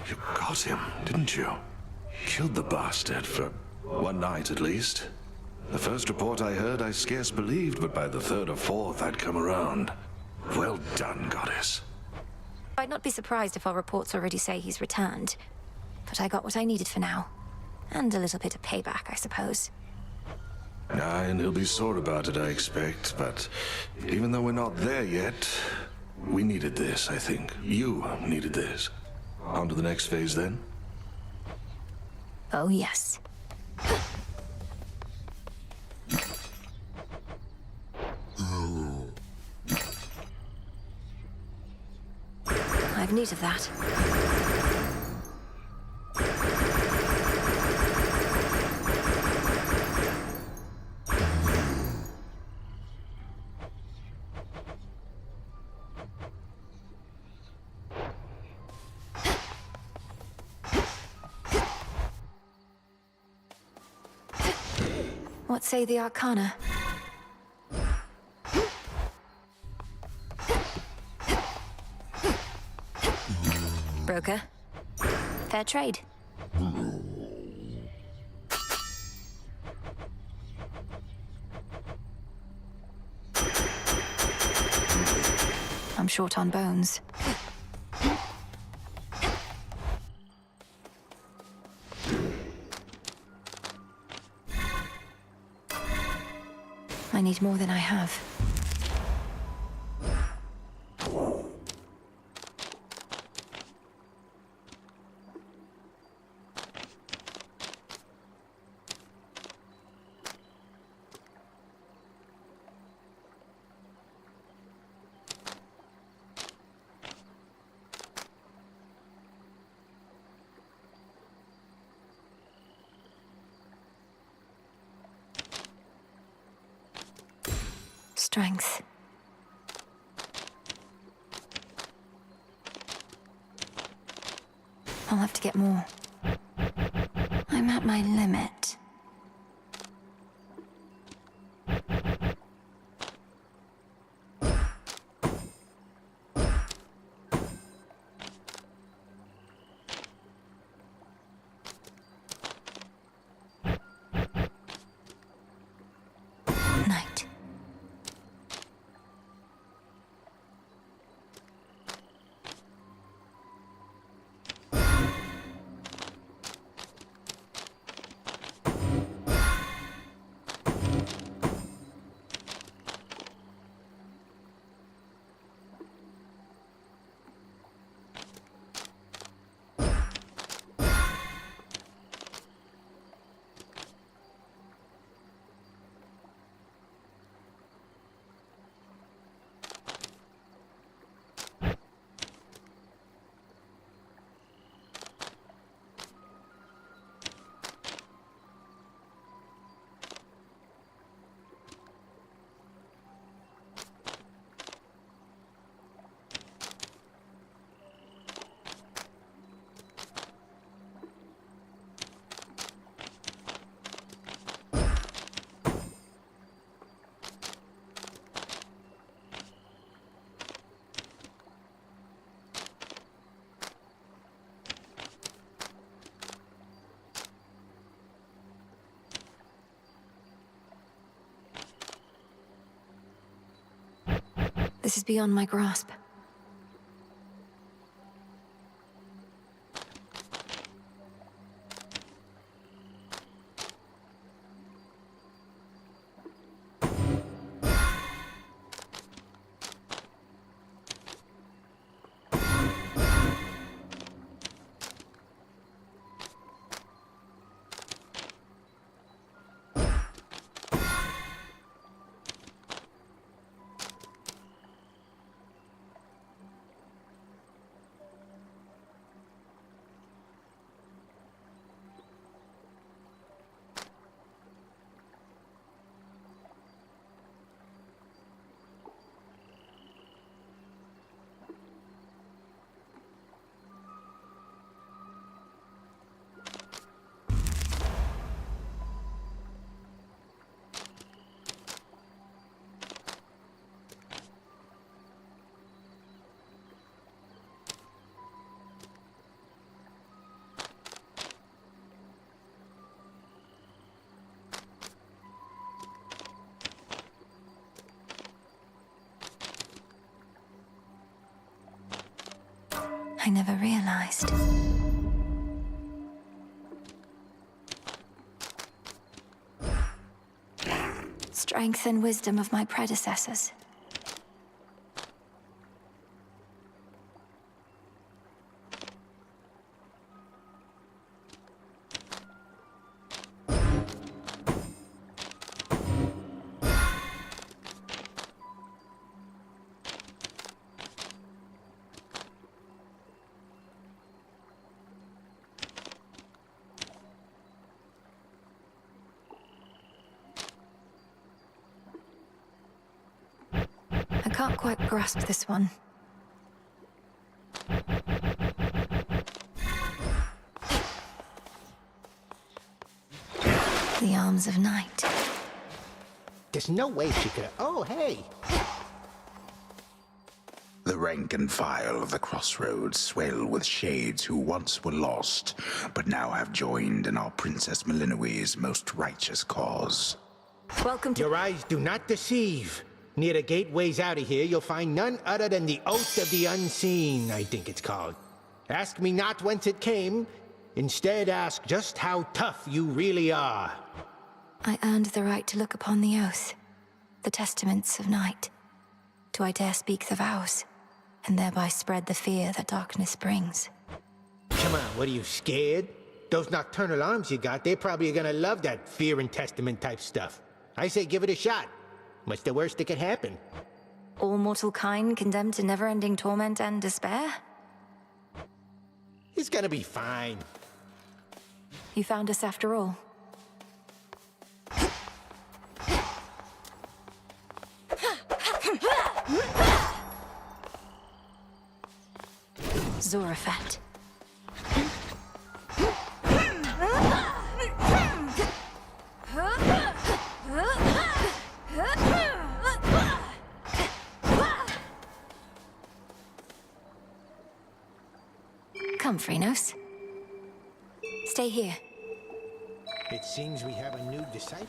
You got him, didn't you? Killed the bastard for one night at least. The first report I heard I scarce believed, but by the third or fourth I'd come around. Well done, Goddess. I'd not be surprised if our reports already say he's returned. But I got what I needed for now. And a little bit of payback, I suppose. Aye, and he'll be sore about it, I expect. But even though we're not there yet, we needed this, I think. You needed this. On to the next phase, then? Oh, yes. I've need of that. What say the Arcana? Broker. Fair trade. I'm short on bones. I need more than I have. Strength. I'll have to get more. I'm at my limit. Night. This is beyond my grasp. I never realized. Strength and wisdom of my predecessors. I can't quite grasp this one. The arms of night. There's no way she could. Oh, hey! The rank and file of the crossroads swell with shades who once were lost, but now have joined in our Princess Malinois's most righteous cause. Welcome to... Your eyes do not deceive. Near the gateways out of here, you'll find none other than the Oath of the Unseen, I think it's called. Ask me not whence it came. Instead, ask just how tough you really are. I earned the right to look upon the oath, the testaments of night. Do I dare speak the vows, and thereby spread the fear that darkness brings? Come on, what are you, scared? Those nocturnal arms you got, they're probably gonna love that fear and testament type stuff. I say give it a shot. What's the worst that could happen? All mortal kind condemned to never-ending torment and despair? It's gonna be fine. You found us after all. Zorafat. Come, Phrenos. Stay here. It seems we have a new disciple.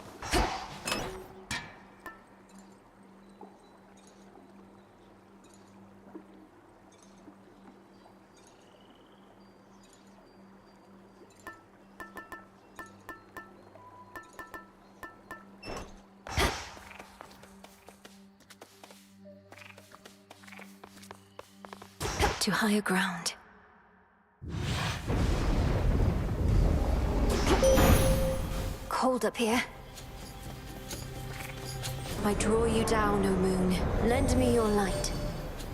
To higher ground. Cold up here. I draw you down, O moon. Lend me your light.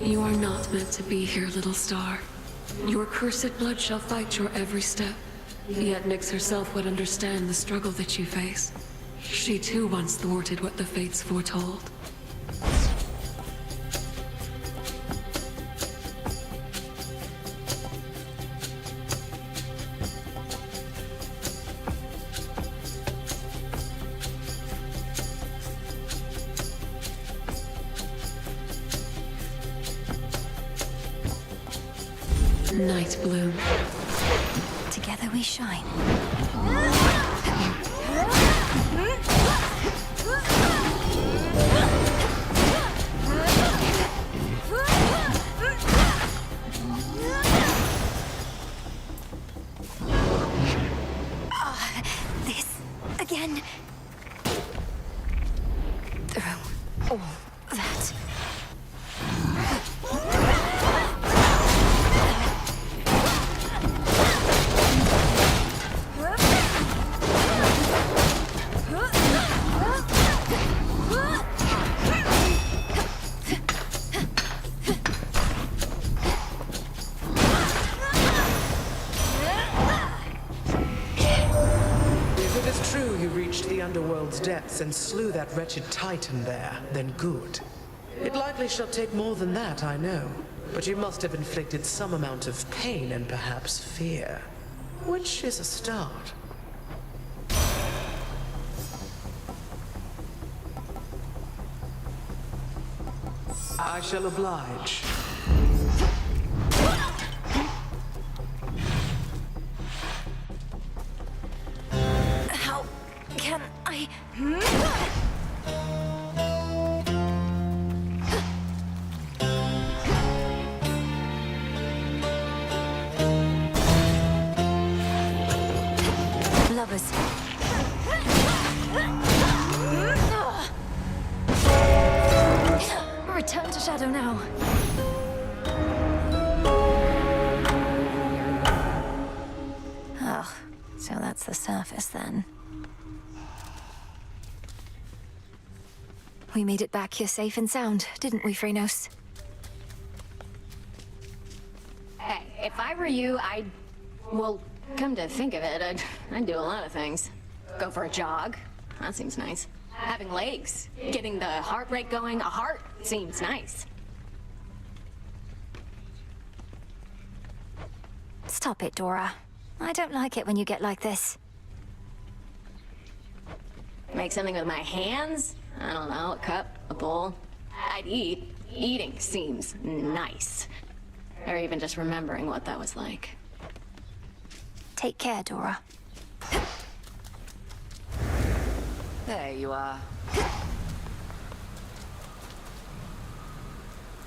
You are not meant to be here, little star. Your cursed blood shall fight your every step. Yet Nyx herself would understand the struggle that you face. She too once thwarted what the fates foretold. Night bloom. Together we shine. This again. Through all that. Underworld's depths and slew that wretched Titan there, then good. It likely shall take more than that, I know. But you must have inflicted some amount of pain and perhaps fear. Which is a start. I shall oblige. How can I... lovers. Return to shadow now. Oh, so that's the surface then. We made it back here safe and sound, didn't we, Phrenos? Hey, if I were you, well, come to think of it, I'd do a lot of things. Go for a jog. That seems nice. Having legs. Getting the heart rate going. A heart seems nice. Stop it, Dora. I don't like it when you get like this. Make something with my hands? I don't know, a cup, a bowl. I'd eat. Eating seems nice. Or even just remembering what that was like. Take care, Dora. There you are.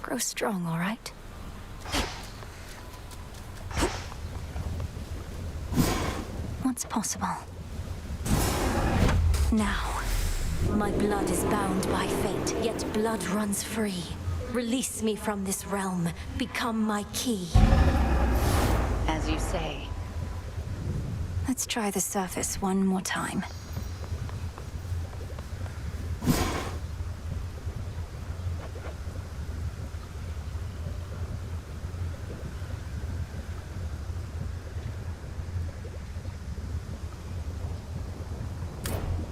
Grow strong, all right? What's possible? Now, my blood is bound by fate, yet blood runs free. Release me from this realm. Become my key. As you say. Let's try the surface one more time.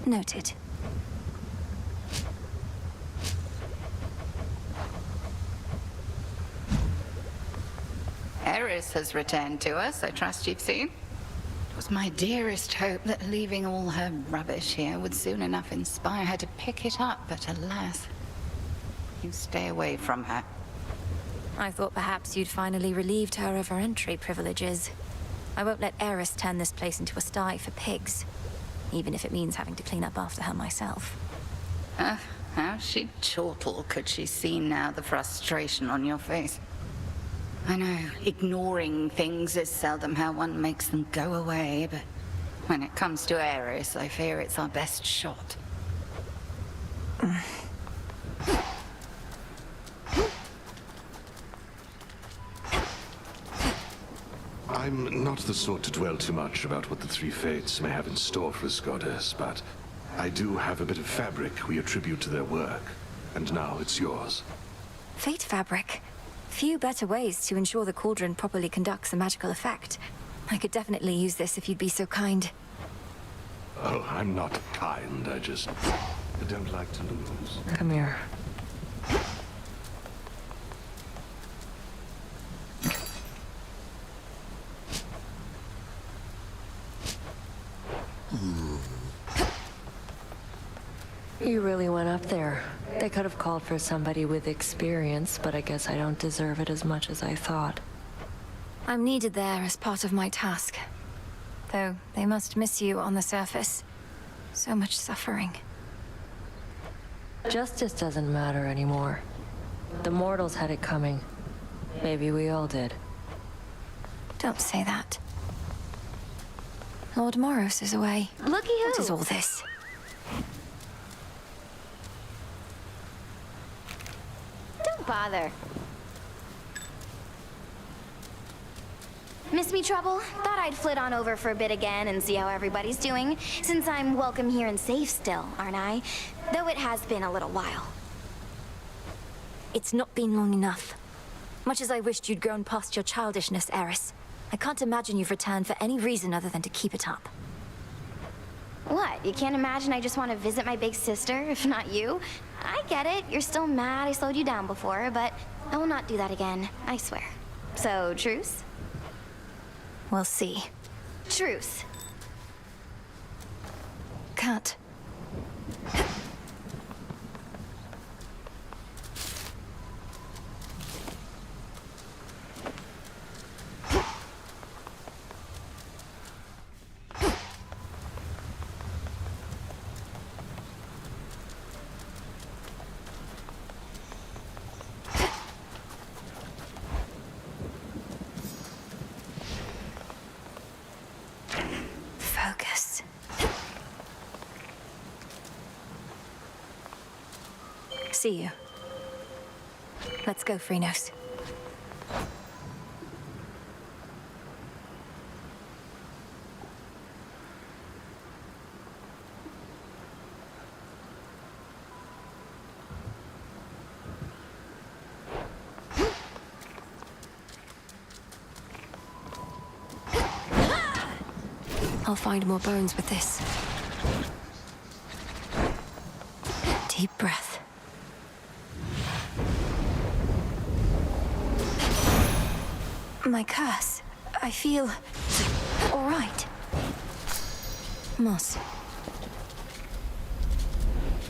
Noted. Eris has returned to us, I trust you've seen. It was my dearest hope that leaving all her rubbish here would soon enough inspire her to pick it up, but alas, you stay away from her. I thought perhaps you'd finally relieved her of her entry privileges. I won't let Eris turn this place into a sty for pigs, even if it means having to clean up after her myself. How she'd chortle could she see now the frustration on your face. I know, ignoring things is seldom how one makes them go away, but when it comes to Eris, I fear it's our best shot. I'm not the sort to dwell too much about what the three fates may have in store for us, goddess, but I do have a bit of fabric we attribute to their work, and now it's yours. Fate fabric. Few better ways to ensure the cauldron properly conducts a magical effect. I could definitely use this if you'd be so kind. Oh, I'm not kind, I don't like to lose. Come here. You really went up there. They could have called for somebody with experience, but I guess I don't deserve it as much as I thought. I'm needed there as part of my task. Though they must miss you on the surface. So much suffering. Justice doesn't matter anymore. The mortals had it coming. Maybe we all did. Don't say that. Lord Moros is away. Looky who! What is all this? Don't bother. Miss me, Trouble? Thought I'd flit on over for a bit again and see how everybody's doing, since I'm welcome here and safe still, aren't I? Though it has been a little while. It's not been long enough. Much as I wished you'd grown past your childishness, Eris, I can't imagine you've returned for any reason other than to keep it up. What, you can't imagine I just want to visit my big sister, if not you? I get it, you're still mad I slowed you down before, but I will not do that again, I swear. So, truce? We'll see. Truce. Cut. Focus. see you. Let's go, Phrynos. I'll find more bones with this. Deep breath. My curse. I feel... all right. Moss.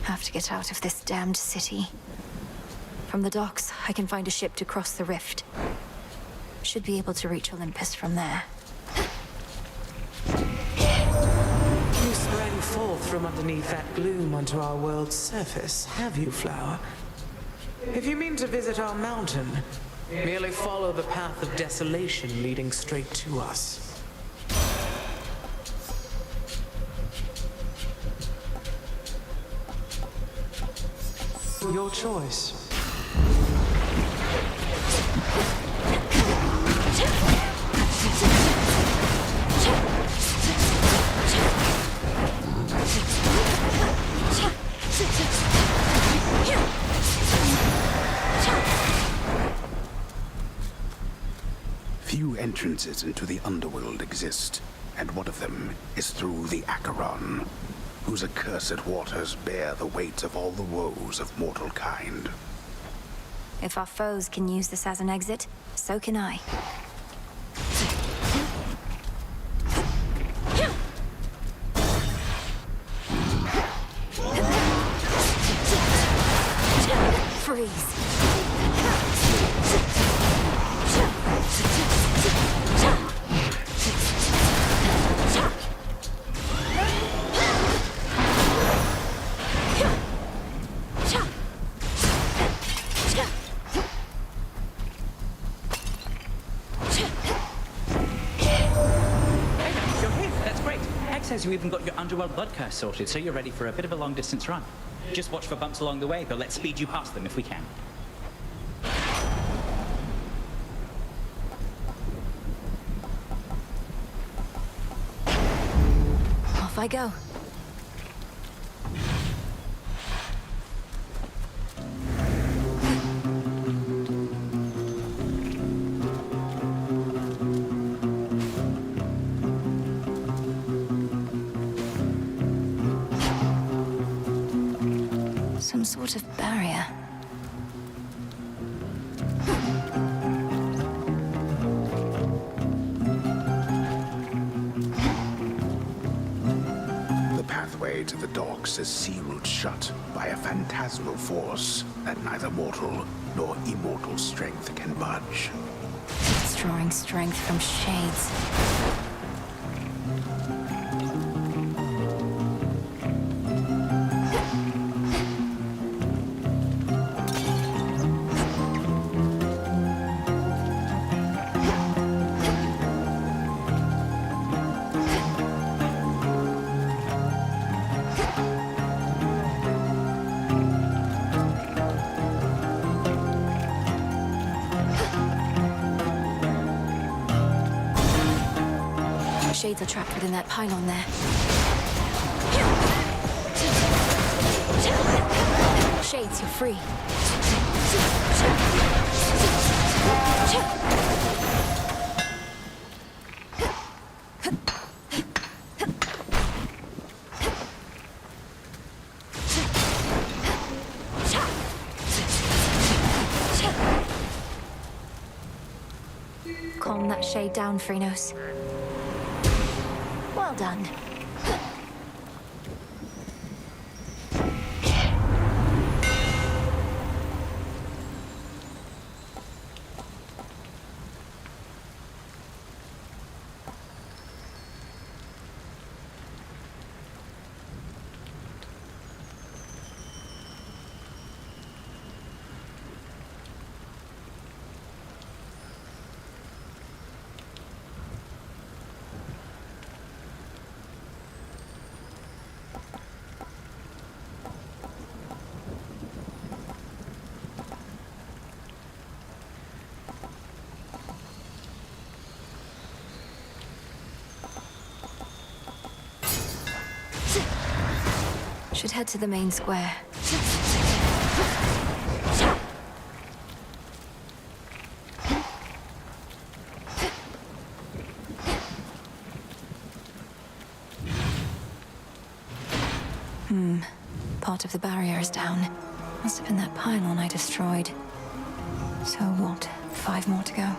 Have to get out of this damned city. From the docks, I can find a ship to cross the rift. Should be able to reach Olympus from there. You sprang forth from underneath that gloom onto our world's surface, have you, Flower? If you mean to visit our mountain, merely follow the path of desolation leading straight to us. Your choice. Few entrances into the underworld exist, and one of them is through the Acheron, whose accursed waters bear the weight of all the woes of mortal kind. If our foes can use this as an exit, so can I. Freeze. You even got your underworld blood curse sorted, so you're ready for a bit of a long-distance run. Just watch for bumps along the way, but let's speed you past them if we can. Off I go. Some sort of barrier. The pathway to the docks is sealed shut by a phantasmal force that neither mortal nor immortal strength can budge. It's drawing strength from shades. Shades are trapped within that pylon there. Shades, you're free. Calm that shade down, Phrynos. Well done. Should head to the main square. Part of the barrier is down. Must have been that pylon I destroyed. So what? 5 more to go.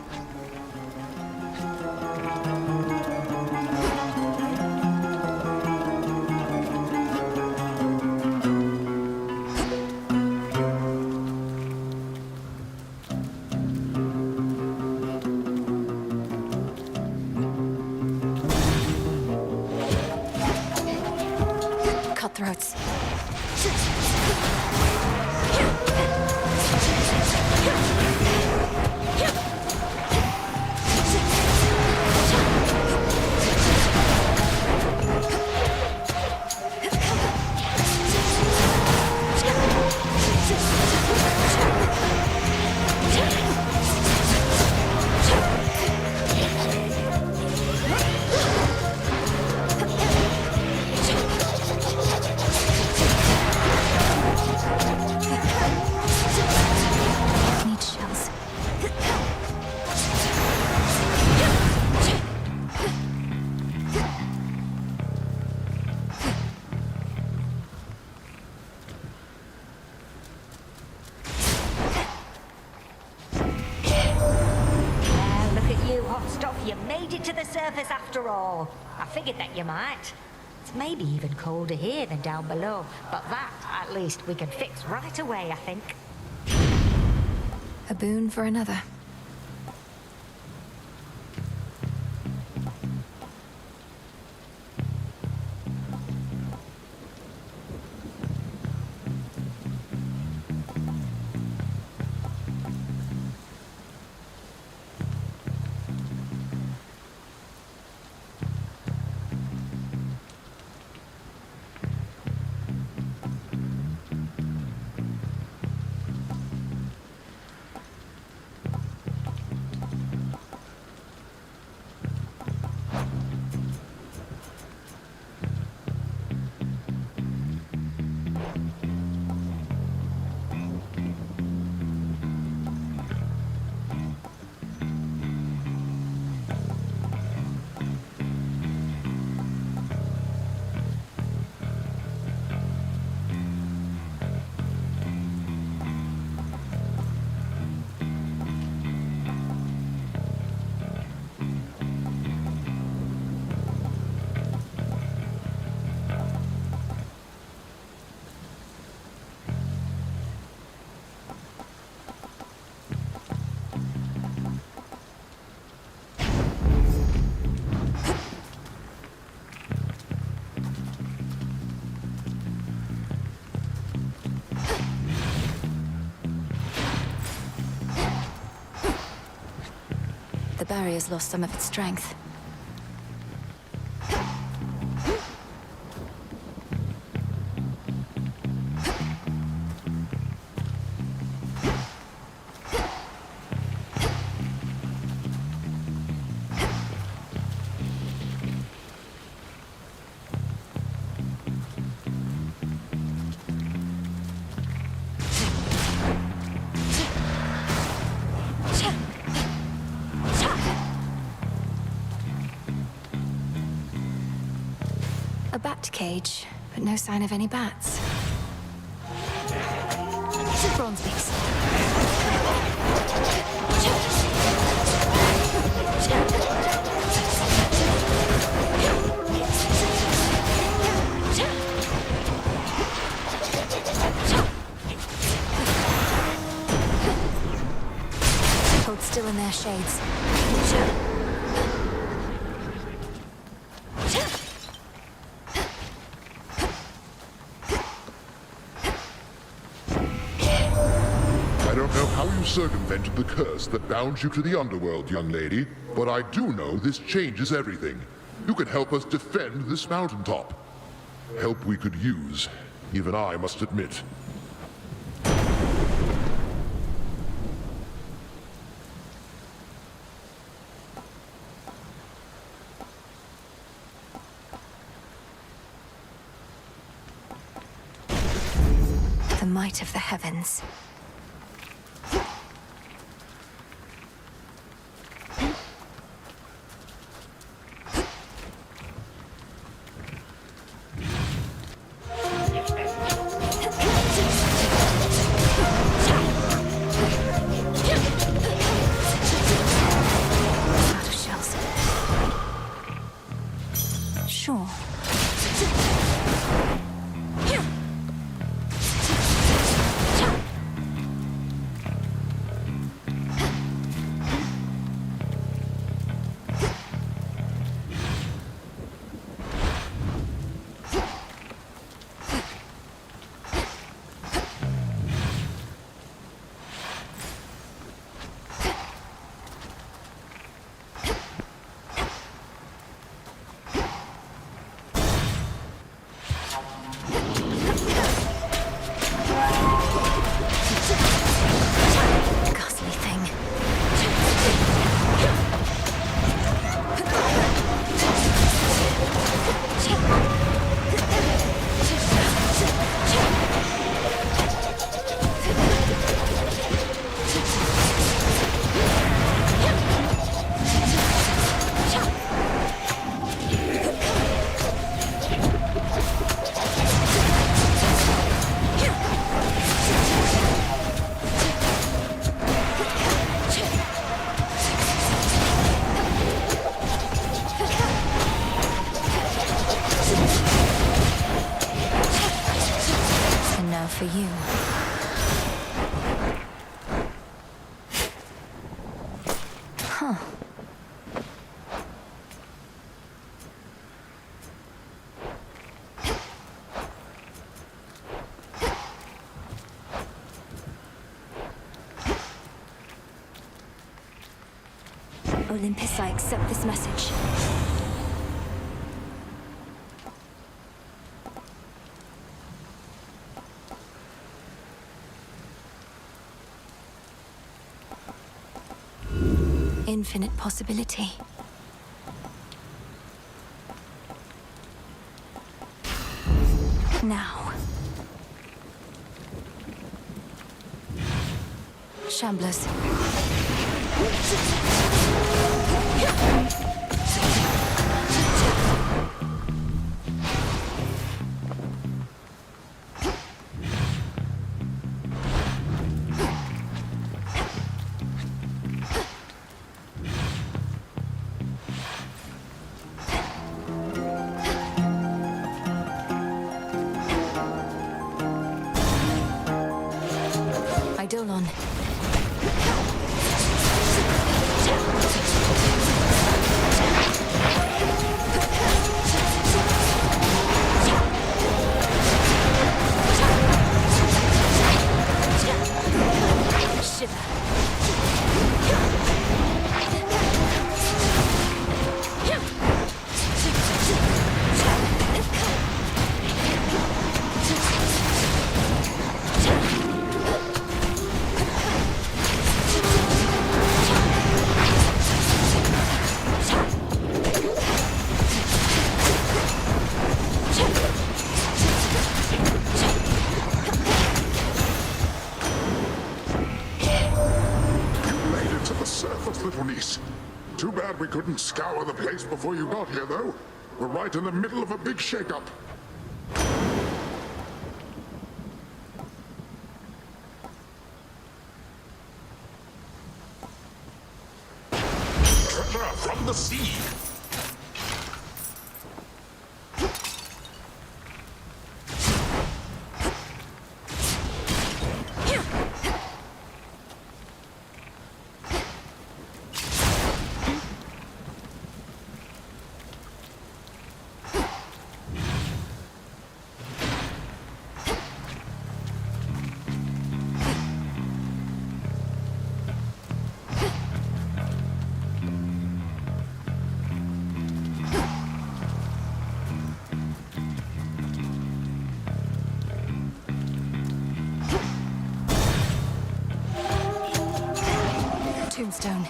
Cutthroats. Need shells. Look at you, hot stuff. You made it to the surface after all. I figured that you might. It's maybe even colder here than down below, but that, at least, we can fix right away, I think. A boon for another. The barrier's lost some of its strength. A bat cage, but no sign of any bats. Bronze beaks. Hold still in their shades. Circumvented the curse that bound you to the underworld, young lady, but I do know this changes everything. You can help us defend this mountaintop. Help we could use, even I must admit. might of the heavens. Out of shells. Sure. Ghastly thing. And now for you. Huh. Olympus, I accept this message. Infinite possibility. Now. Shamblers. Eidolon. Little niece. Too bad we couldn't scour the place before you got here, though. We're right in the middle of a big shakeup. Treasure from the sea! Tombstone.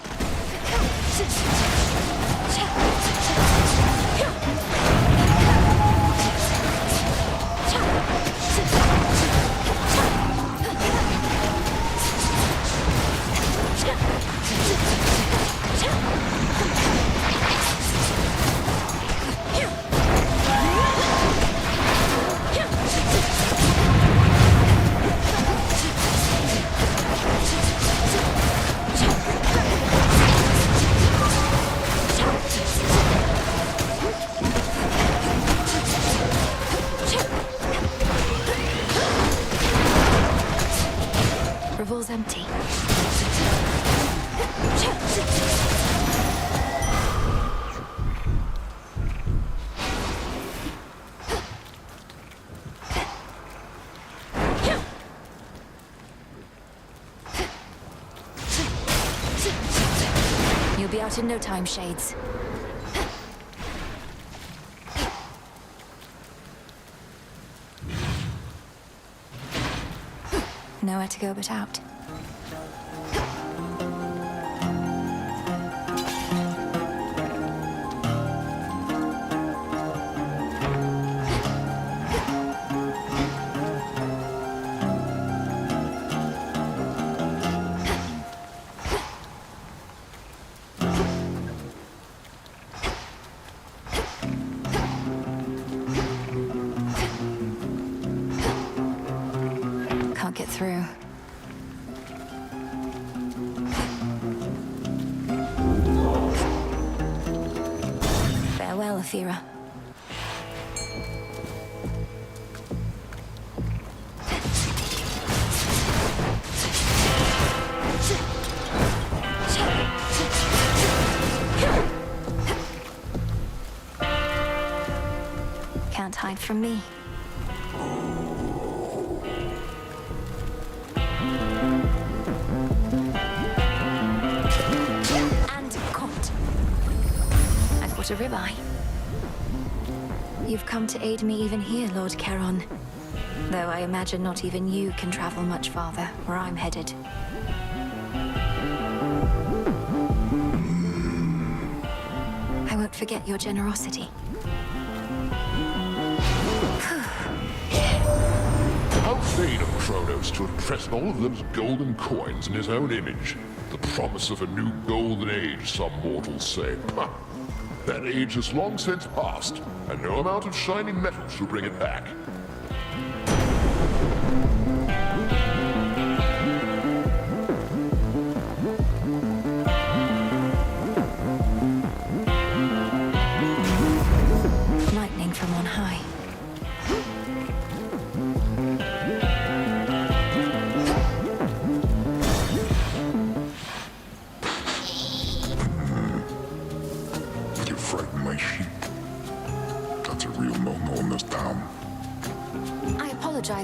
out in no time, Shades. Nowhere to go but out. Can't get through. Farewell, Athera. Can't hide from me. A ribeye. You've come to aid me even here, Lord Charon. Though I imagine not even you can travel much farther where I'm headed. I won't forget your generosity. How vain of Kronos to impress all of those golden coins in his own image. The promise of a new golden age, some mortals say. Huh. That age has long since passed, and no amount of shining metal shall bring it back. Lightning from on high.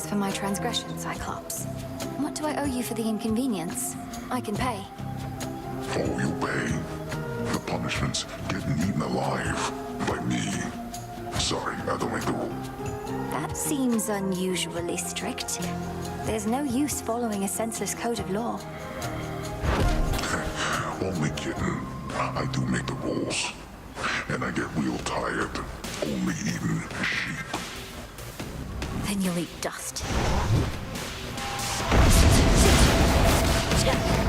For my transgression, Cyclops. What do I owe you for the inconvenience? I can pay. Oh, you pay. The punishment's getting eaten alive by me. Sorry, I don't make the rule. That seems unusually strict. There's no use following a senseless code of law. Only kidding. I do make the rules. And I get real tired only eating sheep. Then you'll eat dust. Good stuff.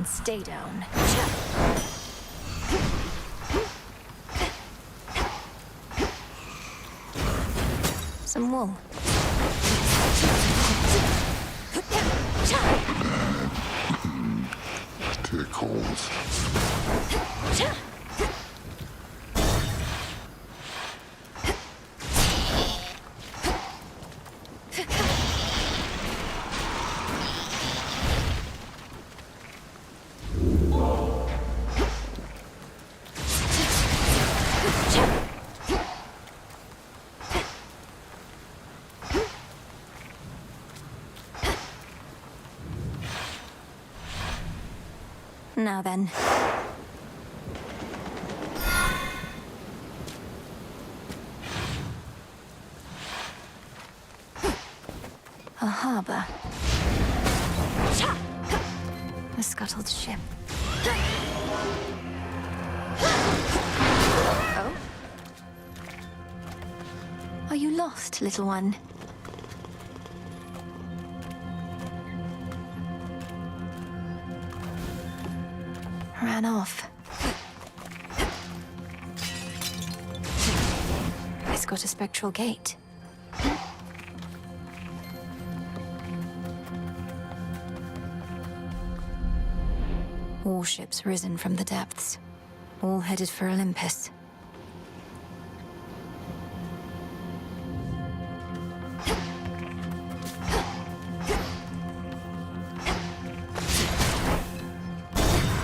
stay down. Some wool. Tickles. Now then. A harbor. A scuttled ship. Oh? Are you lost, little one? Ran off. It's got a spectral gate. Warships risen from the depths, all headed for Olympus.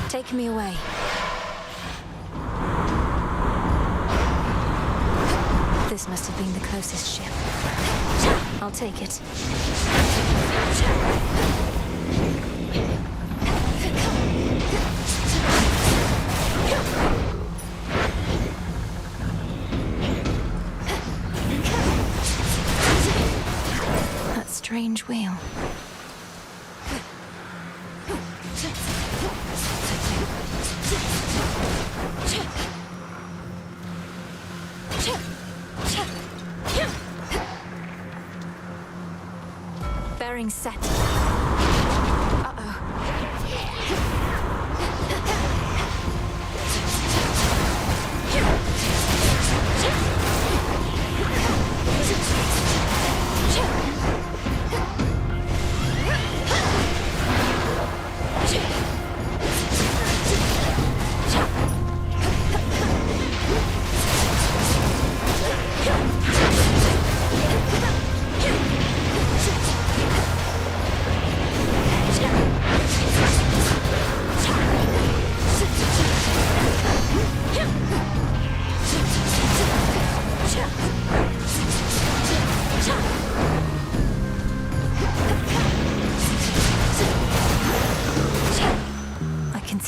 Take me away. This must have been the closest ship. I'll take it. That strange wheel. Bearing set.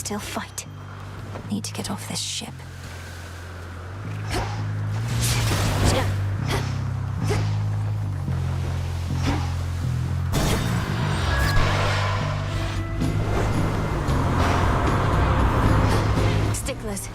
Still fight. Need to get off this ship. Sticklers.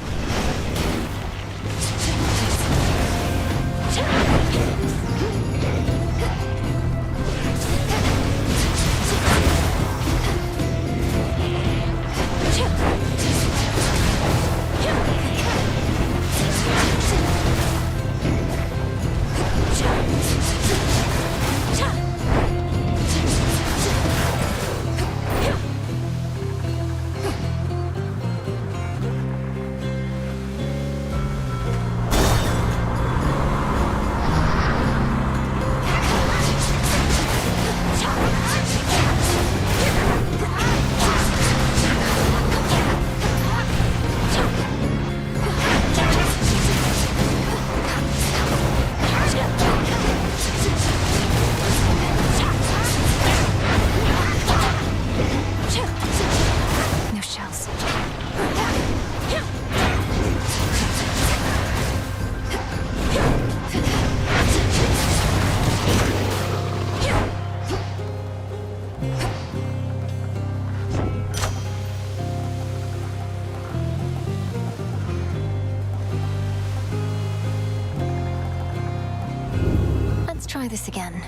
Try this again.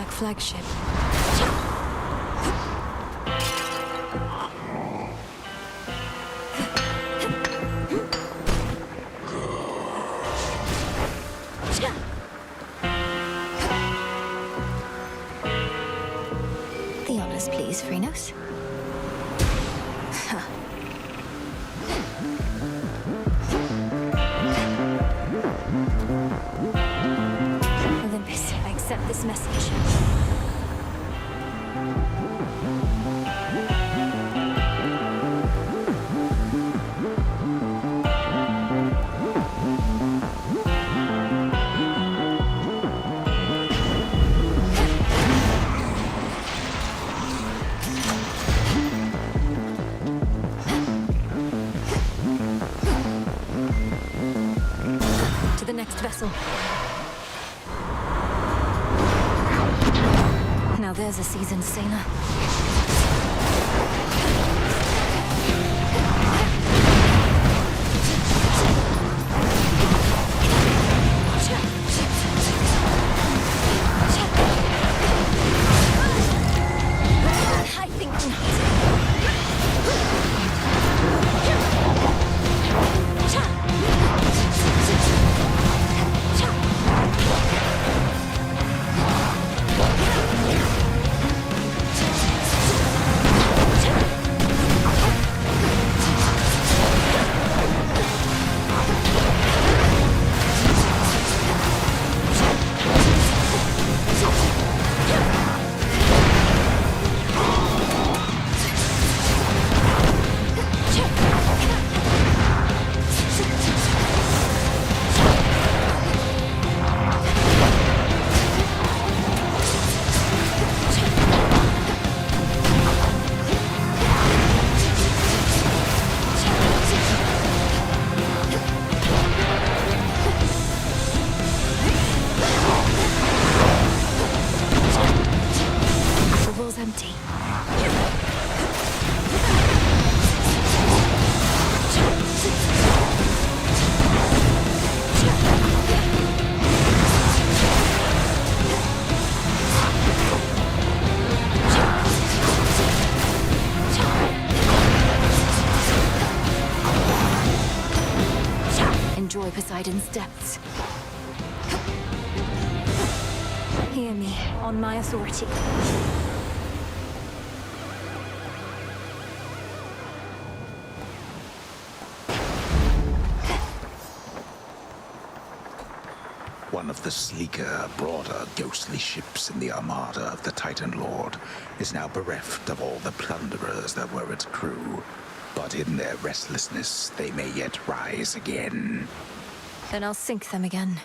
Black flagship. The honors, please, Phrenos. Olympus, I accept this message. To the next vessel. Now there's a seasoned sailor. I think empty. Enjoy Poseidon's depths. Hear me, on my authority. One of the sleeker, broader, ghostly ships in the armada of the Titan Lord is now bereft of all the plunderers that were its crew. But in their restlessness, they may yet rise again. Then I'll sink them again.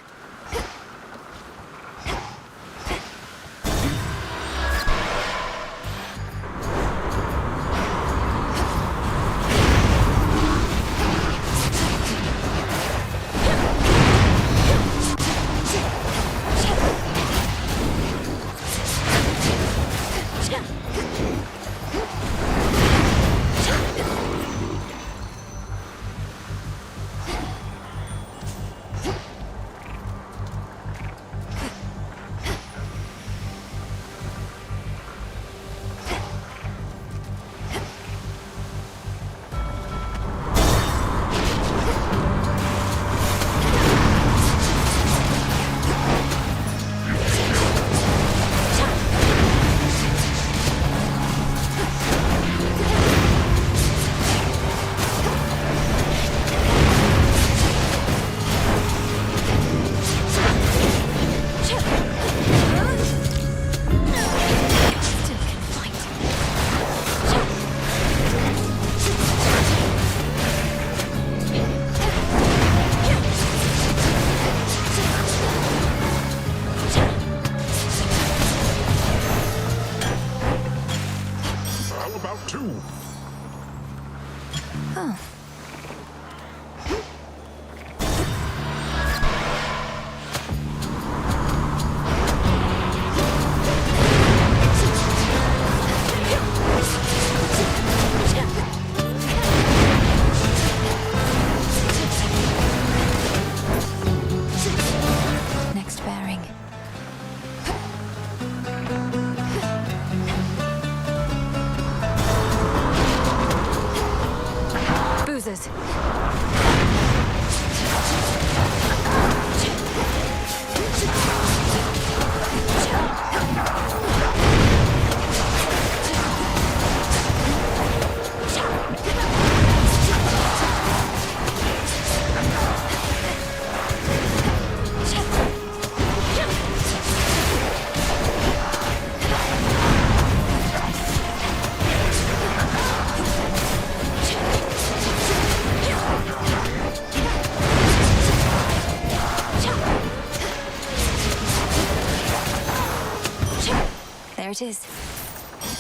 it is.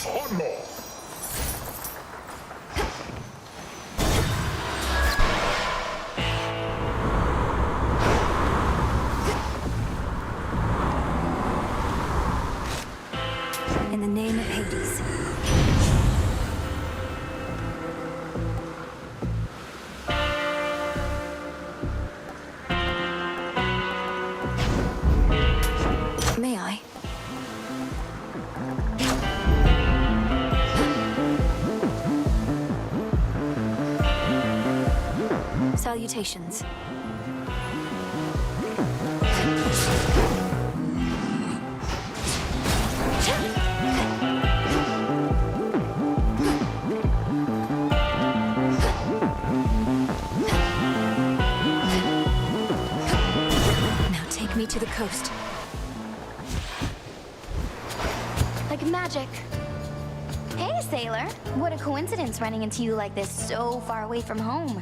Honor! In the name of Hades. May I? Salutations. Now take me to the coast. Like magic. Hey, sailor. What a coincidence running into you like this so far away from home.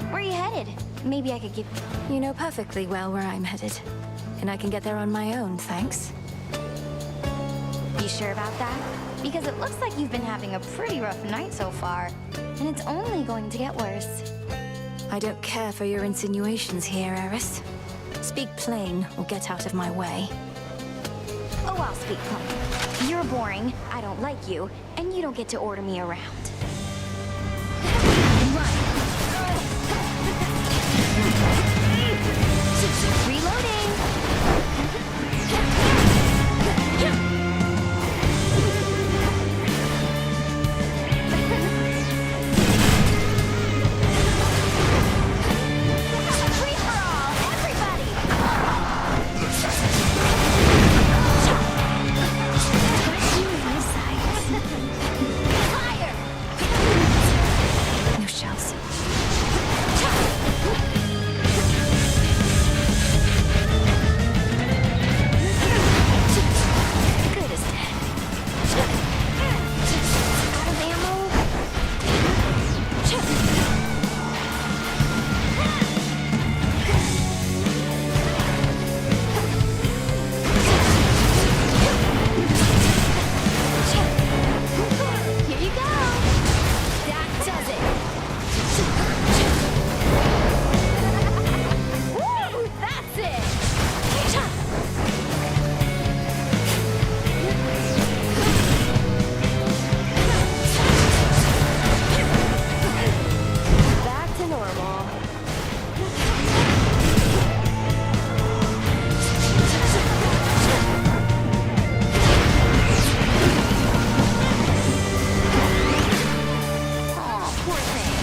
Where are you headed? Maybe I could give... You know perfectly well where I'm headed. And I can get there on my own, thanks. You sure about that? Because it looks like you've been having a pretty rough night so far. And it's only going to get worse. I don't care for your insinuations here, Eris. Speak plain or get out of my way. Oh, I'll speak plain. You're boring, I don't like you, and you don't get to order me around. Reloading! Free for all, everybody! Put you in your sights. Fire! No shells. Good as dead. Out of ammo. Here you go. That does it. Woo! That's it. Back to normal. Aw, poor thing.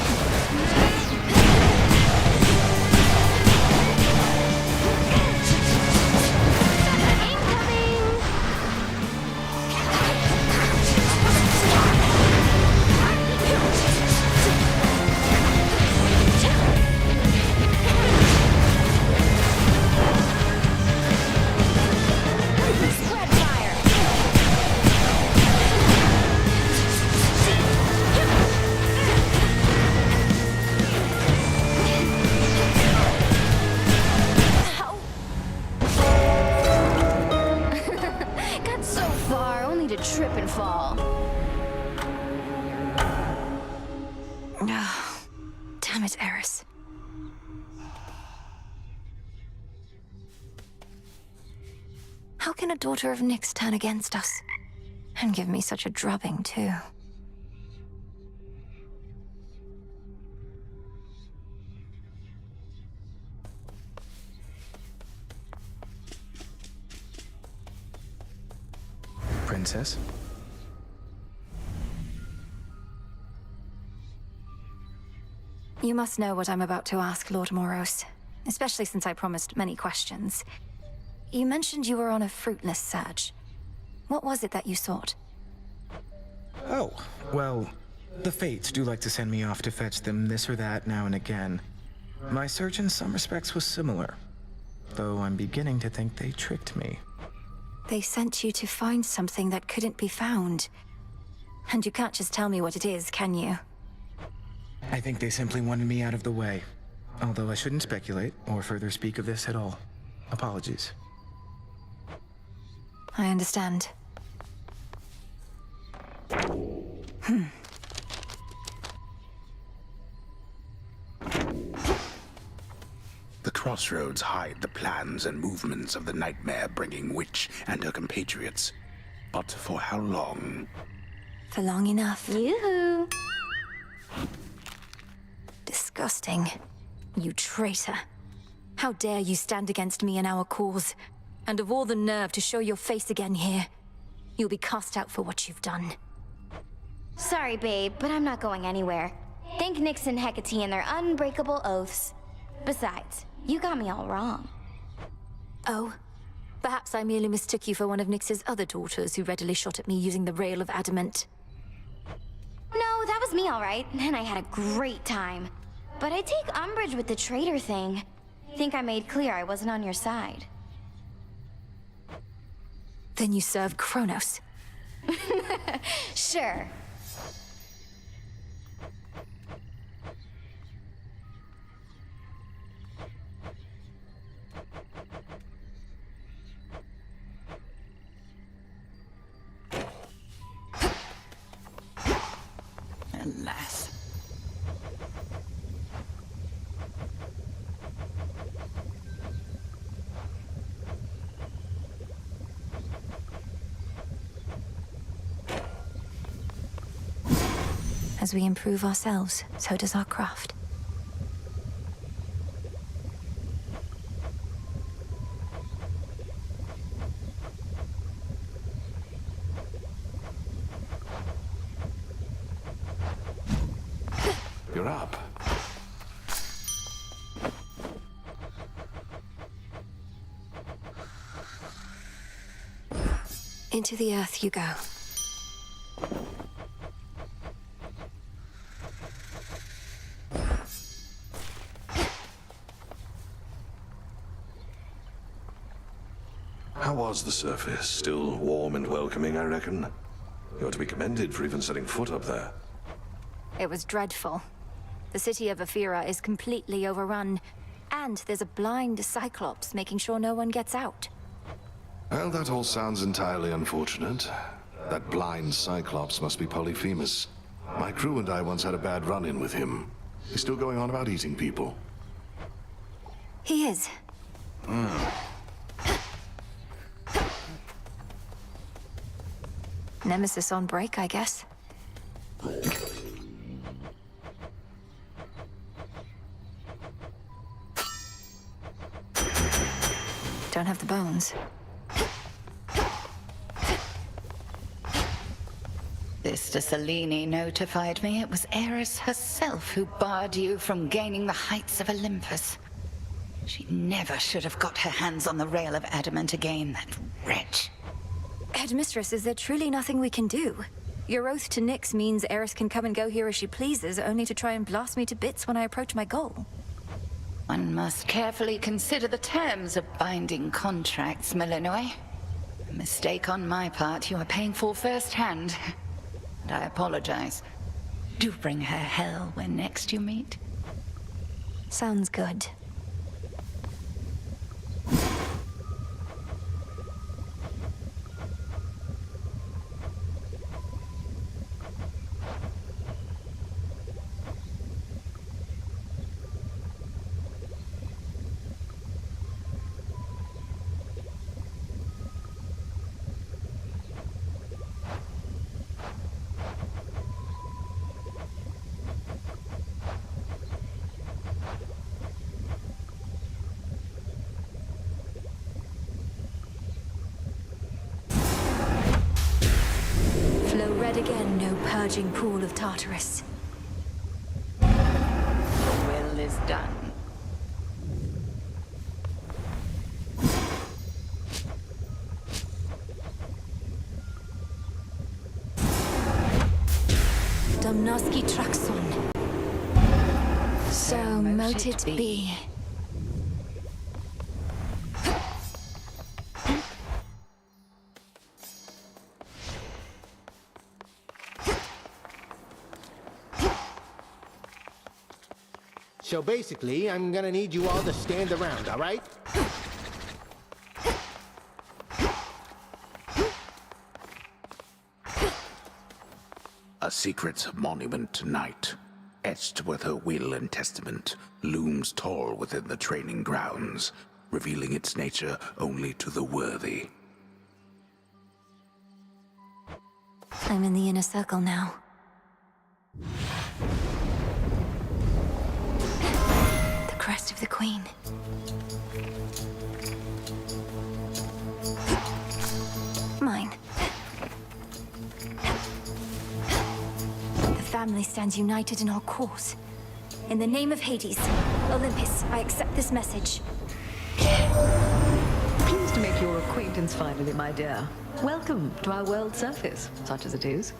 Incoming! Spread fire! Ow. Got so far, only to trip and fall. Oh, damn it, Eris. How can a daughter of Nyx turn against us? And give me such a drubbing, too. Princess? You must know what I'm about to ask, Lord Moros. Especially since I promised many questions. You mentioned you were on a fruitless search. What was it that you sought? Oh, well, the Fates do like to send me off to fetch them this or that now and again. My search in some respects was similar, though I'm beginning to think they tricked me. They sent you to find something that couldn't be found. And you can't just tell me what it is, can you? I think they simply wanted me out of the way. Although I shouldn't speculate or further speak of this at all. Apologies. I understand. The crossroads hide the plans and movements of the nightmare-bringing witch and her compatriots. But for how long? For long enough. Yoo-hoo! Disgusting. You traitor. How dare you stand against me and our cause? And of all the nerve to show your face again here. You'll be cast out for what you've done. Sorry, babe, but I'm not going anywhere. Thank Nyx and Hecate and their unbreakable oaths. Besides, you got me all wrong. Oh? Perhaps I merely mistook you for one of Nyx's other daughters who readily shot at me using the rail of adamant. No, that was me all right, and I had a great time. But I take umbrage with the traitor thing. Think I made clear I wasn't on your side. Then you serve Kronos. Sure. Alas. As we improve ourselves, so does our craft. You're up. Into the earth you go. How was the surface? Still warm and welcoming, I reckon. You're to be commended for even setting foot up there. It was dreadful. The city of Aphira is completely overrun, and there's a blind Cyclops making sure no one gets out. Well, that all sounds entirely unfortunate. That blind Cyclops must be Polyphemus. My crew and I once had a bad run-in with him. He's still going on about eating people. He is. Nemesis on break, I guess. Don't have the bones. Sister Selene notified me it was Eris herself who barred you from gaining the heights of Olympus. She never should have got her hands on the rail of adamant again, that wretch. Headmistress, is there truly nothing we can do? Your oath to Nyx means Eris can come and go here as she pleases, only to try and blast me to bits when I approach my goal. One must carefully consider the terms of binding contracts, Malinois. A mistake on my part you are paying for firsthand. And I apologize. Do bring her hell when next you meet. Sounds good. Flow red again, no purging pool of Tartarus. Your will is done. Domnoski Traxon. So mote it be. So basically, I'm gonna need you all to stand around, all right? A secret monument to night, etched with her will and testament, looms tall within the training grounds, revealing its nature only to the worthy. I'm in the inner circle now. The crest of the Queen. Mine. The family stands united in our cause. In the name of Hades, Olympus, I accept this message. Pleased to make your acquaintance finally, my dear. Welcome to our world surface, such as it is.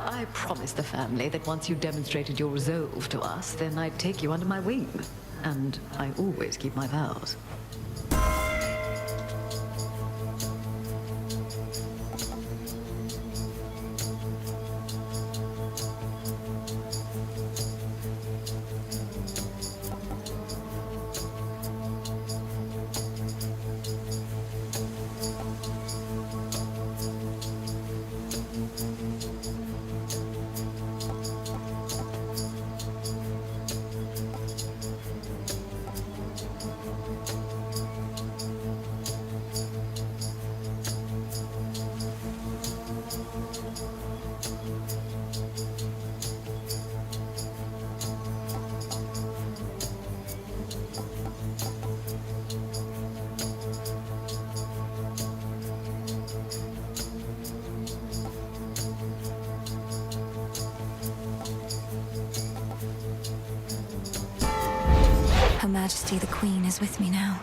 I promised the family that once you demonstrated your resolve to us, then I'd take you under my wing. And I always keep my vows. Her Majesty the Queen is with me now.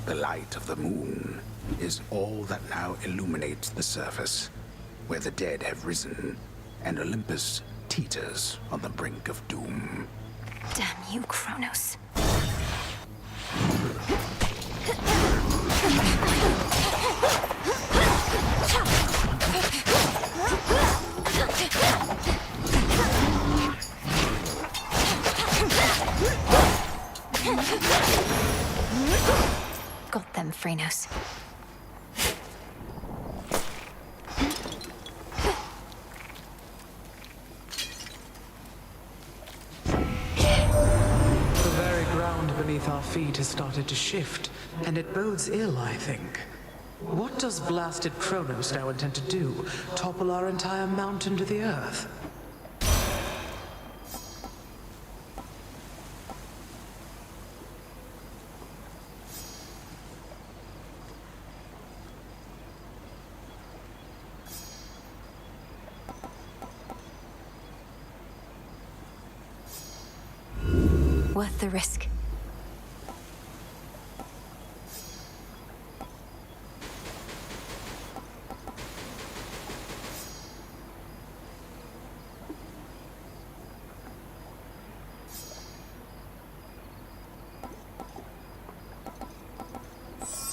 The light of the moon is all that now illuminates the surface, where the dead have risen, and Olympus teeters on the brink of doom. Damn you, Kronos. Got them, Phrenos. Beneath our feet has started to shift, and it bodes ill, I think. What does blasted Kronos now intend to do? Topple our entire mountain to the earth? Worth the risk.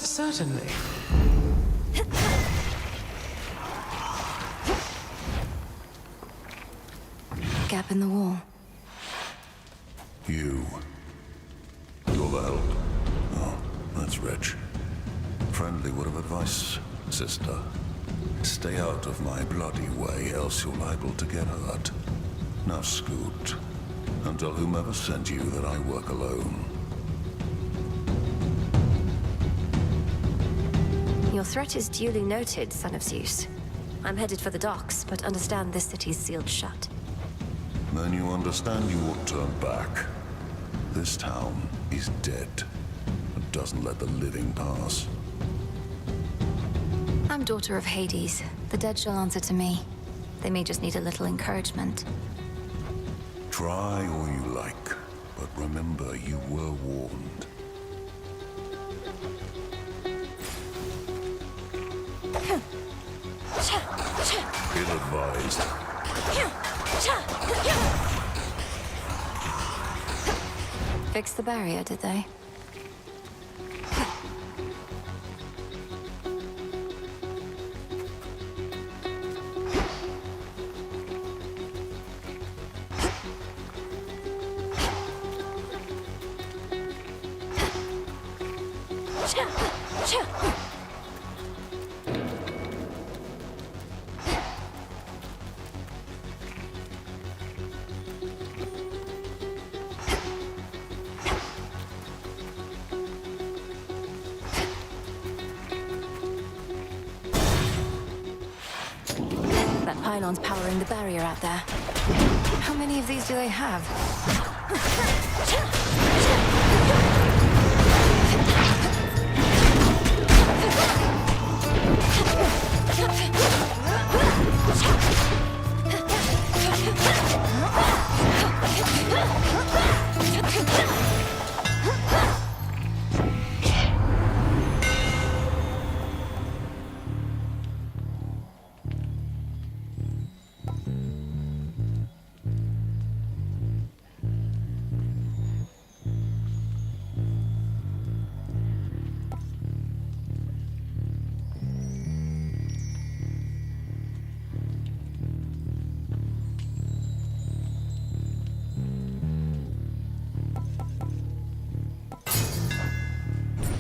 Certainly. Gap in the wall. You're the help. Oh, that's rich. Friendly word of advice, sister. Stay out of my bloody way, else you're liable to get hurt. Now scoot, and tell whomever sent you that I work alone. Your threat is duly noted, son of Zeus. I'm headed for the docks, but understand this city's sealed shut. Then you understand you ought to turn back. This town is dead. It doesn't let the living pass. I'm daughter of Hades. The dead shall answer to me. They may just need a little encouragement. Try all you like, but remember you were warned. Ill-advised. Fix the barrier, did they? That pylon's powering the barrier out there. How many of these do they have?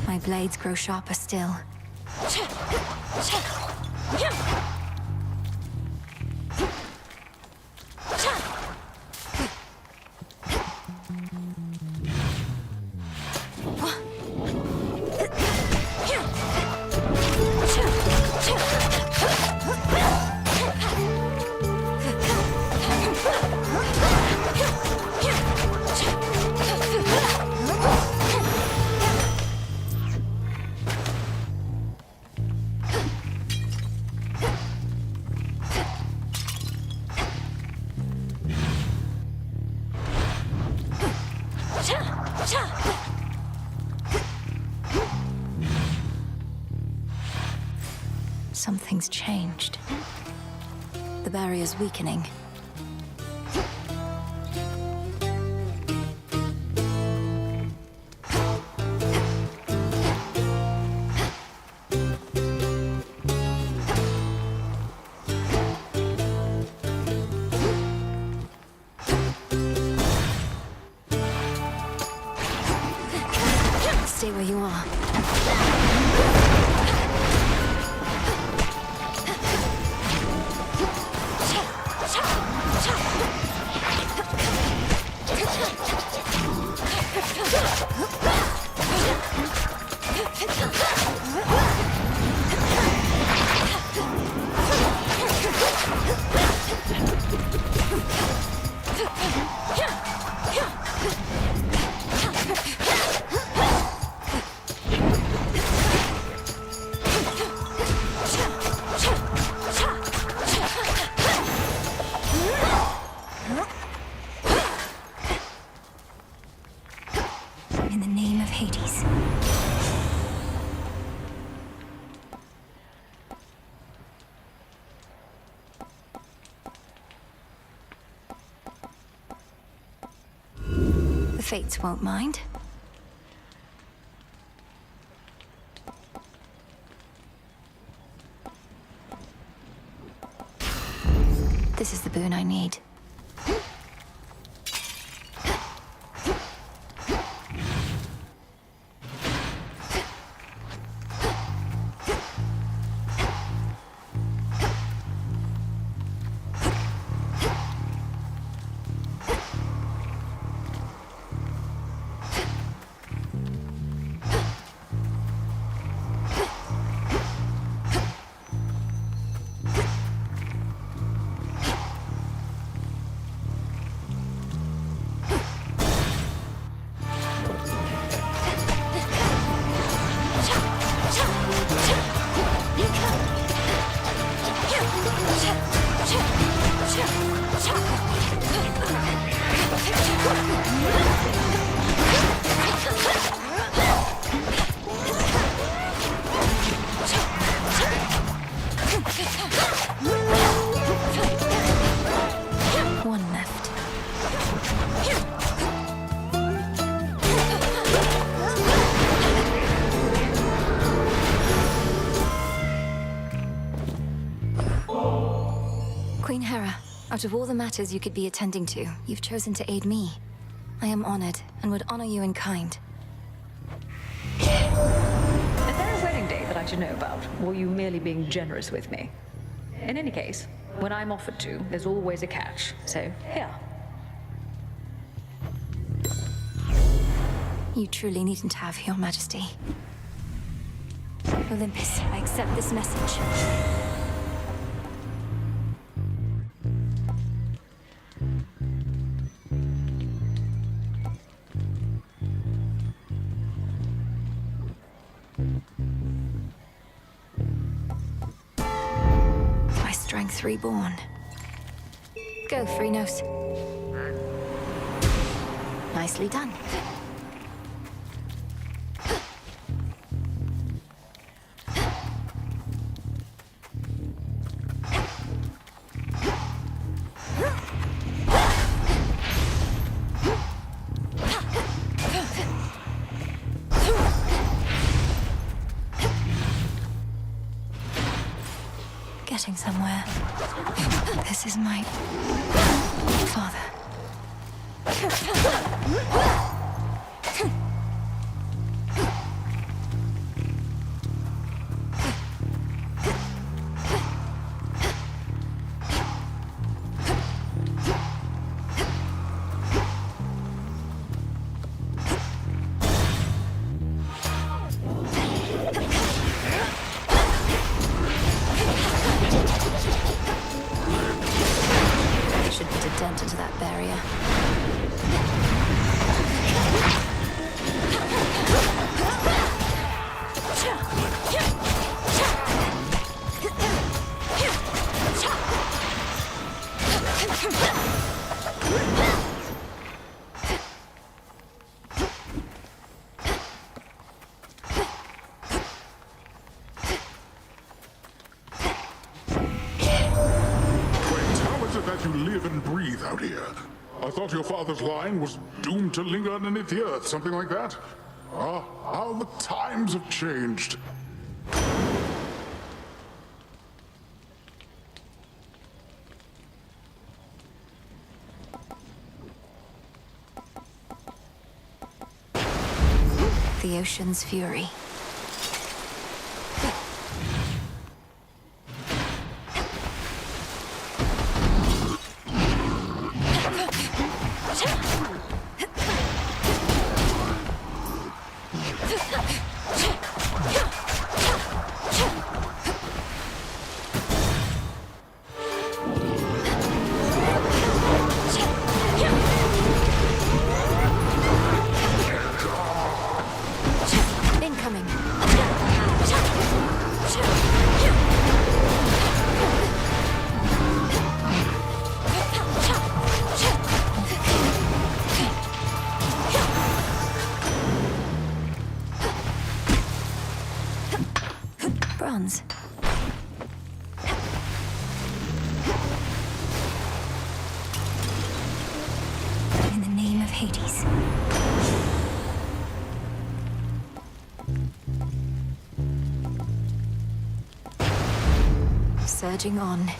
My blades grow sharper still. Something's changed. The barrier's weakening. Stay where you are. In the name of Hades. The Fates won't mind. This is the boon I need. One left. Queen Hera, out of all the matters you could be attending to, you've chosen to aid me. I am honored and would honor you in kind. to know about? Or were you merely being generous with me? In any case, when I'm offered to, there's always a catch. So, here. You truly needn't have, Your Majesty. Olympus, I accept this message. My strength reborn. Go, Phrynos. Nicely done. Getting somewhere. This is my father. Should put a dent into that barrier. That you live and breathe out here. I thought your father's line was doomed to linger underneath the earth, something like that. Ah, how the times have changed. The ocean's fury. Incoming. Bronze. In the name of Hades. Surging on.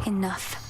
Enough.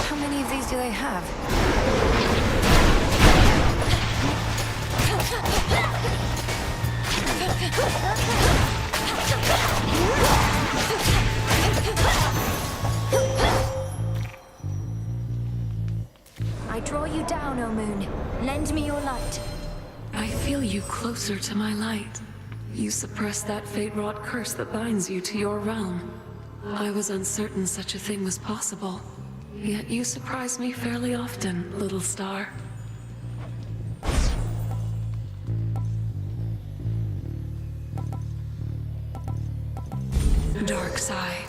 How many of these do they have? I draw you down, O moon. Lend me your light. I feel you closer to my light. You suppress that fate-wrought curse that binds you to your realm. I was uncertain such a thing was possible. Yet you surprise me fairly often, little star. Dark side.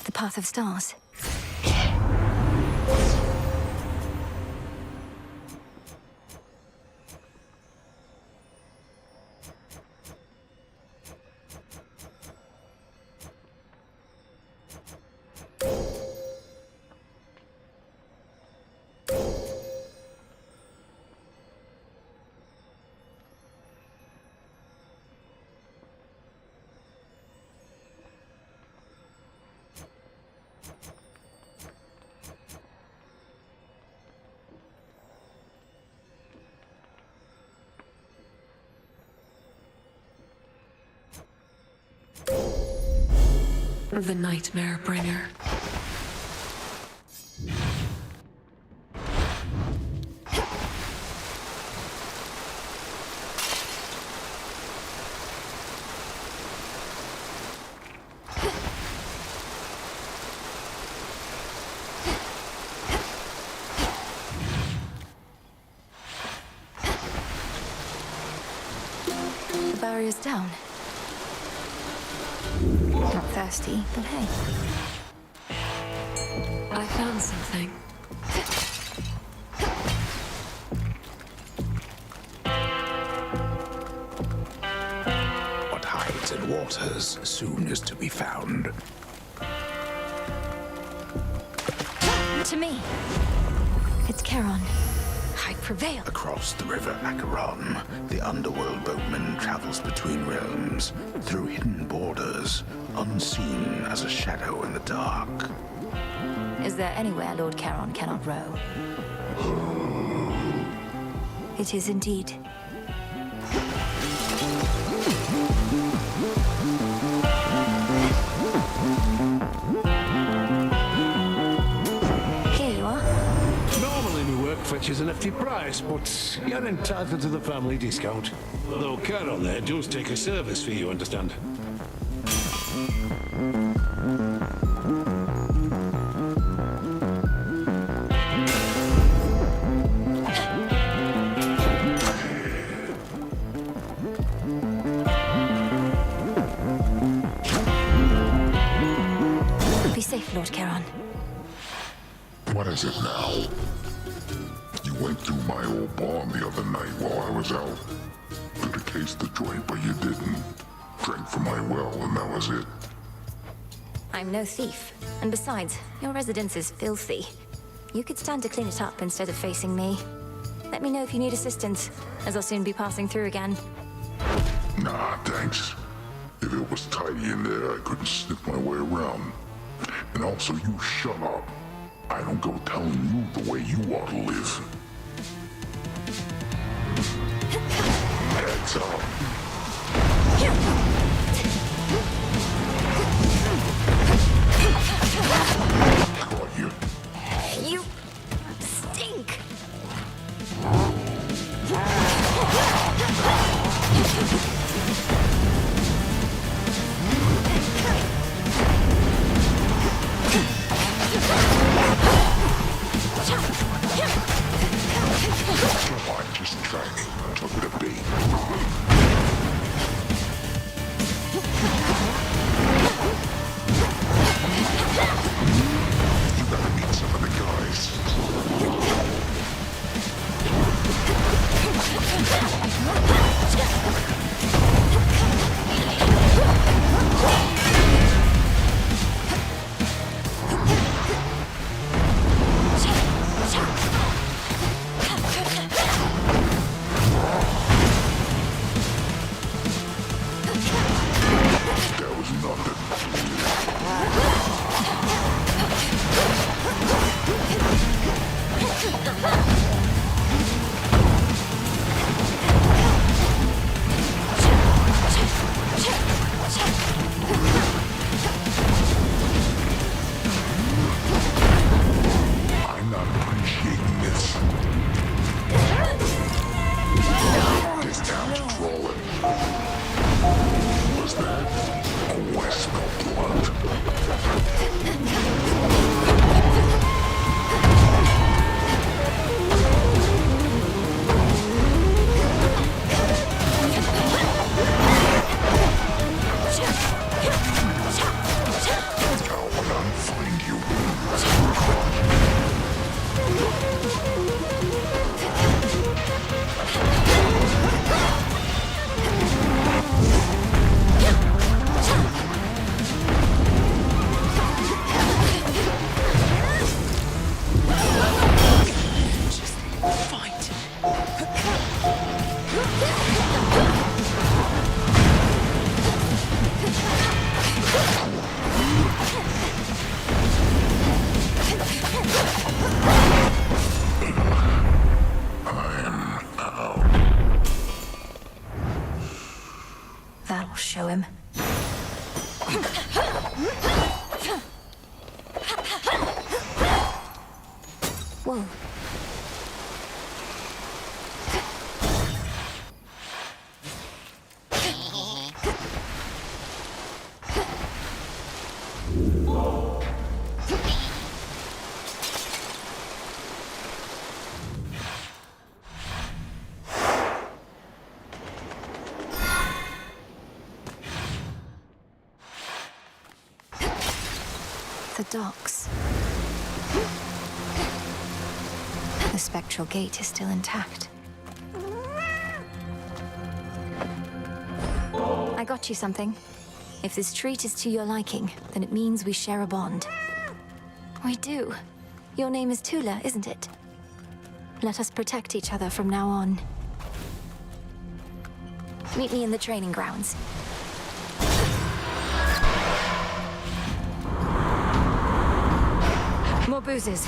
The path of stars. The Nightmare Bringer. The barrier's down. Not thirsty, but hey. I found something. What hides in waters soon is to be found. To me. It's Charon. I prevail. Across the river Acheron, the underworld boatman travels between realms, through hidden borders, unseen as a shadow in the dark. Is there anywhere Lord Charon cannot row? It is indeed. Here you are. Normally my work fetches an hefty price, but you're entitled to the family discount. Although Charon there does take a service fee, you understand. Be safe, Lord Charon. What is it now? You went through my old barn the other night while I was out. Could have cased the joint, but you didn't. Drank from my well, and that was it. I'm no thief. And besides, your residence is filthy. You could stand to clean it up instead of facing me. Let me know if you need assistance, as I'll soon be passing through again. Nah, thanks. If it was tidy in there, I couldn't sniff my way around. And also, you shut up. I don't go telling you the way you ought to live. Heads up. Caught you. You stink! I just tried to took it a bait. Whoa. The docks. The spectral gate is still intact. I got you something. If this treat is to your liking, then it means we share a bond. We do. Your name is Tula, isn't it? Let us protect each other from now on. Meet me in the training grounds. More boozes.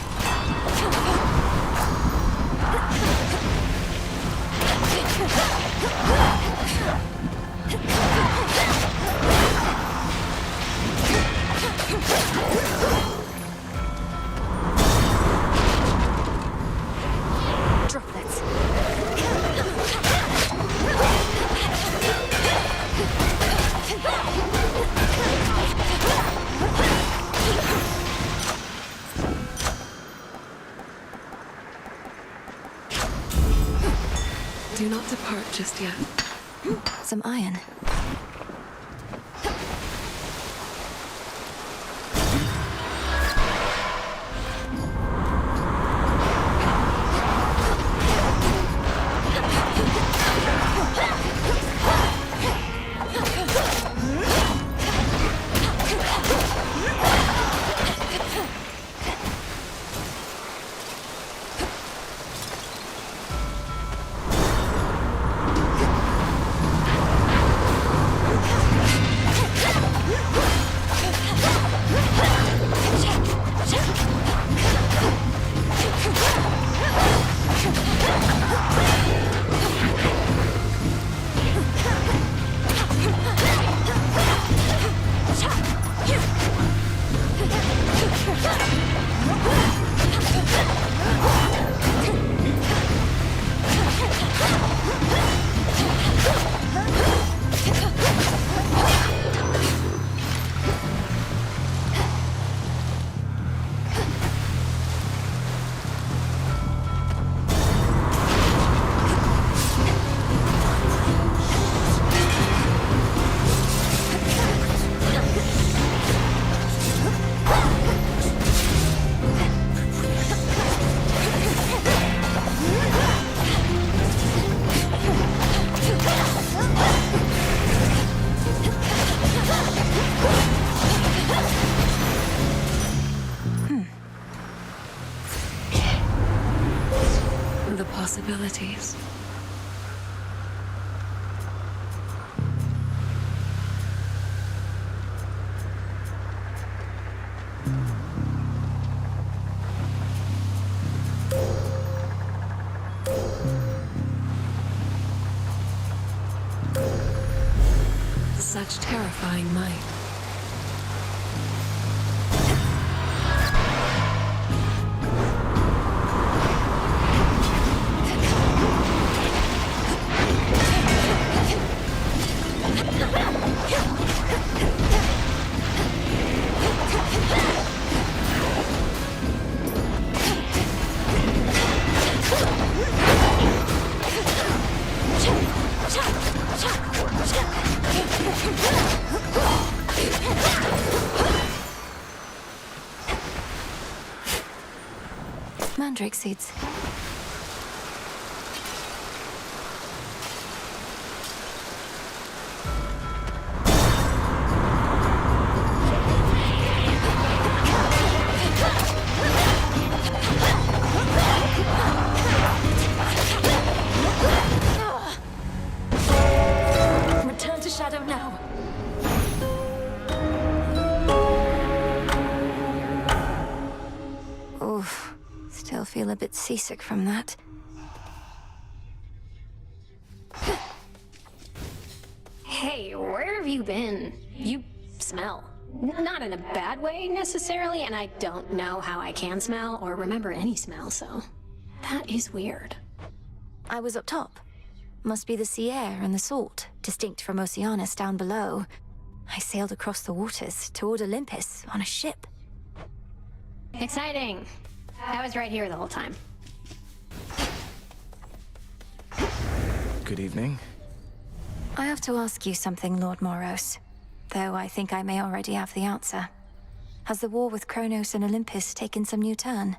Droplets. Do not depart just yet. Some iron. The possibilities. Such terrifying might. Mandrake seeds. Return to Shadow now. Oof. Still feel a bit seasick from that. Hey, where have you been? You smell. Not in a bad way, necessarily, and I don't know how I can smell or remember any smell, so... that is weird. I was up top. Must be the sea air and the salt, distinct from Oceanus down below. I sailed across the waters toward Olympus on a ship. Exciting. I was right here the whole time. Good evening. I have to ask you something, Lord Moros. Though I think I may already have the answer. Has the war with Kronos and Olympus taken some new turn?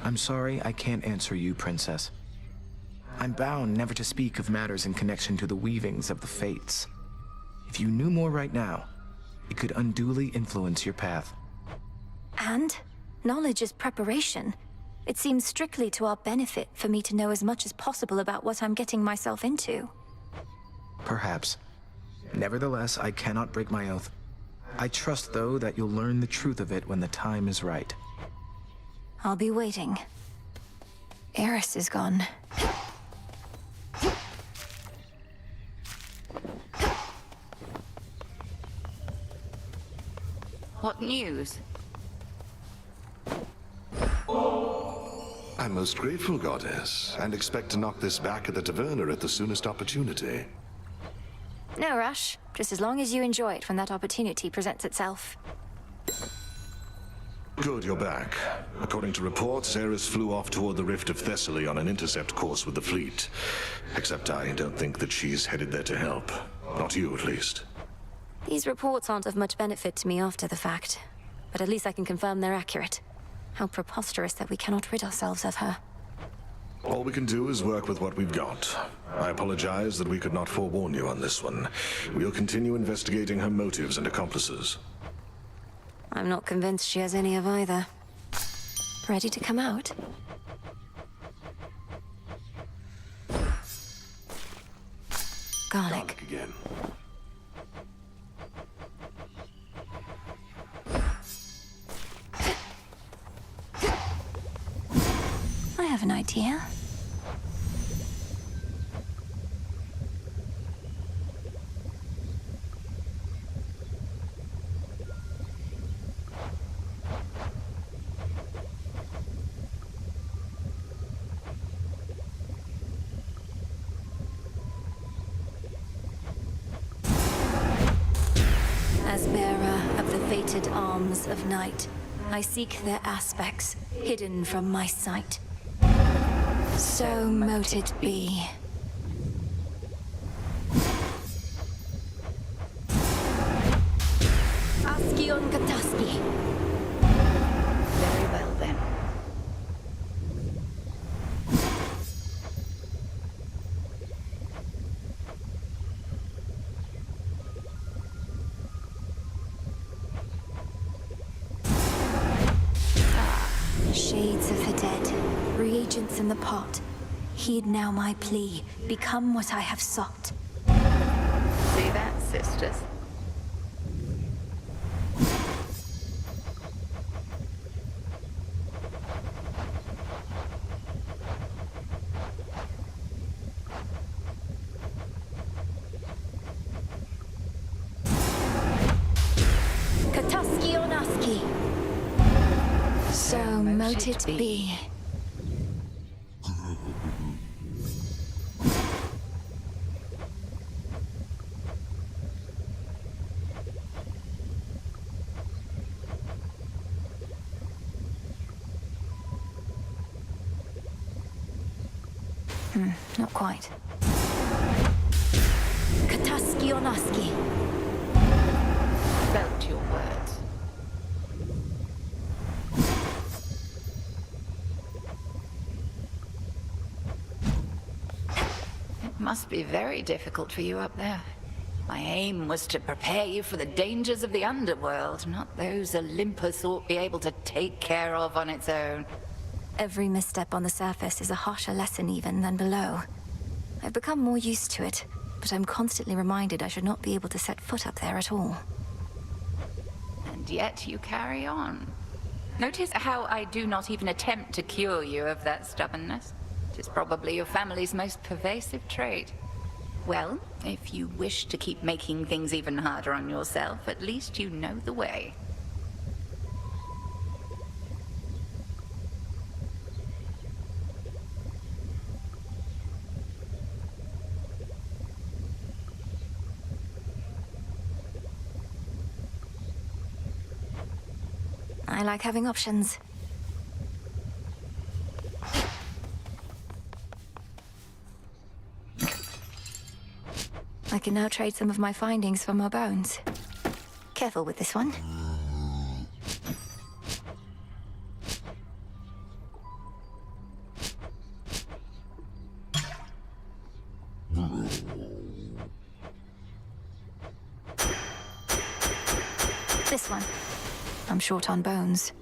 I'm sorry I can't answer you, Princess. I'm bound never to speak of matters in connection to the weavings of the fates. If you knew more right now, it could unduly influence your path. And knowledge is preparation. It seems strictly to our benefit for me to know as much as possible about what I'm getting myself into. Perhaps. Nevertheless, I cannot break my oath. I trust, though, that you'll learn the truth of it when the time is right. I'll be waiting. Eris is gone. What news? I'm most grateful, Goddess, and expect to knock this back at the taverna at the soonest opportunity. No rush. Just as long as you enjoy it when that opportunity presents itself. Good, you're back. According to reports, Eris flew off toward the Rift of Thessaly on an intercept course with the fleet. Except I don't think that she's headed there to help. Not you, at least. These reports aren't of much benefit to me after the fact. But at least I can confirm they're accurate. How preposterous that we cannot rid ourselves of her. All we can do is work with what we've got. I apologize that we could not forewarn you on this one. We'll continue investigating her motives and accomplices. I'm not convinced she has any of either. Ready to come out? Garlic. Again. I have an idea. As bearer of the fated arms of night, I seek their aspects, hidden from my sight. So mote it be. Askion Kataski. Very well then. Shades of the dead, reagents in the pot. Heed now my plea, become what I have sought. See that, sisters? Kataski Onaski. So mote it be. Not quite. Kataski Onaski. Spelt your words. It must be very difficult for you up there. My aim was to prepare you for the dangers of the underworld, not those Olympus ought be able to take care of on its own. Every misstep on the surface is a harsher lesson even than below. I've become more used to it, but I'm constantly reminded I should not be able to set foot up there at all. And yet you carry on. Notice how I do not even attempt to cure you of that stubbornness. It is probably your family's most pervasive trait. Well, if you wish to keep making things even harder on yourself, at least you know the way. I like having options. I can now trade some of my findings for more bones. Careful with this one. This one. I'm short on bones.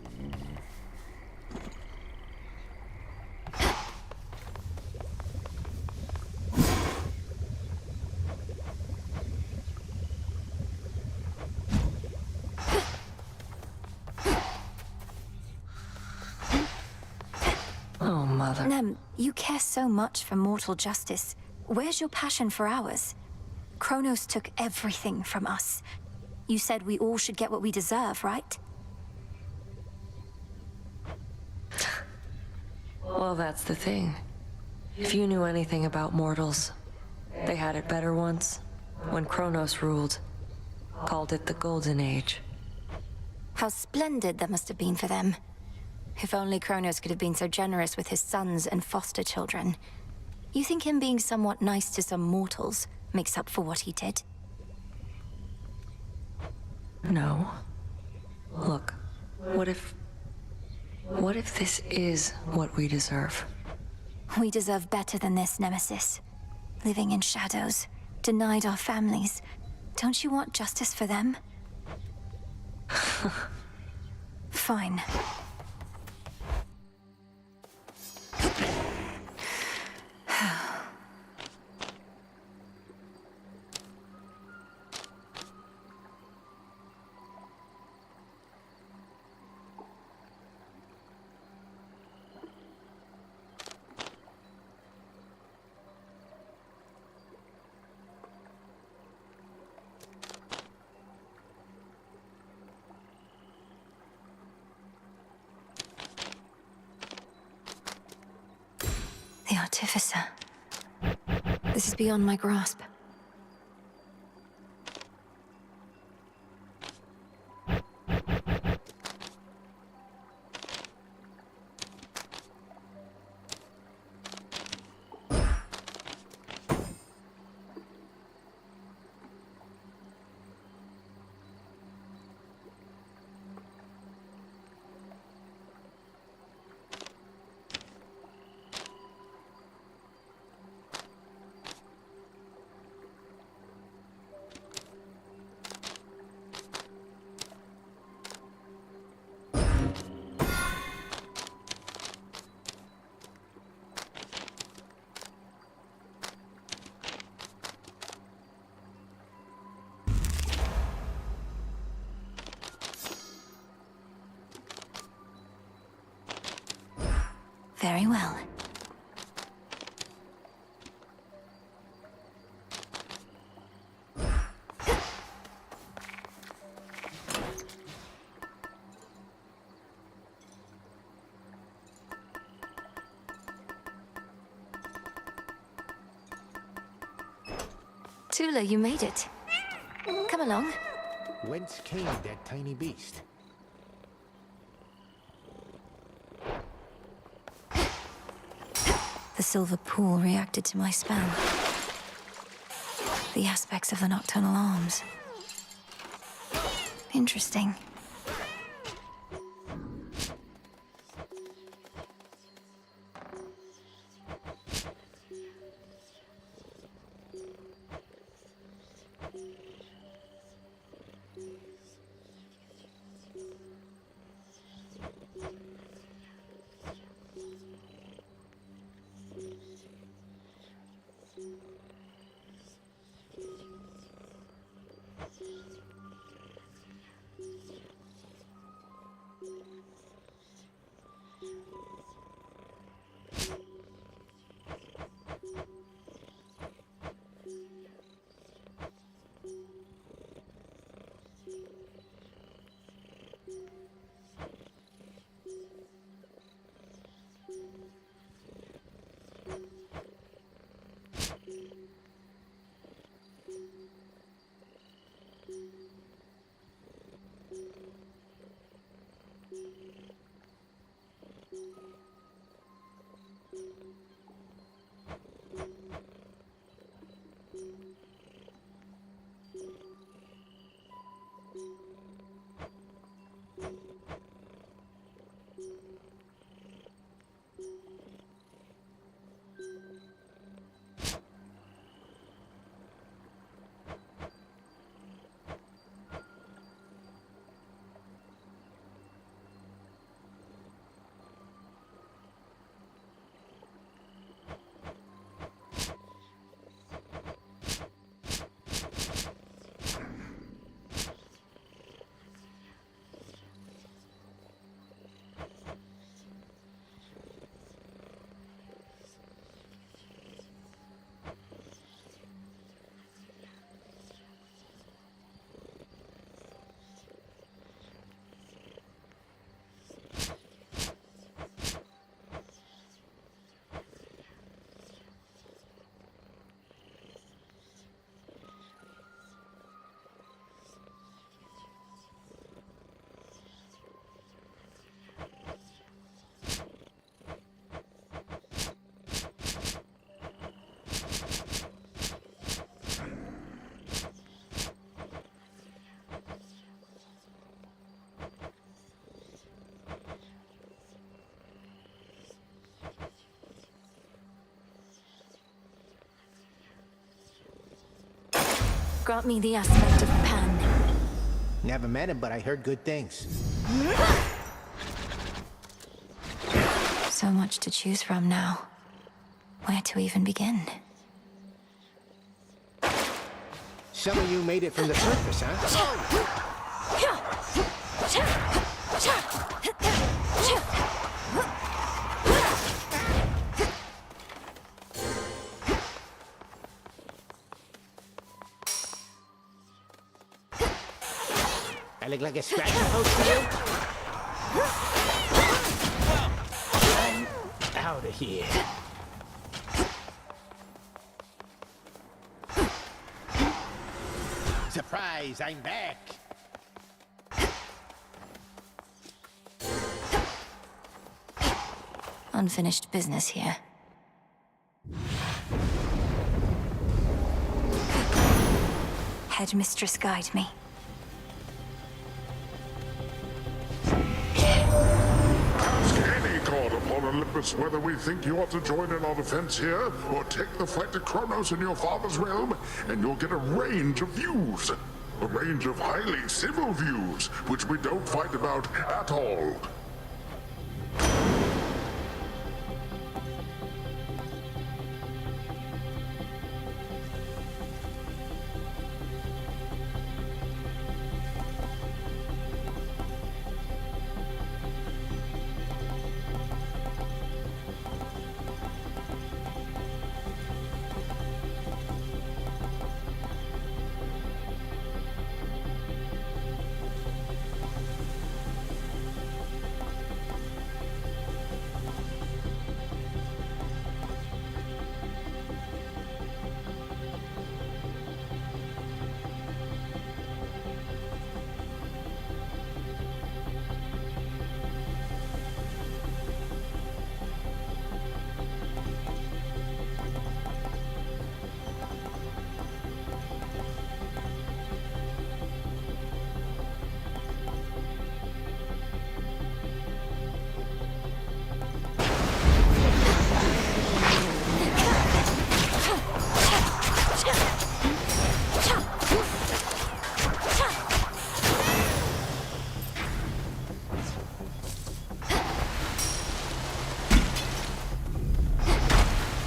Oh, Mother. Nem, you care so much for mortal justice. Where's your passion for ours? Kronos took everything from us. You said we all should get what we deserve, right? Well, that's the thing. If you knew anything about mortals, they had it better once, when Kronos ruled. Called it the Golden Age. How splendid that must have been for them. If only Kronos could have been so generous with his sons and foster children. You think him being somewhat nice to some mortals makes up for what he did? No. Look, what if this is what we deserve? We deserve better than this, Nemesis. Living in shadows, denied our families. Don't you want justice for them? Fine. The Artificer. This is beyond my grasp. Very well. Tula, you made it. Come along. Whence came that tiny beast? The silver pool reacted to my spell. The aspects of the nocturnal arms. Interesting. grant me the aspect of Pan. Never met him, but I heard good things. So much to choose from now. Where to even begin? Some of you made it from the surface, huh? I look like a scratching post to you? I'm out of here. Surprise, I'm back. Unfinished business here. Headmistress, guide me. Ask any god upon Olympus whether we think you ought to join in our defense here, or take the fight to Kronos in your father's realm, and you'll get a range of views. A range of highly civil views, which we don't fight about at all.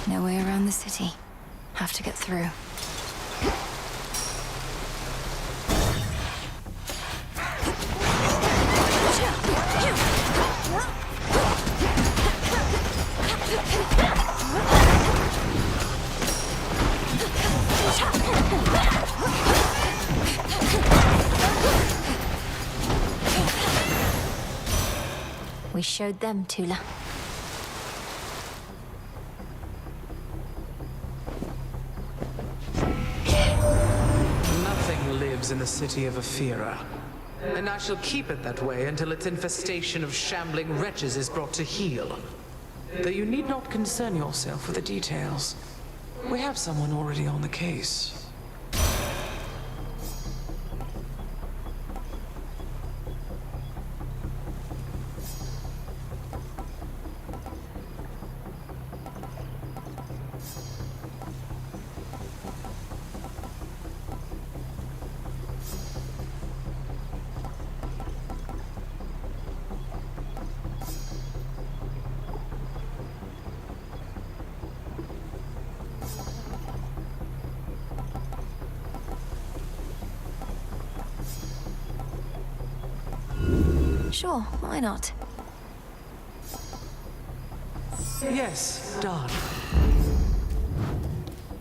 No way around the city. Have to get through. We showed them, Tula. Nothing lives in the city of Aphira. And I shall keep it that way until its infestation of shambling wretches is brought to heel. Though you need not concern yourself with the details. We have someone already on the case. Sure, why not? Yes, done.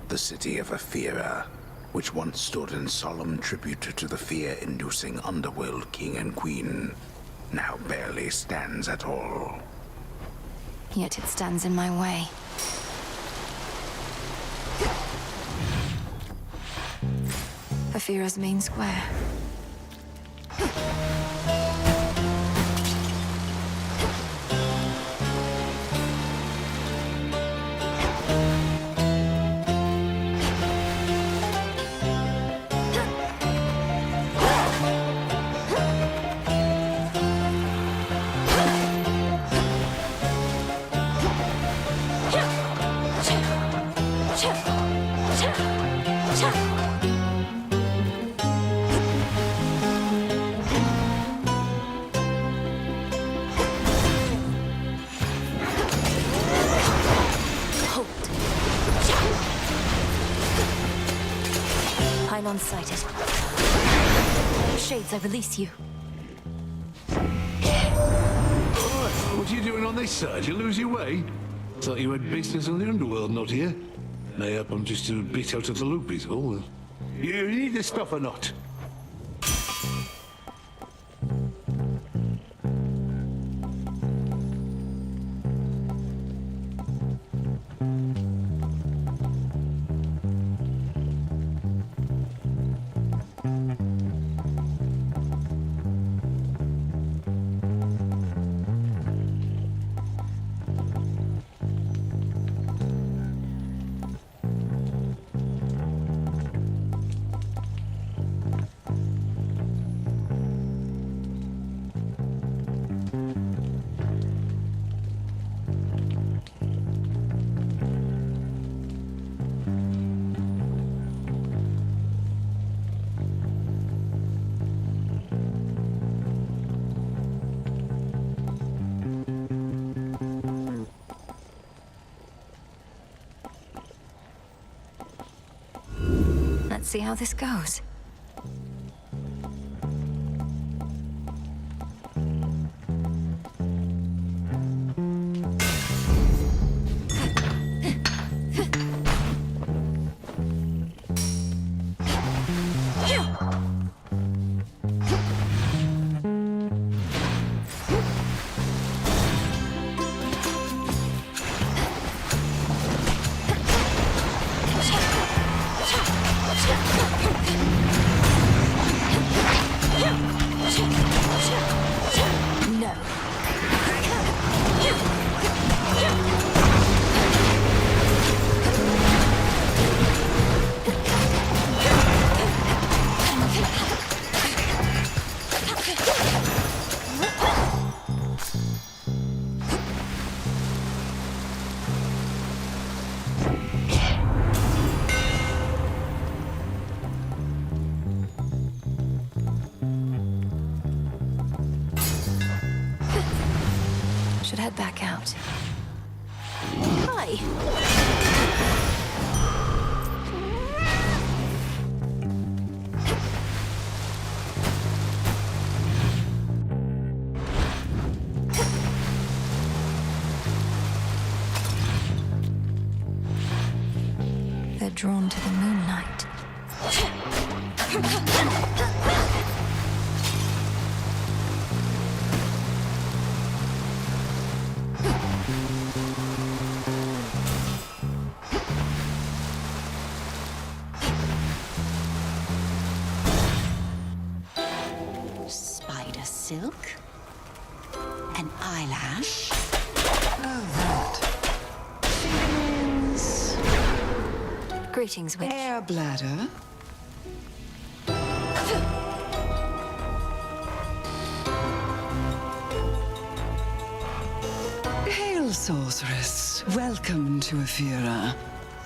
The city of Aphira, which once stood in solemn tribute to the fear-inducing underworld king and queen, now barely stands at all. Yet it stands in my way. Aphira's main square. Everyone's sighted. Shades, I release you. What are you doing on this side? You lose your way? Thought you had business on the underworld, not here. Mayhap I'm just a bit out of the loop is all. You need this stuff or not? Let's see how this goes. Should head back out. Hi. They're drawn to the moonlight. Spider silk? An eyelash? Oh, that. Feelings. Greetings, witch. Air bladder. Hail, sorceress. Welcome to Ephira.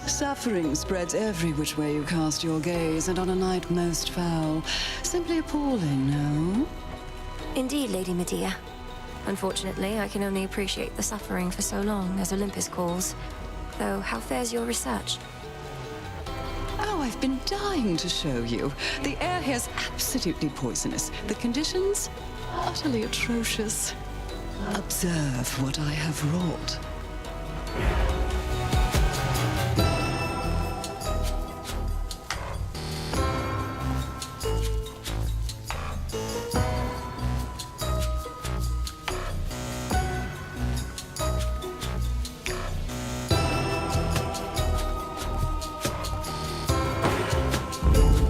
Suffering spreads every which way you cast your gaze, and on a night most foul. Simply appalling, no? Indeed, Lady Medea. Unfortunately, I can only appreciate the suffering for so long as Olympus calls. Though, how fares your research? Oh, I've been dying to show you. The air here's absolutely poisonous. The conditions? Utterly atrocious. Observe what I have wrought.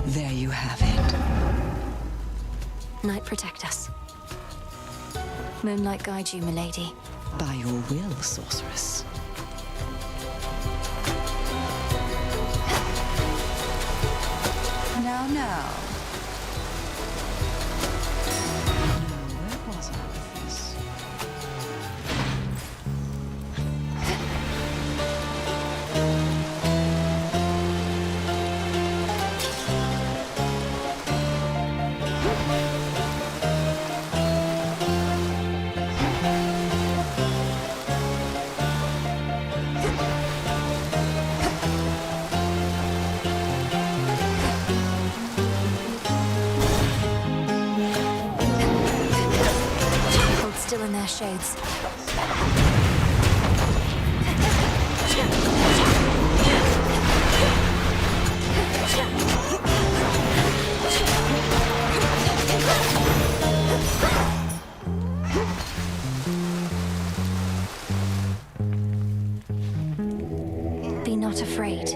There you have it. Night protect us. Moonlight guide you, milady. By your will, sorceress. Now, now. Where was I with this? still in their shades. Be not afraid.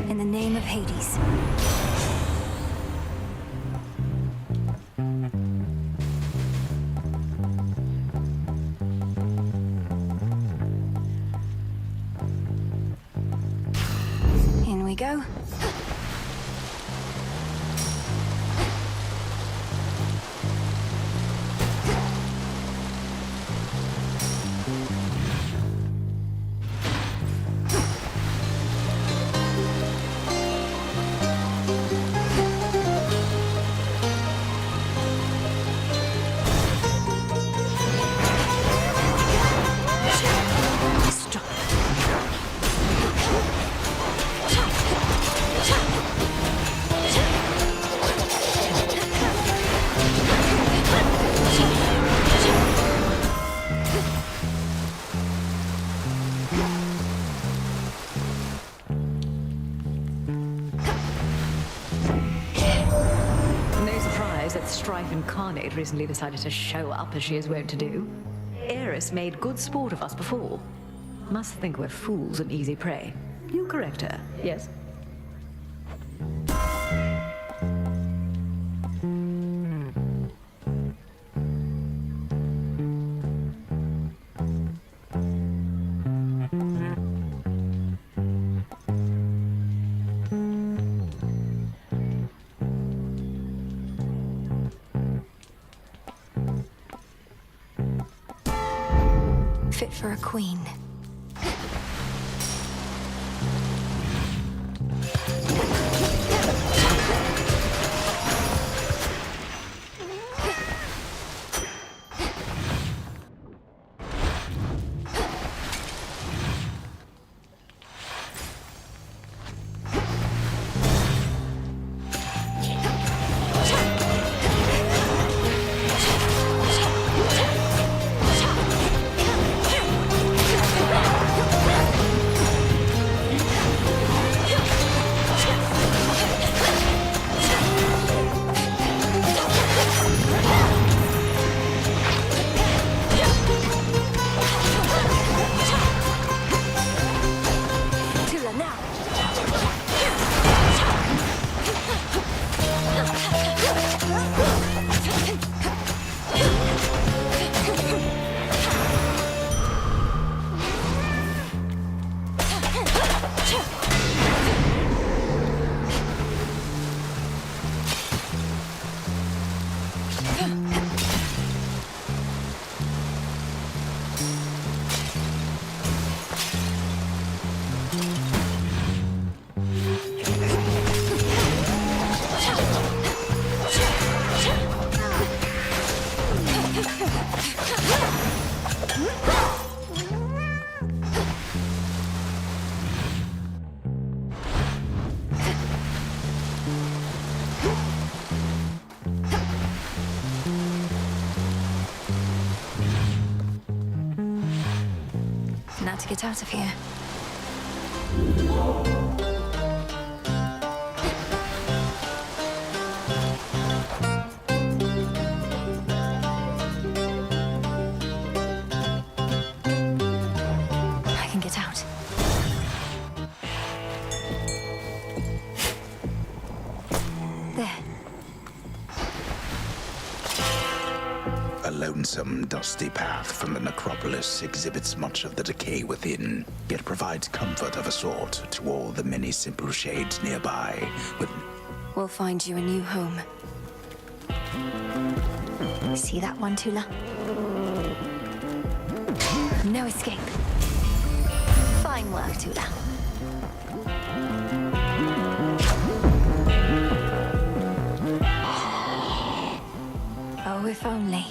In the name of Hades. In we go. Strife Incarnate recently decided to show up as she is wont to do. Eris made good sport of us before. Must think we're fools and easy prey. You correct her, yes? Fit for a queen. Now to get out of here. I can get out. There. A lonesome, dusty path from the necropolis exhibits much of the decay within, yet provides comfort of a sort to all the many simple shades nearby. We'll find you a new home. See that one, Tula? No escape. Fine work, Tula. Oh, if only.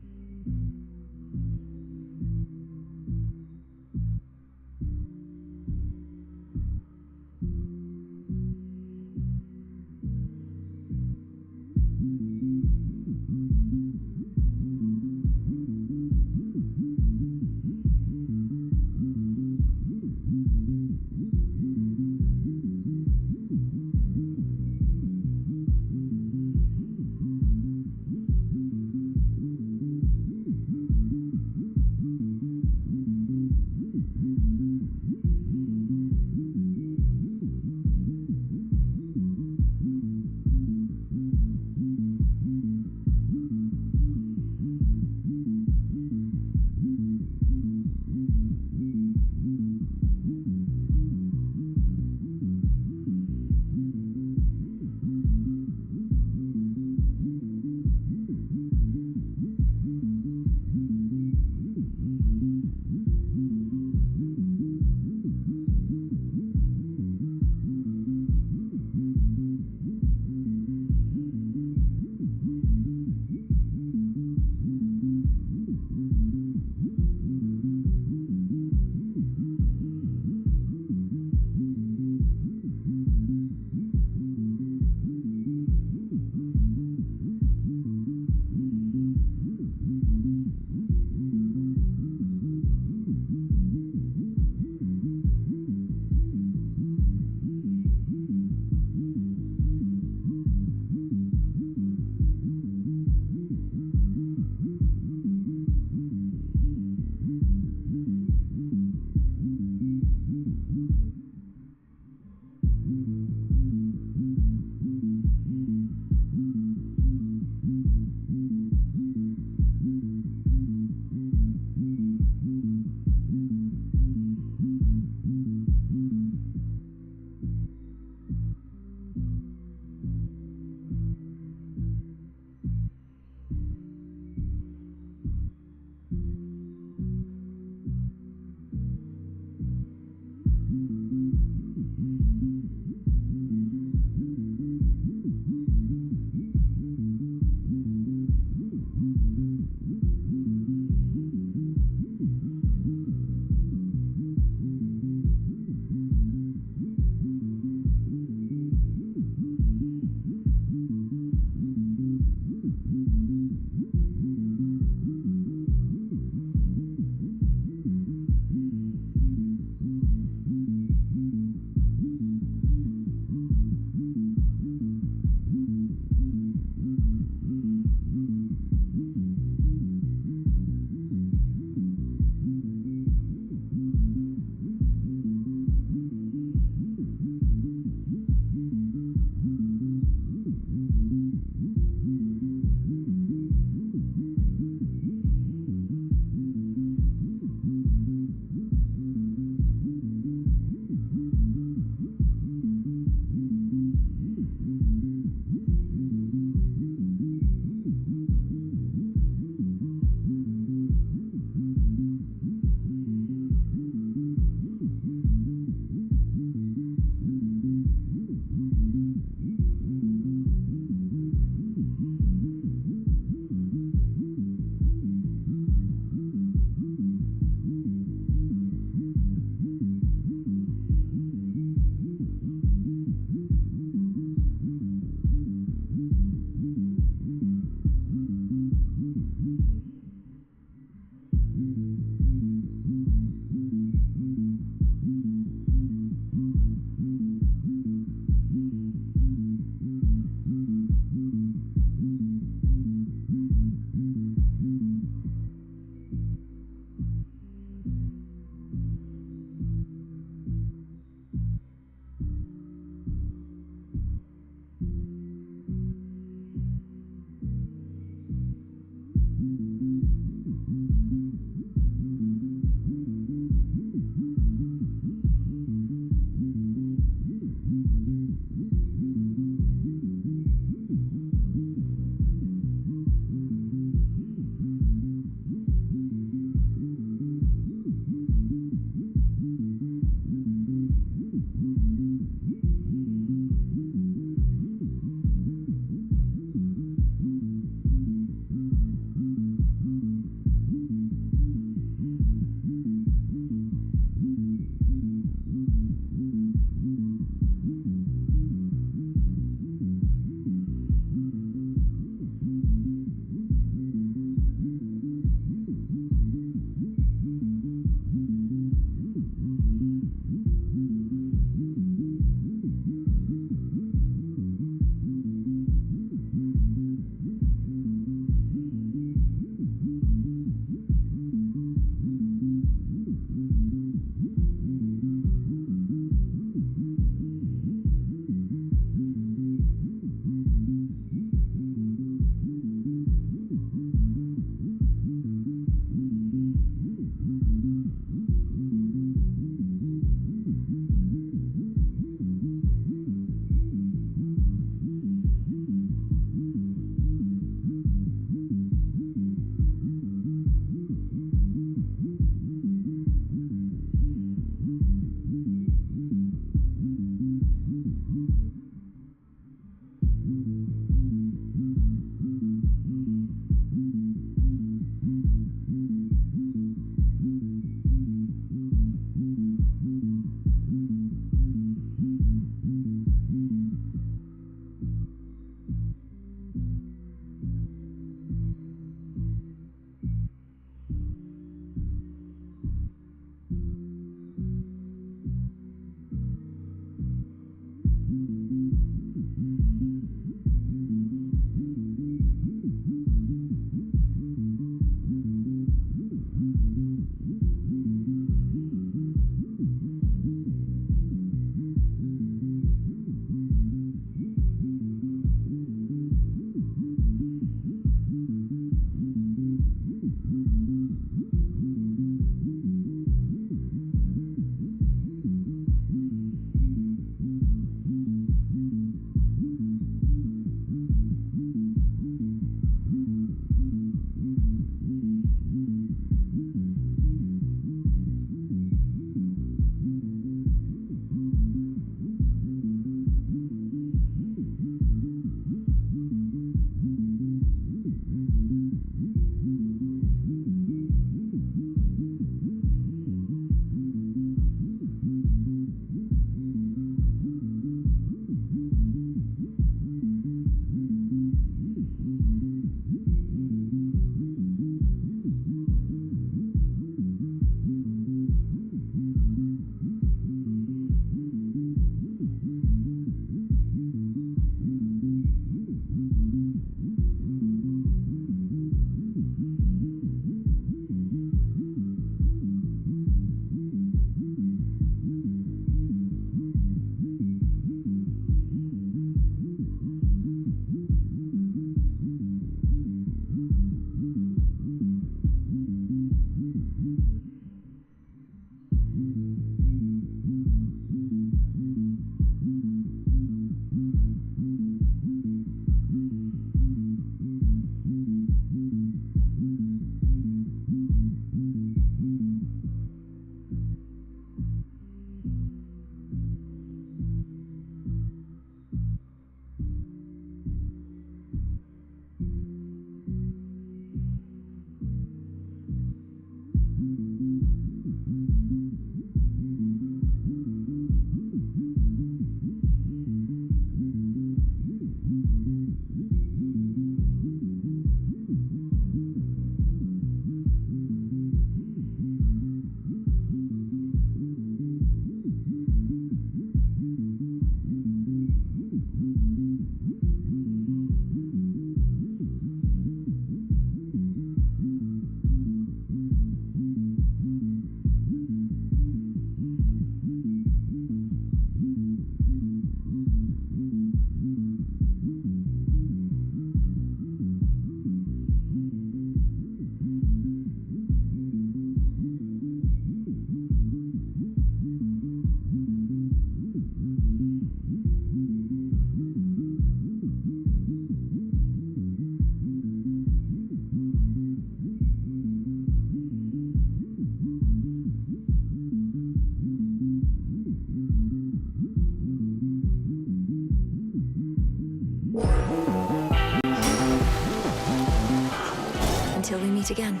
Until we meet again.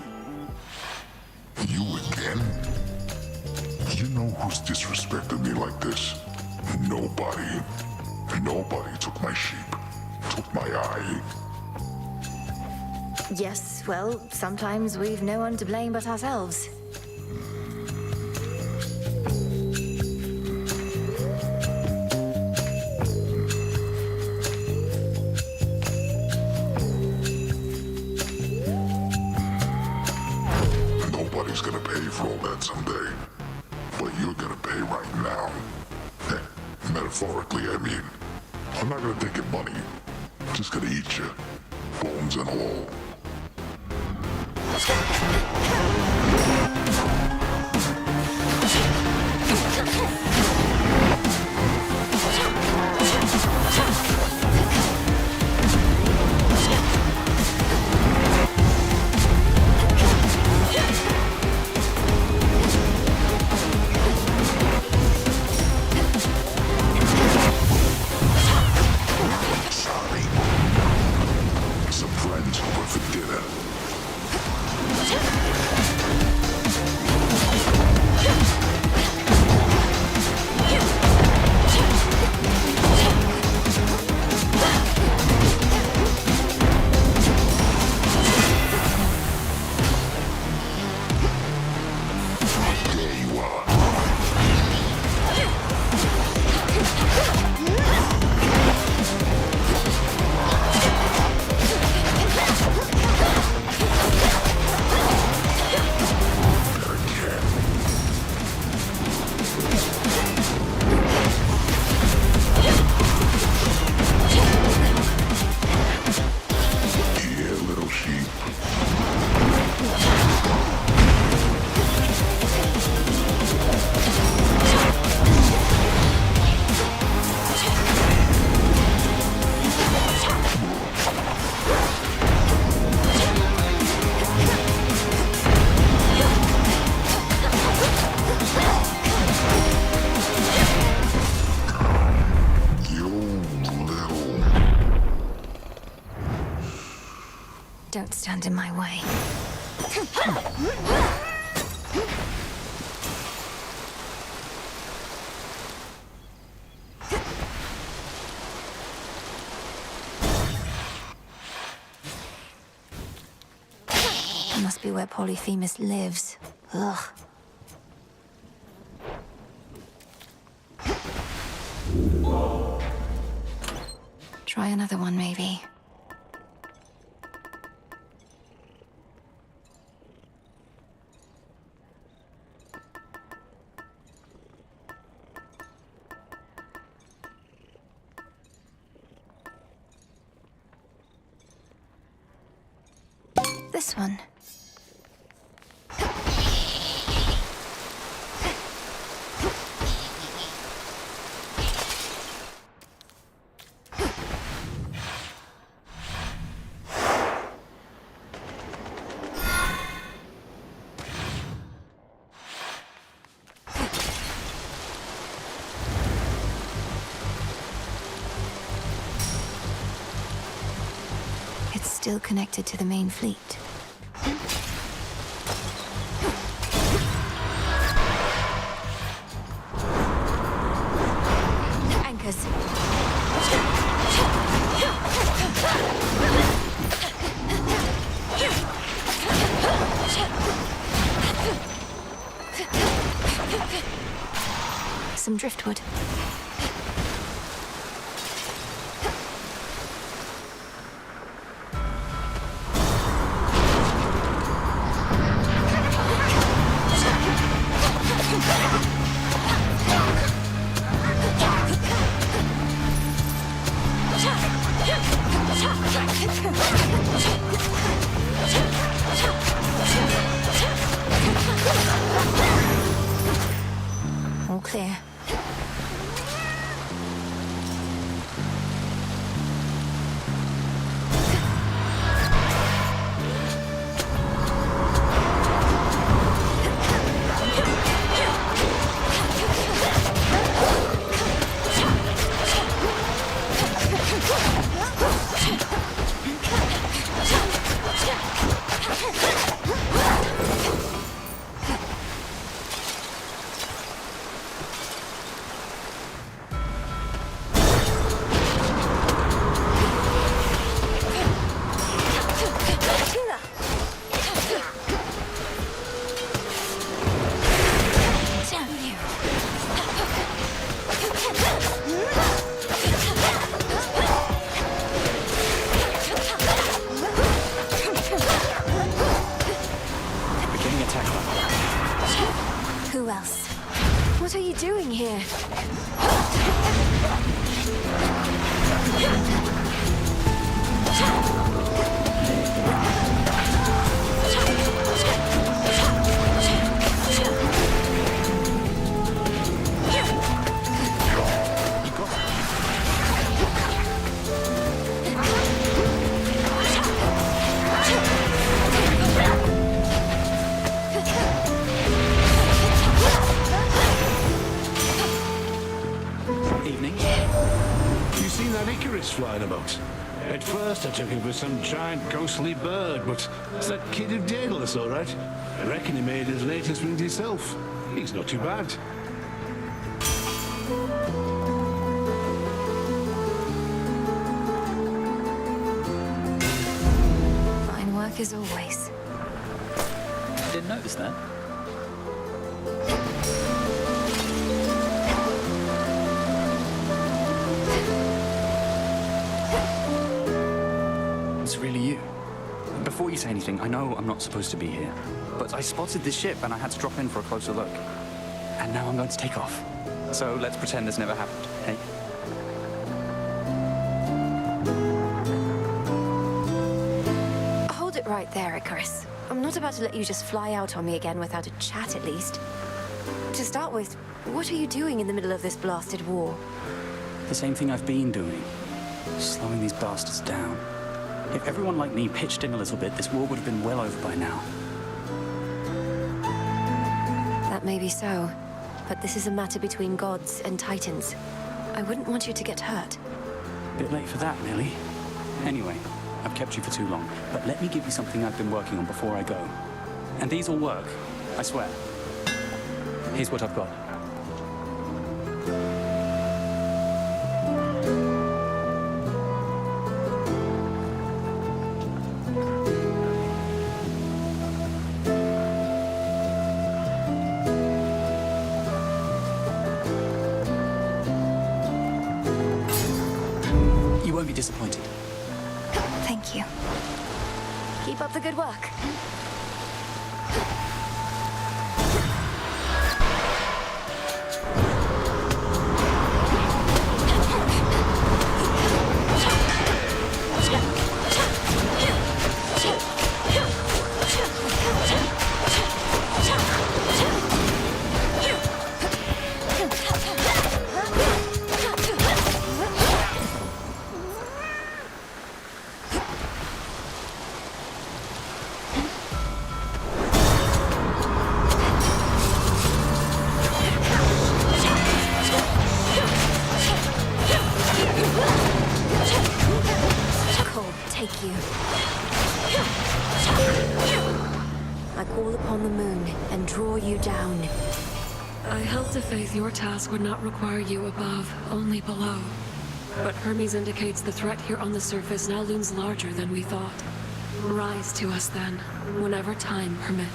You again? You know who's disrespected me like this? Nobody. Nobody took my sheep. Took my eye. Yes, well, sometimes we've no one to blame but ourselves. Nobody's gonna pay for all that someday. But you're gonna pay right now. Metaphorically, I mean. I'm not gonna take your money. I'm just gonna eat you. Bones and all. Don't stand in my way. That must be where Polyphemus lives. Ugh. Try another one, maybe. This one. It's still connected to the main fleet. Anchors. Some driftwood. All clear. that Icarus flying about. At first I took him for some giant ghostly bird, but it's that kid of Daedalus, all right. I reckon he made his latest winged himself. He's not too bad. Fine work as always. Didn't notice that. It's really you. Before you say anything, I know I'm not supposed to be here, but I spotted this ship and I had to drop in for a closer look. And now I'm going to take off. So let's pretend this never happened, hey? Hold it right there, Icarus. I'm not about to let you just fly out on me again without a chat at least. To start with, what are you doing in the middle of this blasted war? The same thing I've been doing. Slowing these bastards down. If everyone like me pitched in a little bit, this war would have been well over by now. That may be so, but this is a matter between gods and titans. I wouldn't want you to get hurt. Bit late for that, Millie. Anyway, I've kept you for too long, but let me give you something I've been working on before I go. And these will work, I swear. Here's what I've got. You won't be disappointed. Thank you. Keep up the good work. I call upon the moon and draw you down. I held to faith your task would not require you above, only below. But Hermes indicates the threat here on the surface now looms larger than we thought. Rise to us then, whenever time permits.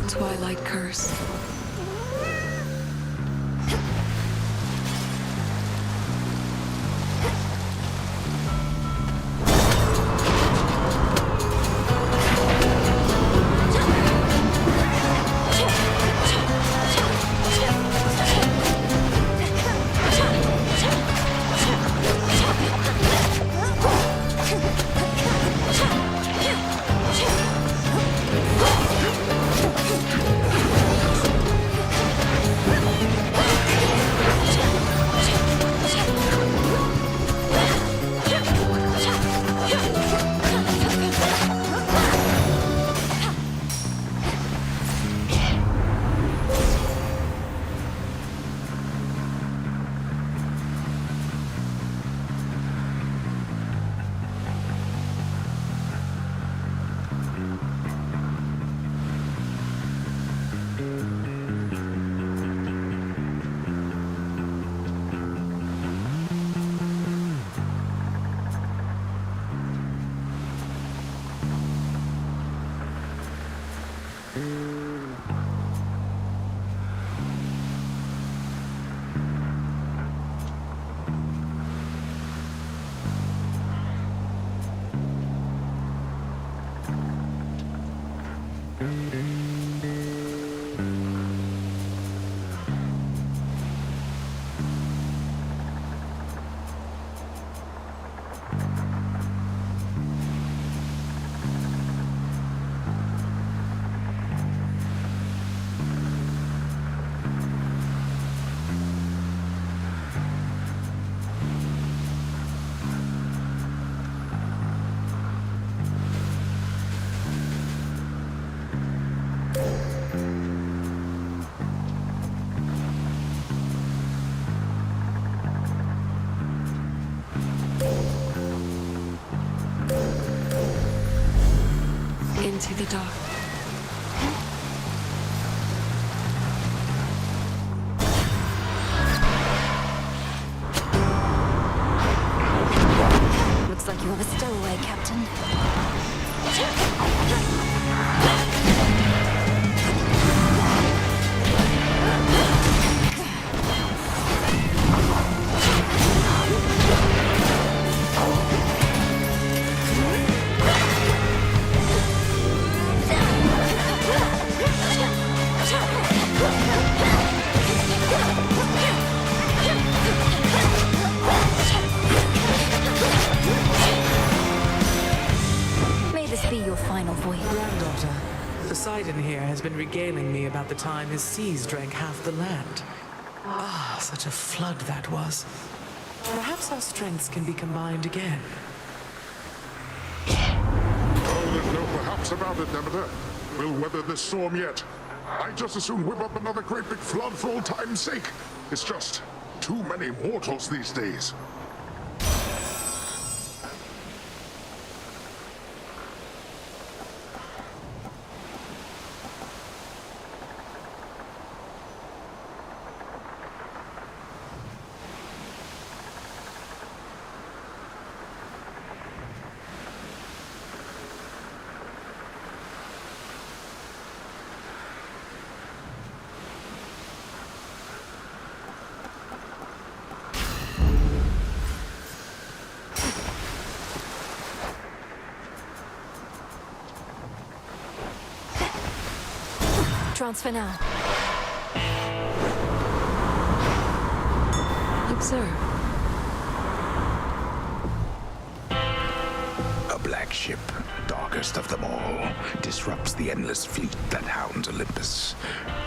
Twilight Curse. into the dark. Looks like you have a stowaway, Captain. May this be your final voyage. Granddaughter, Poseidon here has been regaling me about the time his seas drank half the land. Ah, such a flood that was. Perhaps our strengths can be combined again. Oh, there's no perhaps about it, Demeter. We'll weather this storm yet. I just as soon whip up another great big flood for old time's sake. It's just too many mortals these days. Transfer now. Observe. A black ship, darkest of them all, disrupts the endless fleet that hounds Olympus.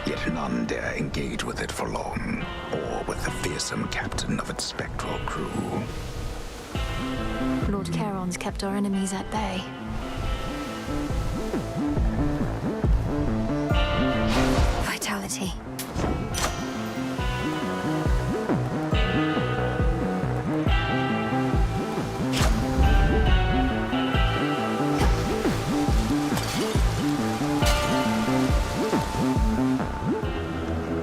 Yet none dare engage with it for long, or with the fearsome captain of its spectral crew. Lord Charon's kept our enemies at bay. Vitality.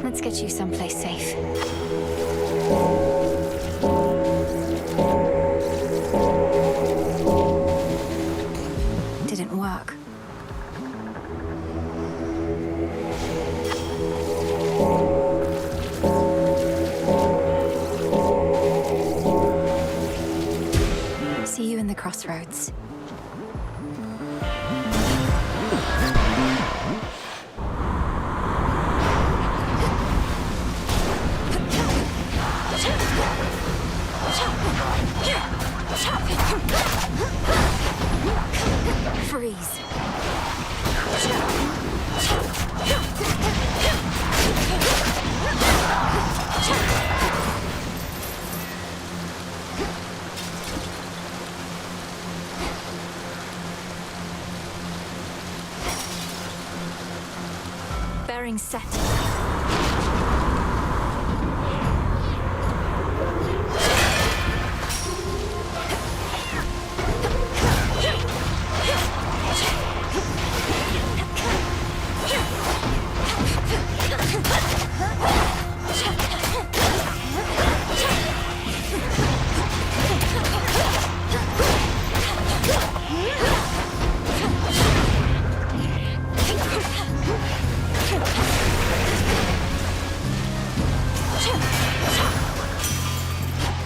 Let's get you someplace safe. Didn't work. See you in the crossroads. Freeze. Bearing set.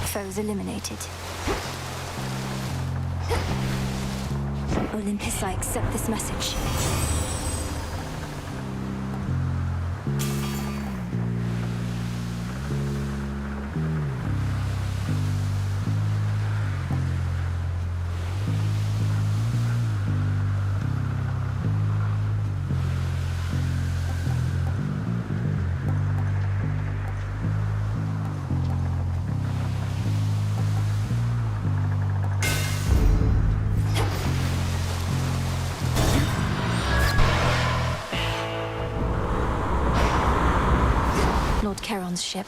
Foes eliminated. Olympus, I accept this message. Lord Charon's ship.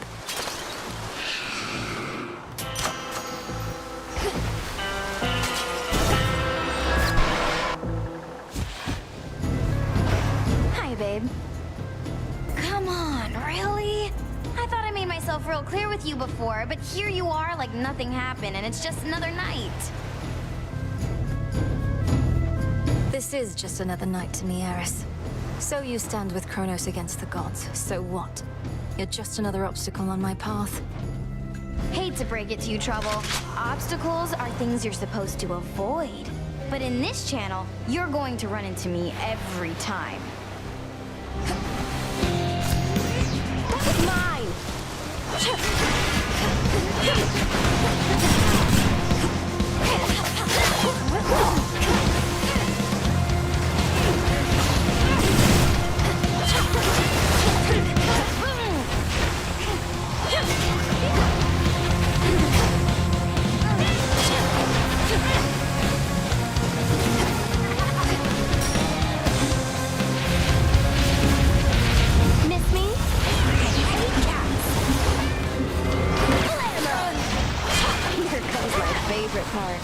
myself real clear with you before, but here you are like nothing happened, and it's just another night. This is just another night to me, Eris. So you stand with Kronos against the gods. So what? You're just another obstacle on my path. Hate to break it to you, Trouble. Obstacles are things you're supposed to avoid. But in this channel, you're going to run into me every time. That's mine! Miss me? Here comes my favorite part.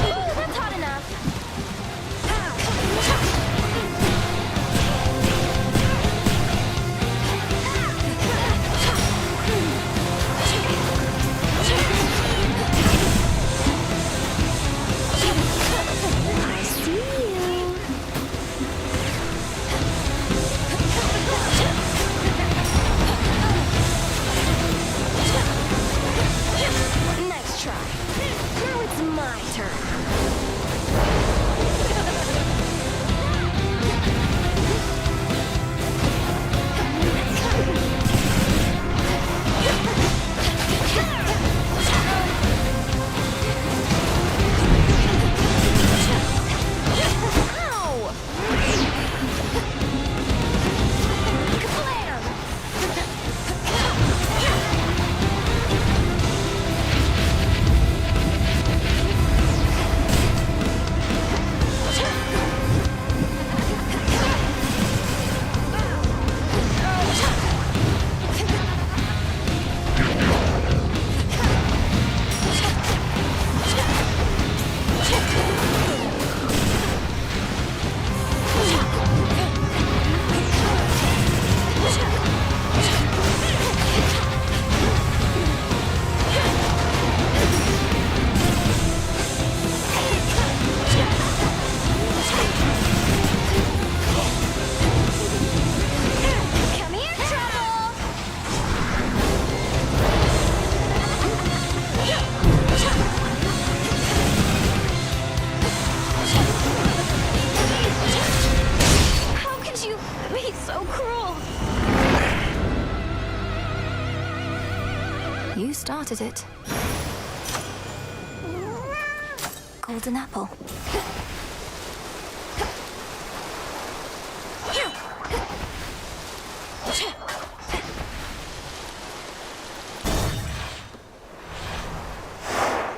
Ooh, that's hot enough. I see you. Nice try. Now it's my turn. Ow! Kablam! Come here, Trouble! How could you be so cruel? You started it. Golden apple.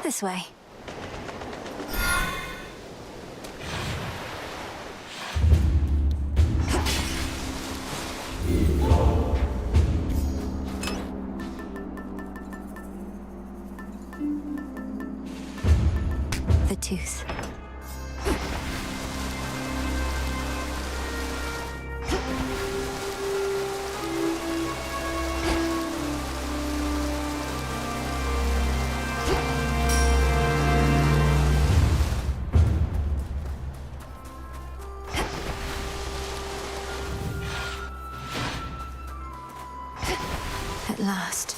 This way. The tooth. At last.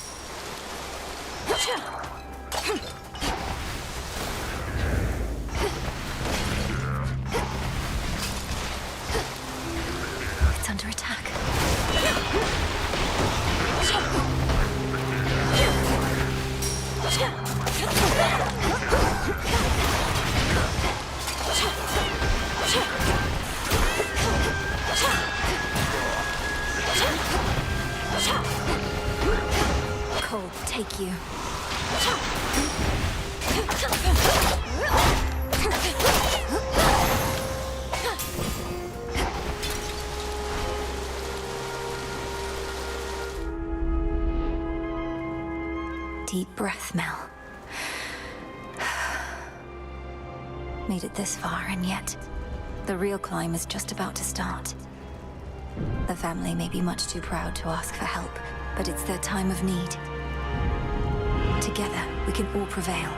It's under attack. Cold, take you. Deep breath, Mel. Made it this far, and yet the real climb is just about to start. The family may be much too proud to ask for help, but it's their time of need. Together, we can all prevail.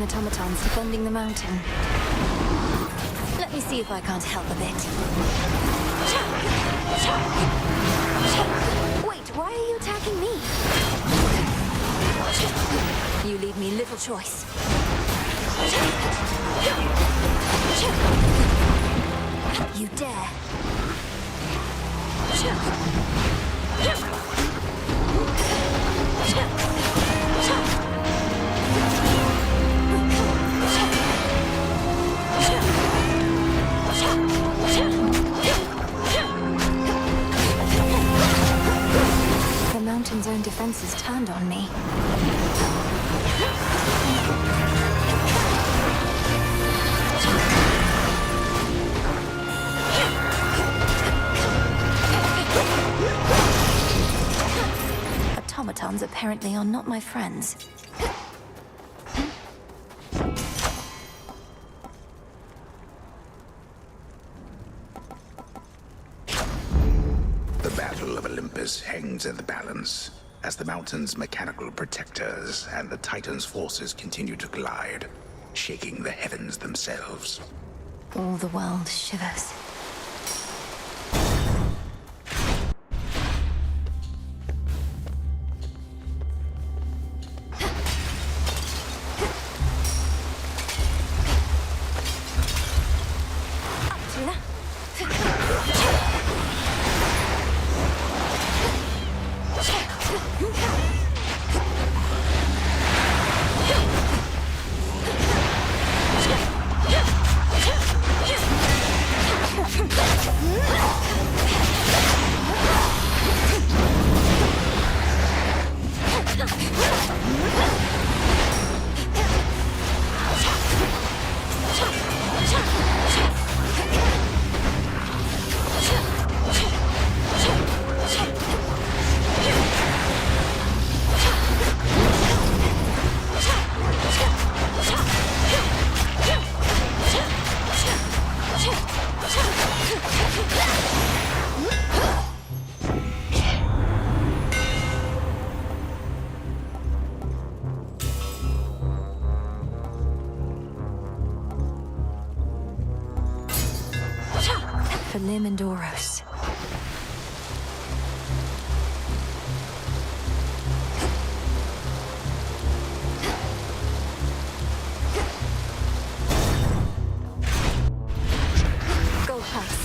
Automatons defending the mountain. Let me see if I can't help a bit. Wait, why are you attacking me? You leave me little choice. You dare. The mountain's own defenses turned on me. Automatons apparently are not my friends. Hangs in the balance as the mountain's mechanical protectors and the Titan's forces continue to collide, shaking the heavens themselves. All the world shivers. For Lim and Doros. Go pass.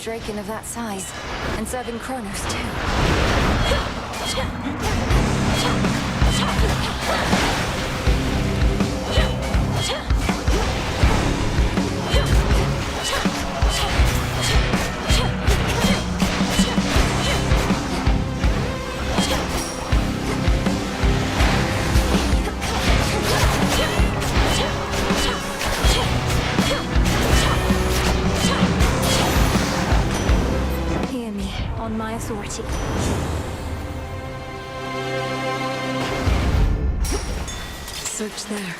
draken of that size. And serving Kronos, too. Hear me, on my authority. Search there.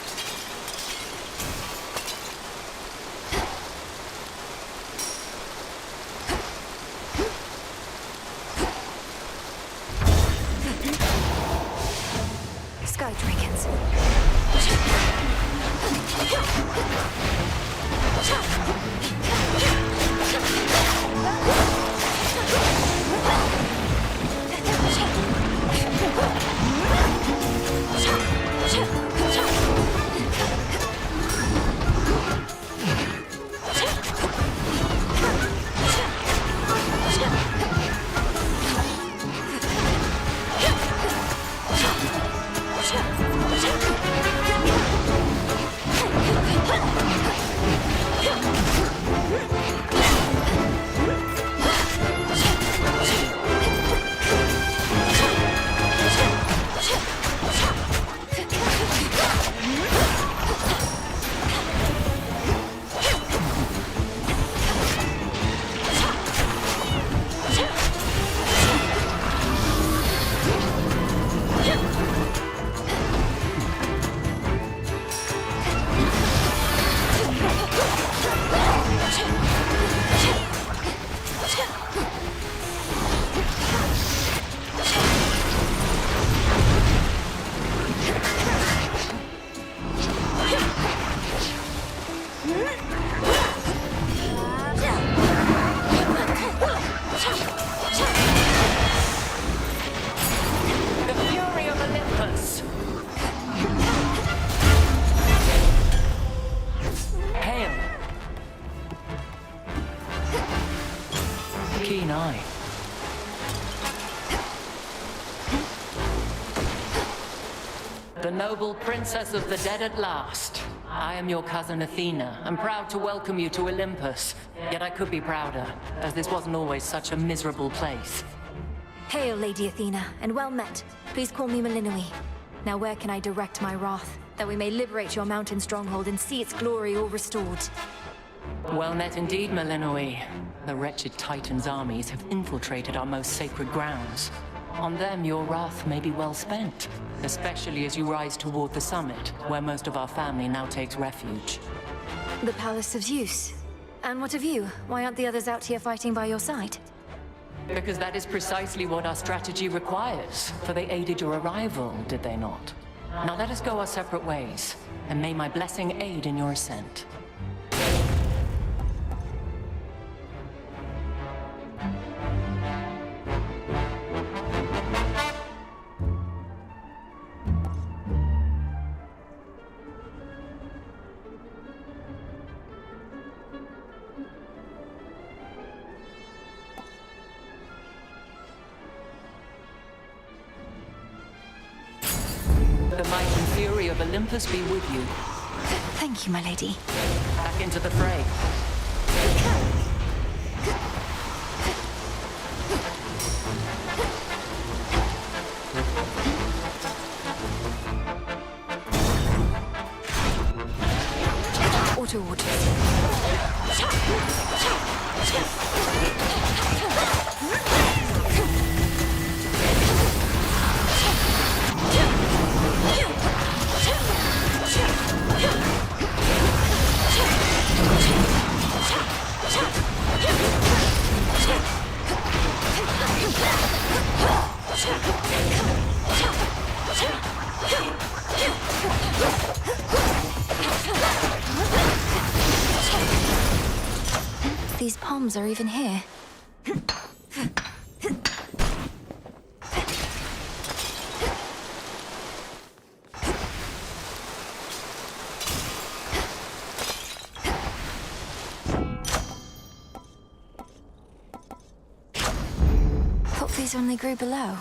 Sky Drakens. Keen eye. The noble princess of the dead at last. I am your cousin Athena, and proud to welcome you to Olympus. Yet I could be prouder, as this wasn't always such a miserable place. Hail, Lady Athena, and well met. Please call me Melinoi. Now where can I direct my wrath, that we may liberate your mountain stronghold and see its glory all restored? Well met indeed, Melinoi. The wretched Titan's armies have infiltrated our most sacred grounds. On them, your wrath may be well spent, especially as you rise toward the summit, where most of our family now takes refuge. The Palace of Zeus. And what of you? Why aren't the others out here fighting by your side? Because that is precisely what our strategy requires, for they aided your arrival, did they not? Now let us go our separate ways, and may my blessing aid in your ascent. The might and fury of Olympus be with you. Thank you, my lady. Back into the fray. Auto orders. These palms are even here. These only grew below.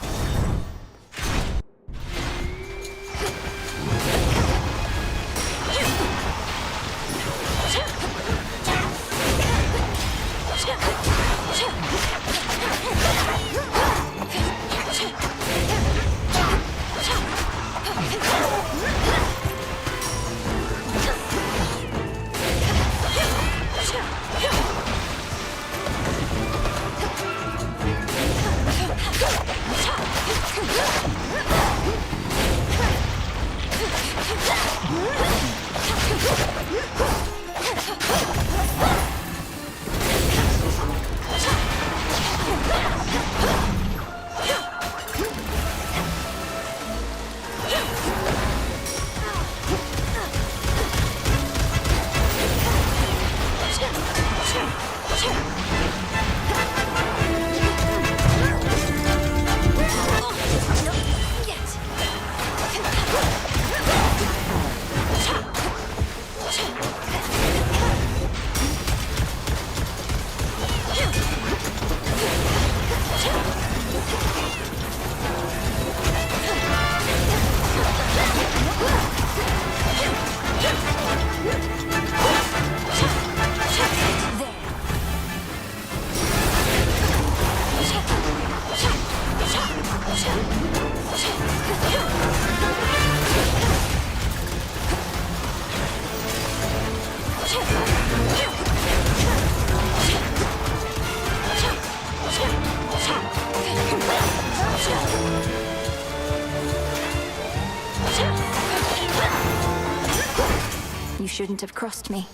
You shouldn't have crossed me.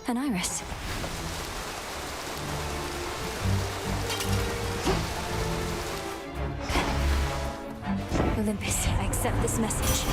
An iris. Olympus, I accept this message.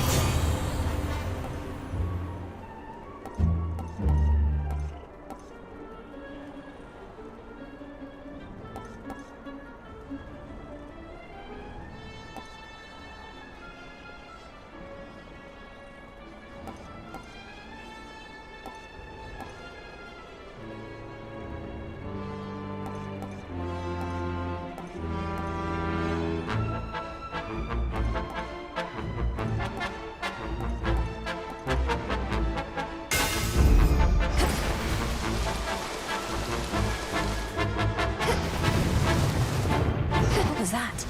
What was that?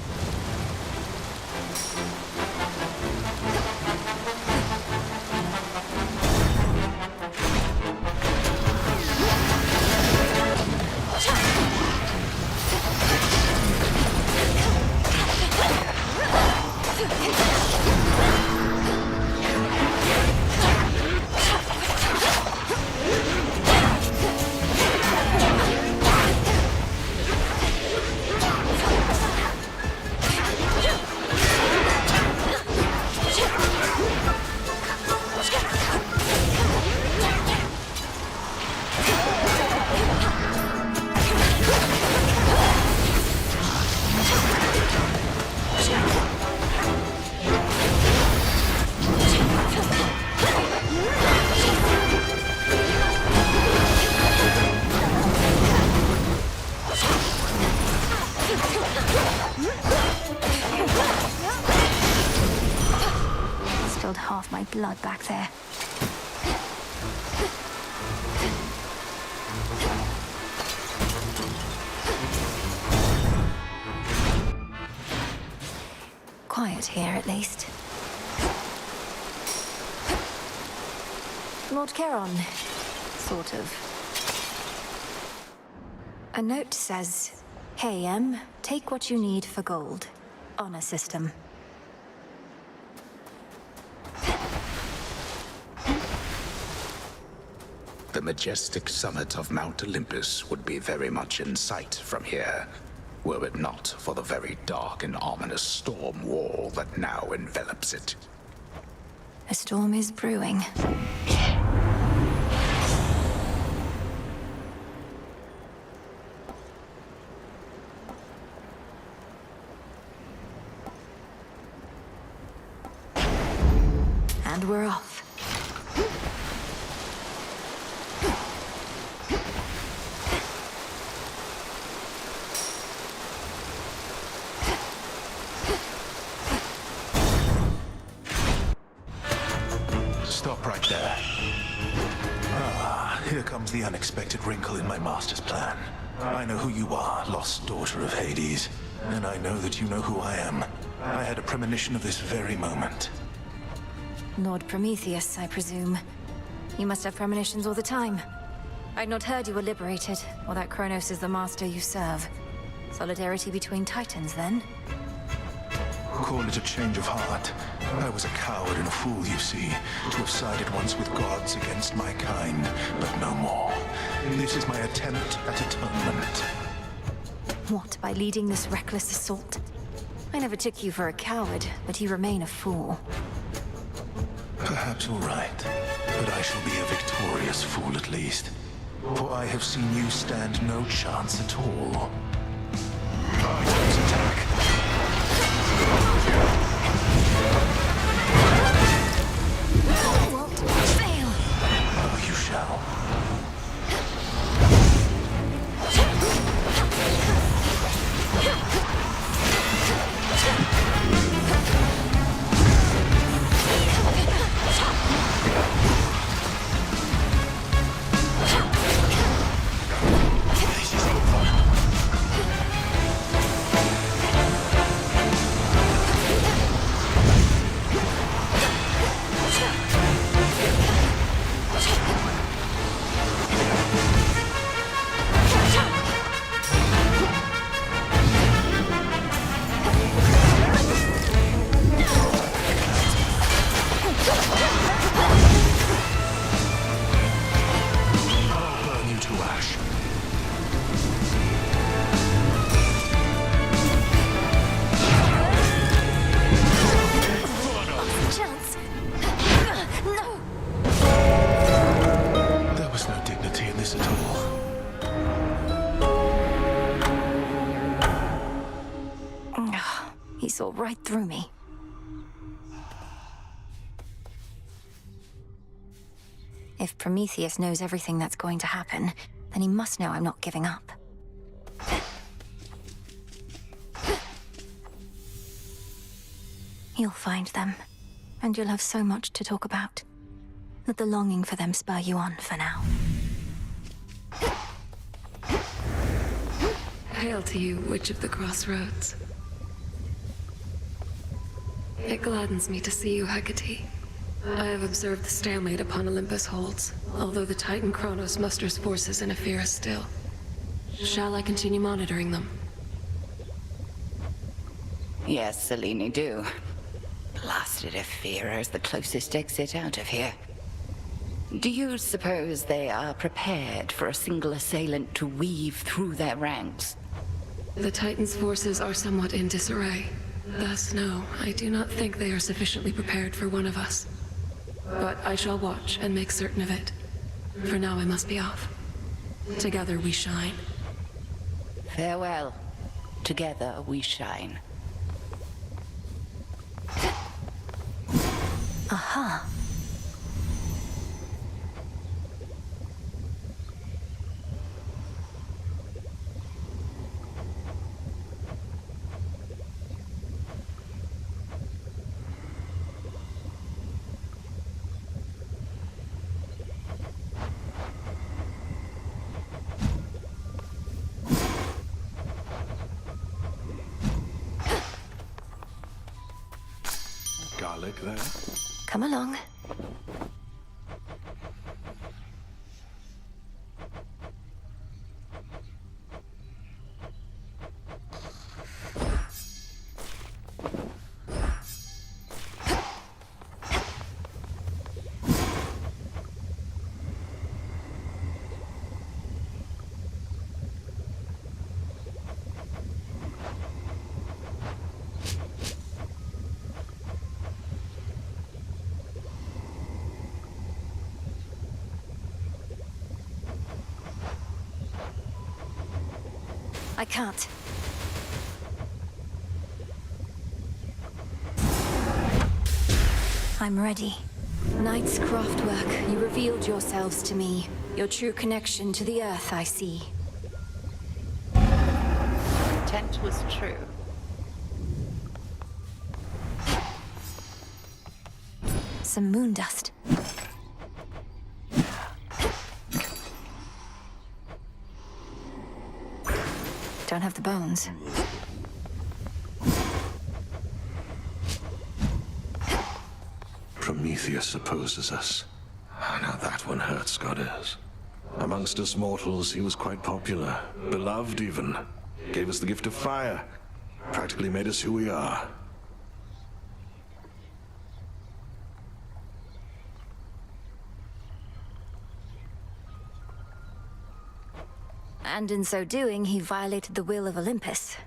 Spilled half my blood back there. Quiet here, at least. Lord Charon, sort of. A note says, "Hey, M, take what you need for gold. Honor system." The majestic summit of Mount Olympus would be very much in sight from here, were it not for the very dark and ominous storm wall that now envelops it. A storm is brewing. And we're off. the unexpected wrinkle in my master's plan. I know who you are, lost daughter of Hades, and I know that you know who I am. I had a premonition of this very moment. Lord Prometheus, I presume. You must have premonitions all the time. I'd not heard you were liberated, or that Kronos is the master you serve. Solidarity between Titans, then? Call it a change of heart. I was a coward and a fool, you see, to have sided once with gods against my kind, but no more. This is my attempt at atonement. What, by leading this reckless assault? I never took you for a coward, but you remain a fool. Perhaps you're right, but I shall be a victorious fool at least. For I have seen you stand no chance at all. Titans attack! Won't fail! Oh, you shall. This is over. He saw right through me. If Prometheus knows everything that's going to happen, then he must know I'm not giving up. You'll find them, and you'll have so much to talk about. Let the longing for them spur you on for now. Hail to you, Witch of the Crossroads. It gladdens me to see you, Hecate. I have observed the stalemate upon Olympus holds, although the Titan Kronos musters forces in Ephyra still. Shall I continue monitoring them? Yes, Selene, do. Blasted Ephyra is the closest exit out of here. Do you suppose they are prepared for a single assailant to weave through their ranks? The Titan's forces are somewhat in disarray. Thus, no, I do not think they are sufficiently prepared for one of us. But I shall watch and make certain of it. For now, I must be off. Together we shine. Farewell. Together we shine. Aha. Garlic there? Come along. I can't. I'm ready. Knight's craftwork, you revealed yourselves to me. Your true connection to the Earth, I see. Intent was true. Some moon dust. don't have the bones. Prometheus opposes us. Now that one hurts, goddess. Amongst us mortals, he was quite popular, beloved even. Gave us the gift of fire, practically made us who we are. And in so doing, he violated the will of Olympus.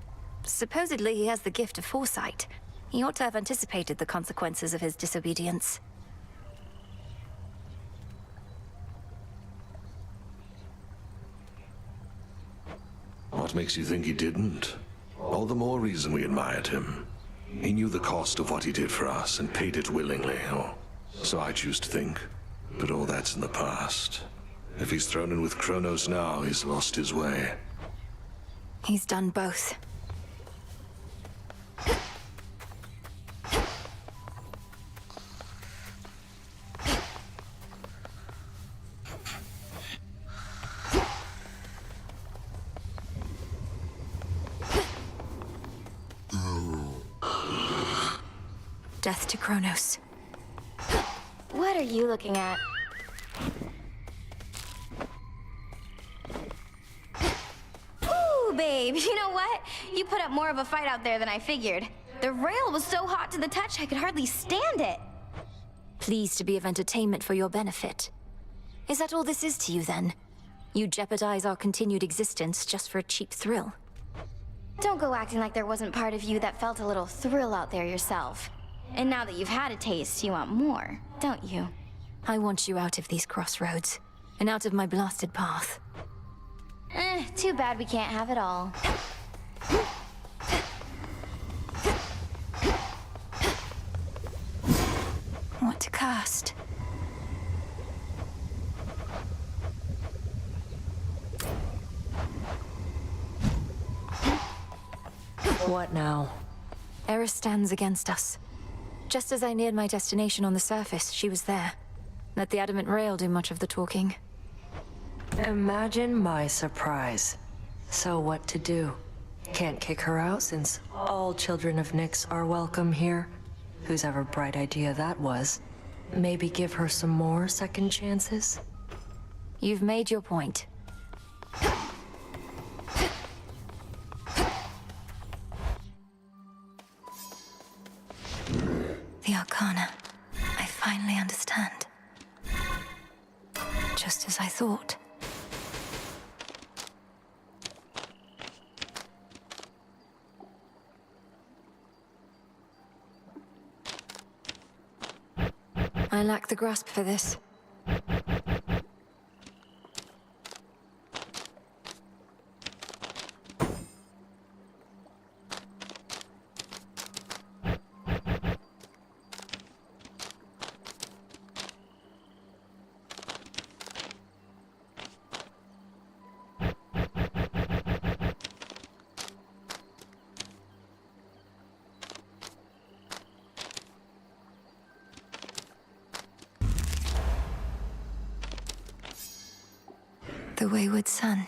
Supposedly, he has the gift of foresight. He ought to have anticipated the consequences of his disobedience. What makes you think he didn't? All the more reason we admired him. He knew the cost of what he did for us and paid it willingly, or so I choose to think. But all that's in the past. If he's thrown in with Kronos now, he's lost his way. He's done both. Death to Kronos. What are you looking at? Ooh, babe, you know what? You put up more of a fight out there than I figured. The rail was so hot to the touch I could hardly stand it. Pleased to be of entertainment for your benefit. Is that all this is to you, then? You jeopardize our continued existence just for a cheap thrill? Don't go acting like there wasn't part of you that felt a little thrill out there yourself. And now that you've had a taste, you want more, don't you? I want you out of these crossroads, and out of my blasted path. Too bad we can't have it all. What to cast? What now? Eris stands against us. Just as I neared my destination on the surface, she was there. Let the adamant rail do much of the talking. Imagine my surprise. So what to do? Can't kick her out since all children of Nyx are welcome here. Whose ever bright idea that was. Maybe give her some more second chances? You've made your point. The Arcana. I finally understand. Just as I thought. I lack the grasp for this. The wayward son.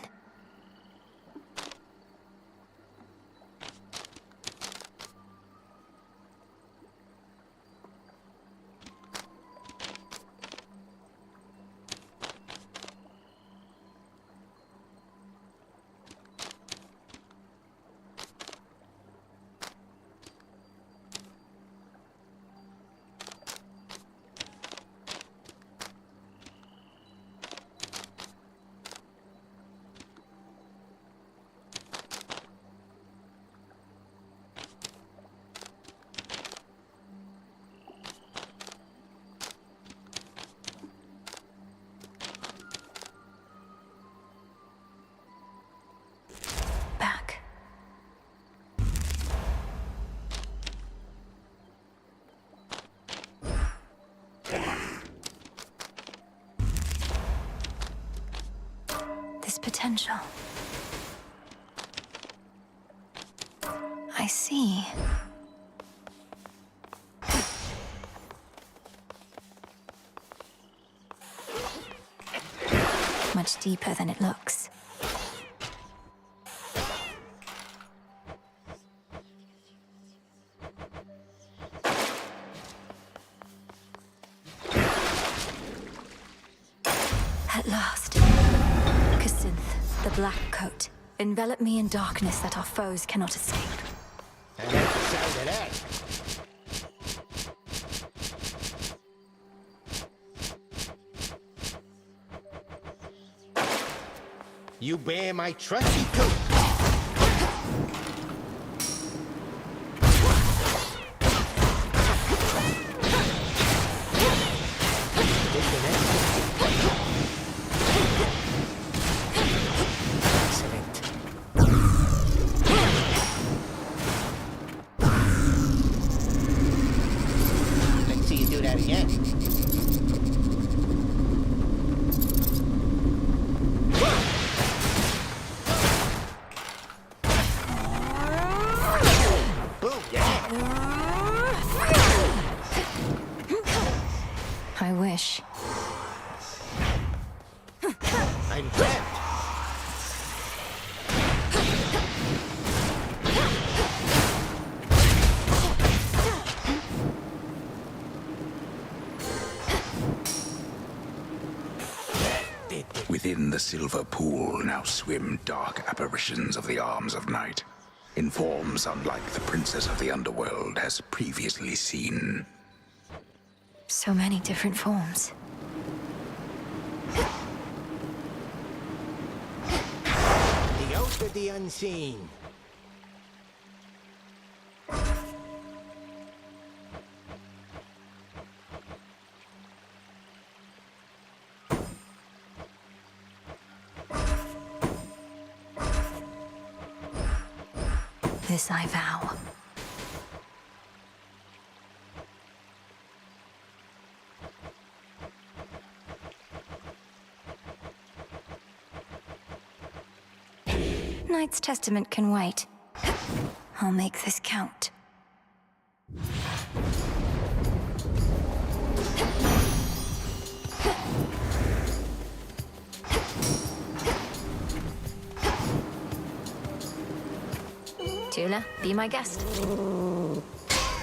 Potential. I see. Much deeper than it looks. black coat. Envelop me in darkness that our foes cannot escape. I like the sound of that. You bear my trusty coat. Let's see you do that again. I wish. I'm trapped. Within the silver pool now swim dark apparitions of the arms of night, in forms unlike the princess of the underworld has previously seen. So many different forms. The oath of the unseen. This I vow. Knight's Testament can wait. I'll make this count. Tula, be my guest.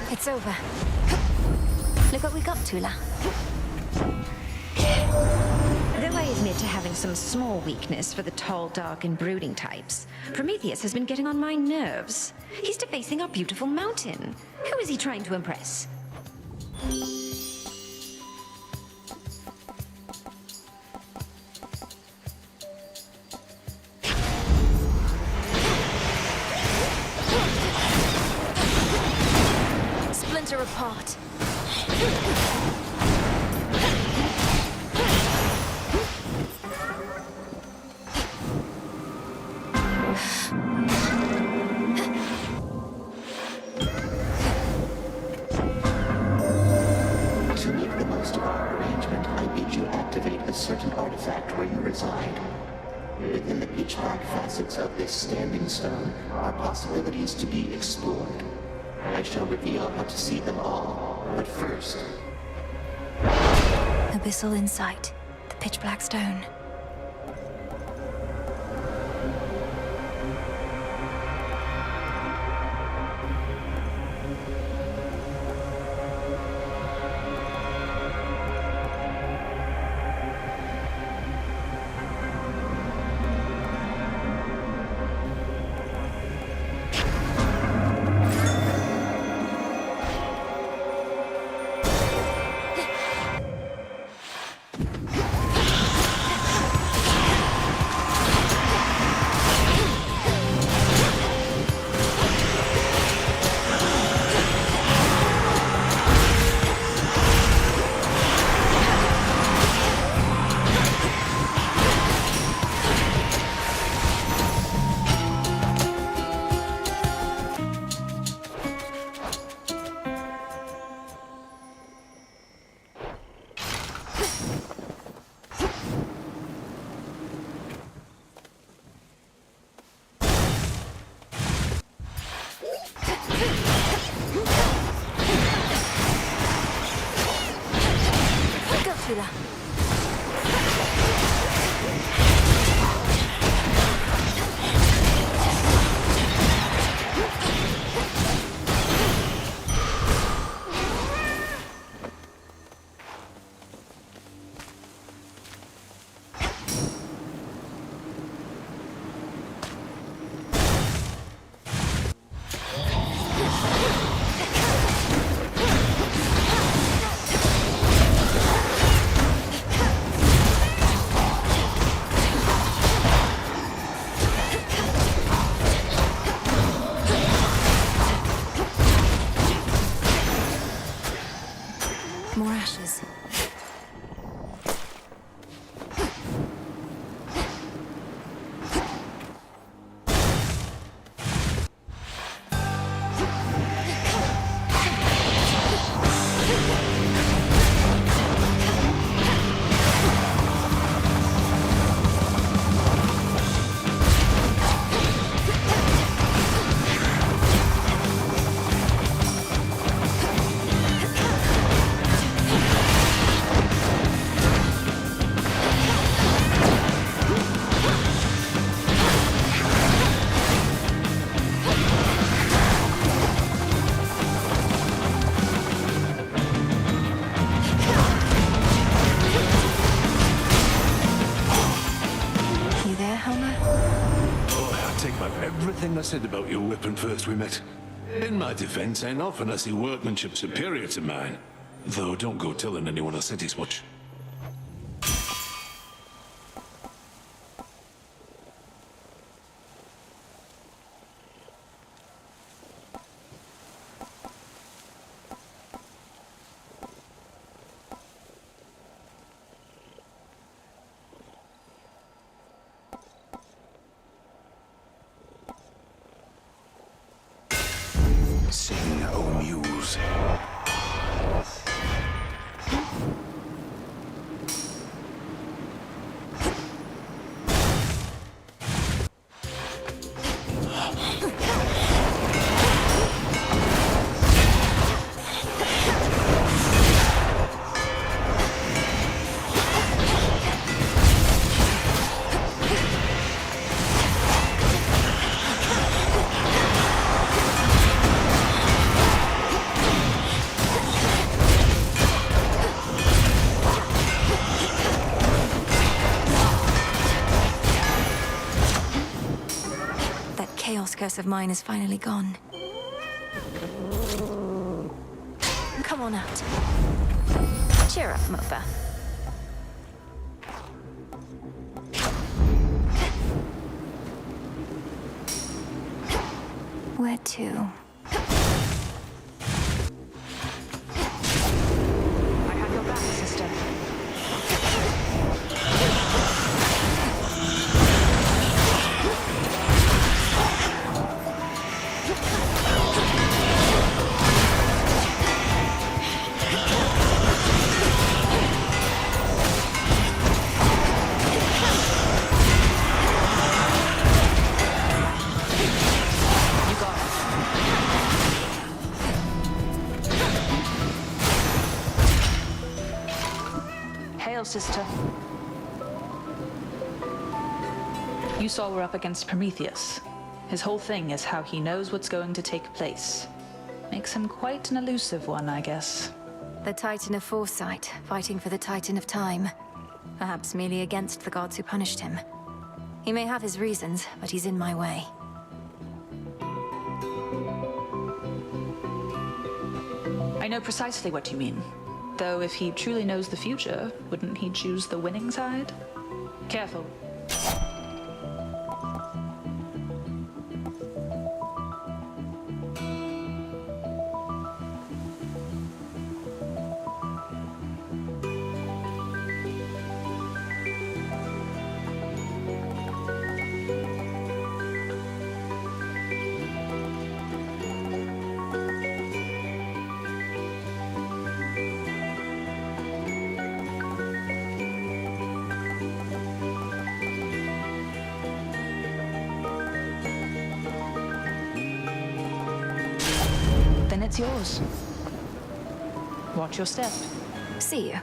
It's over. Look what we got, Tula. Though I admit to having some small weakness for the tall, dark, and brooding types, Prometheus has been getting on my nerves. He's defacing our beautiful mountain. Who is he trying to impress? Splinter apart. To make the most of our arrangement, I bid you activate a certain artifact where you reside. Within the pitch-black facets of this standing stone are possibilities to be explored. I shall reveal how to see them all, but first... Abyssal insight. The pitch black stone. said about your weapon first we met. In my defense, ain't often I see workmanship superior to mine. Though don't go telling anyone I said as much. Sing, O Muse. Chaos curse of mine is finally gone. Come on out. Cheer up, Mofa. Where to? I have your back, sister. Sister. You saw we're up against Prometheus. His whole thing is how he knows what's going to take place. Makes him quite an elusive one, I guess. The Titan of Foresight, fighting for the Titan of Time. Perhaps merely against the gods who punished him. He may have his reasons, but he's in my way. I know precisely what you mean. Though if he truly knows the future, wouldn't he choose the winning side? Careful. Then it's yours. Watch your step. See you.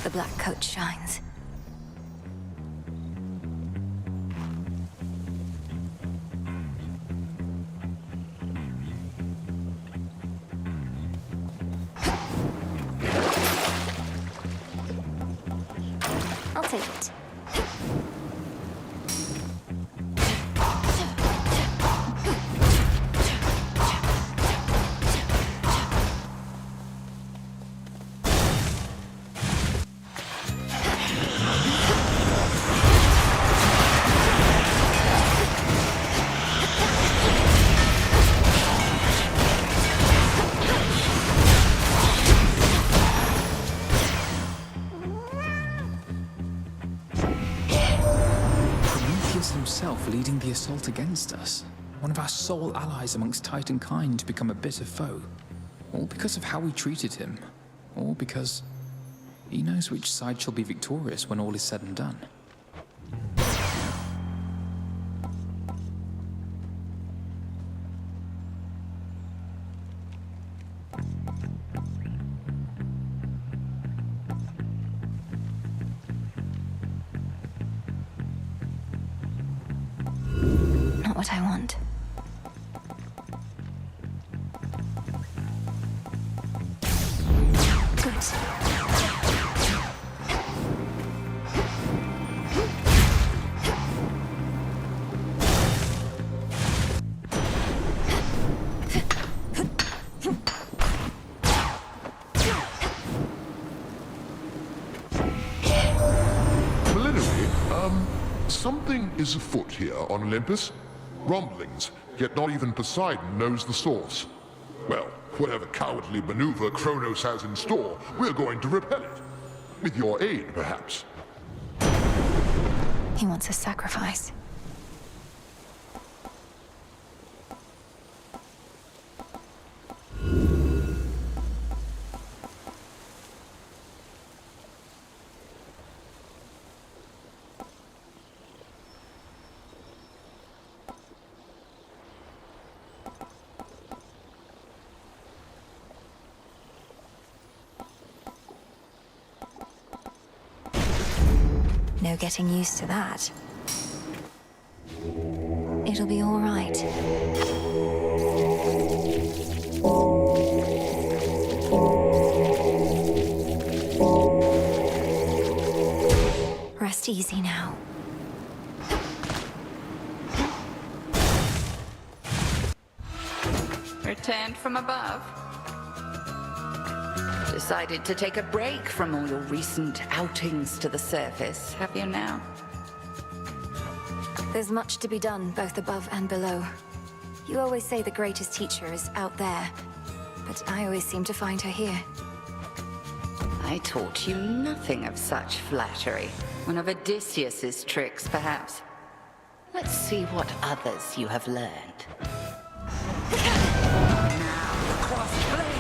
The black coat shines. I'll take it. himself leading the assault against us. One of our sole allies amongst Titan kind to become a bitter foe. All because of how we treated him. All because he knows which side shall be victorious when all is said and done. Not what I want. Something is afoot here on Olympus. Rumblings, yet not even Poseidon knows the source. Well, whatever cowardly maneuver Kronos has in store, we're going to repel it. With your aid, perhaps. He wants a sacrifice. No getting used to that. It'll be all right. Rest easy now. Returned from above. Decided to take a break from all your recent outings to the surface, have you now? There's much to be done, both above and below. You always say the greatest teacher is out there, but I always seem to find her here. I taught you nothing of such flattery. One of Odysseus's tricks, perhaps. Let's see what others you have learned. Now, crossed flames!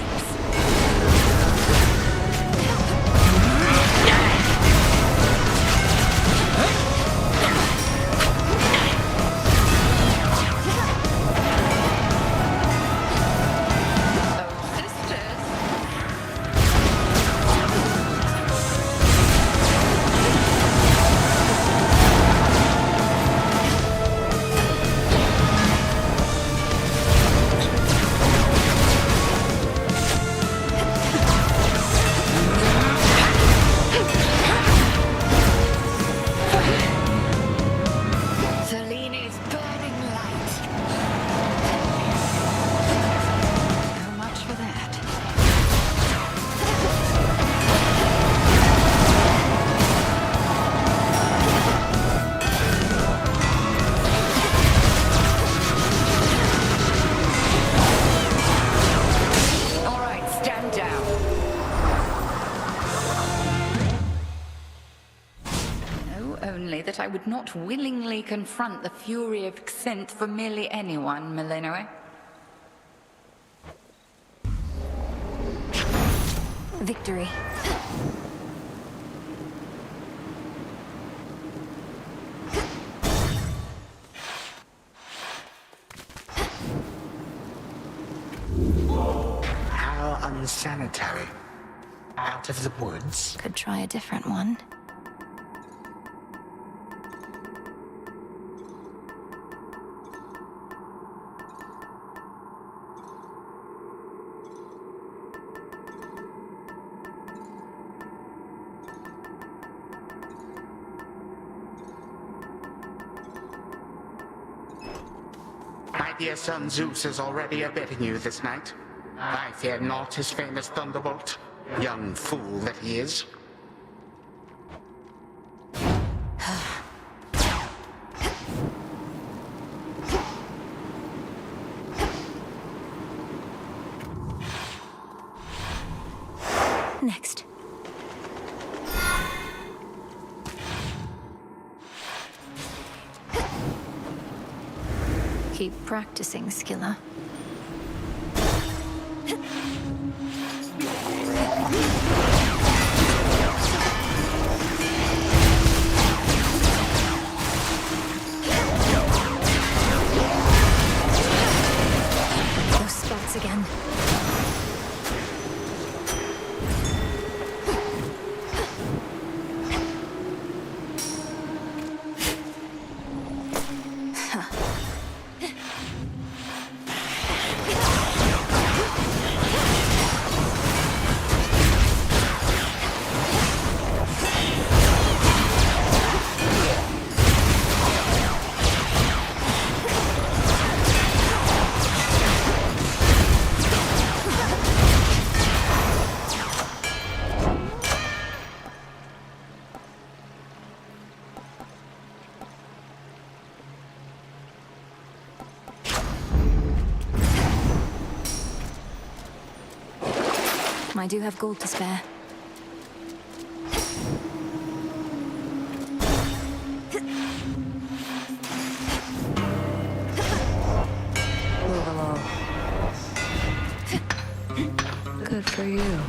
That I would not willingly confront the fury of Xynth for merely anyone, Melinoe. Victory. How unsanitary. Out of the woods. Could try a different one. My dear son Zeus is already abetting you this night. I fear not his famous thunderbolt, young fool that he is. Next. Keep practicing, Skiller. Those spots again. I do have gold to spare. Move along. Good for you.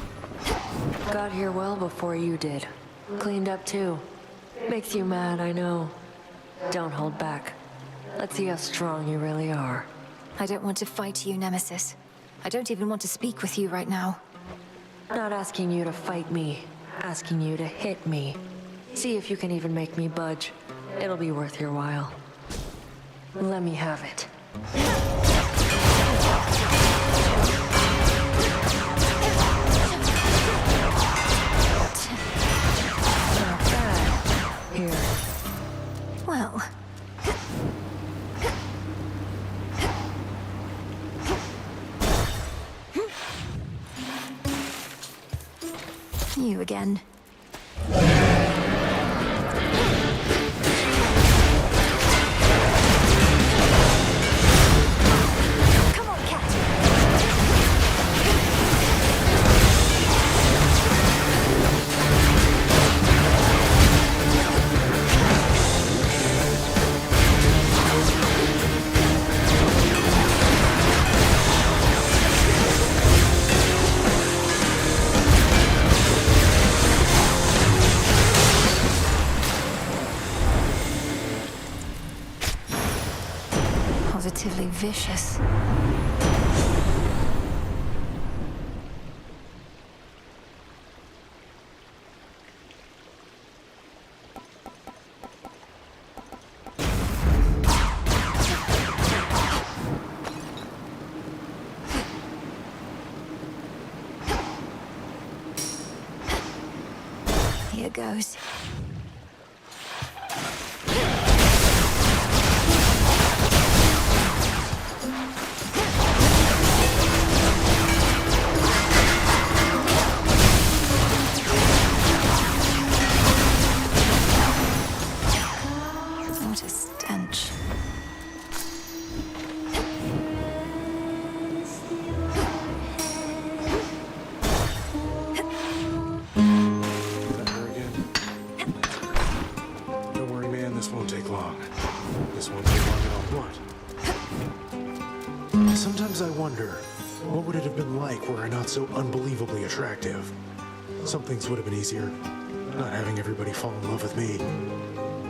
Got here well before you did. Cleaned up too. Makes you mad, I know. Don't hold back. Let's see how strong you really are. I don't want to fight you, Nemesis. I don't even want to speak with you right now. Not asking you to fight me. Asking you to hit me. See if you can even make me budge. It'll be worth your while. Let me have it. Not bad. Here. Well... You again. Come on, cat. Positively vicious. Here goes. What a stench. Don't worry, man, this won't take long. This won't take long at all. What? Sometimes I wonder, what would it have been like were I not so unbelievably attractive? Some things would have been easier. Not having everybody fall in love with me.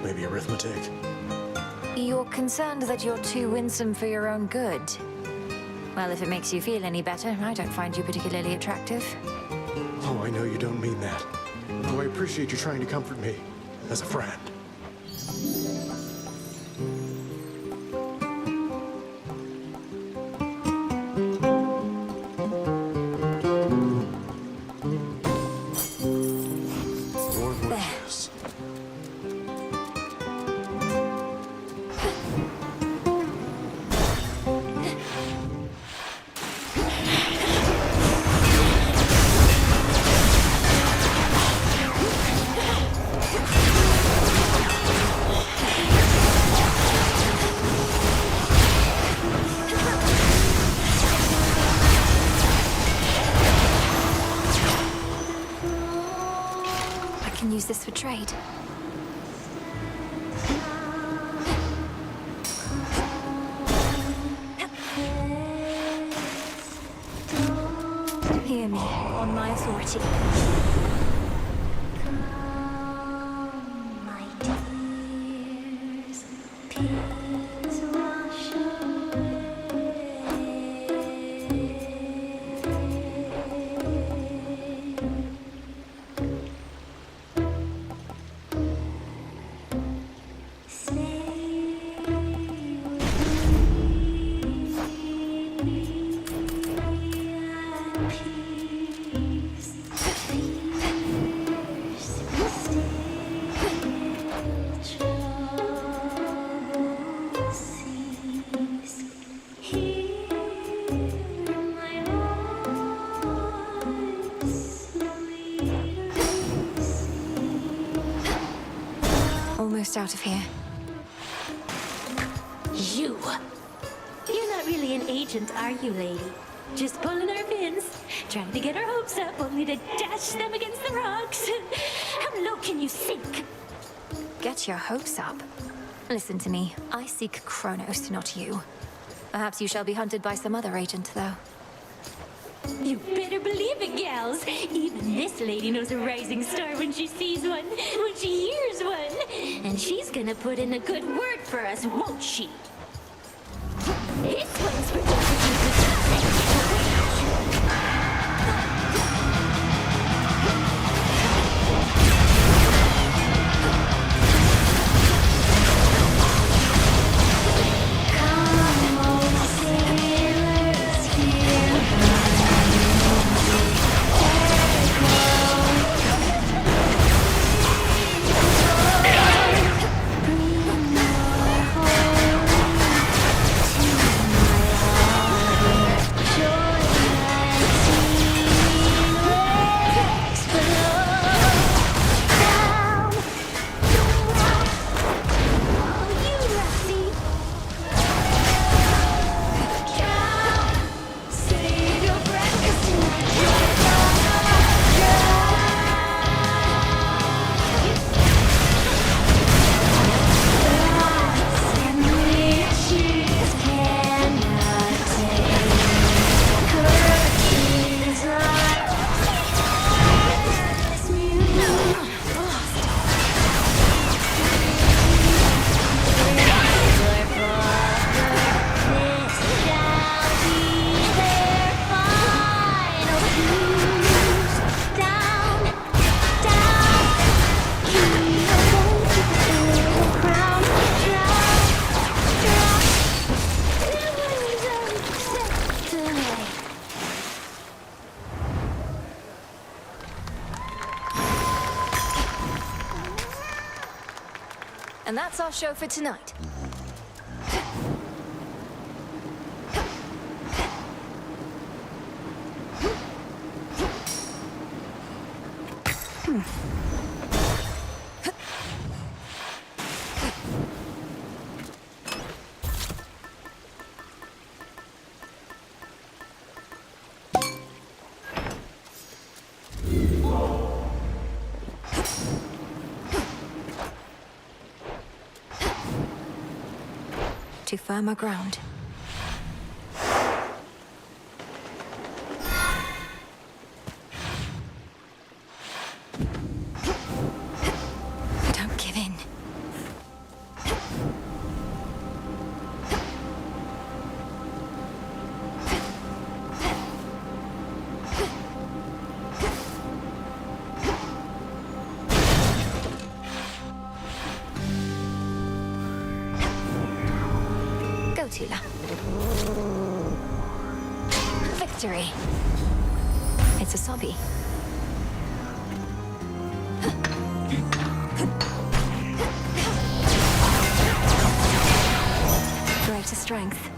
Maybe arithmetic. You're concerned that you're too winsome for your own good. Well, if it makes you feel any better, I don't find you particularly attractive. Oh, I know you don't mean that. Oh, I appreciate you trying to comfort me. As a friend. Use this for trade. hear me, on my authority. Almost out of here. You! You're not really an agent, are you, lady? Just pulling our pins, trying to get our hopes up, only to dash them against the rocks. How low can you sink? Get your hopes up. Listen to me. I seek Kronos, not you. Perhaps you shall be hunted by some other agent, though. You better believe it, gals. Even this lady knows a rising star when she sees one, when she hears one. And she's gonna put in a good word for us, won't she? This one's for And that's our show for tonight. To firmer ground. Don't give in. Tula. Victory. It's a sobby. Greater strength.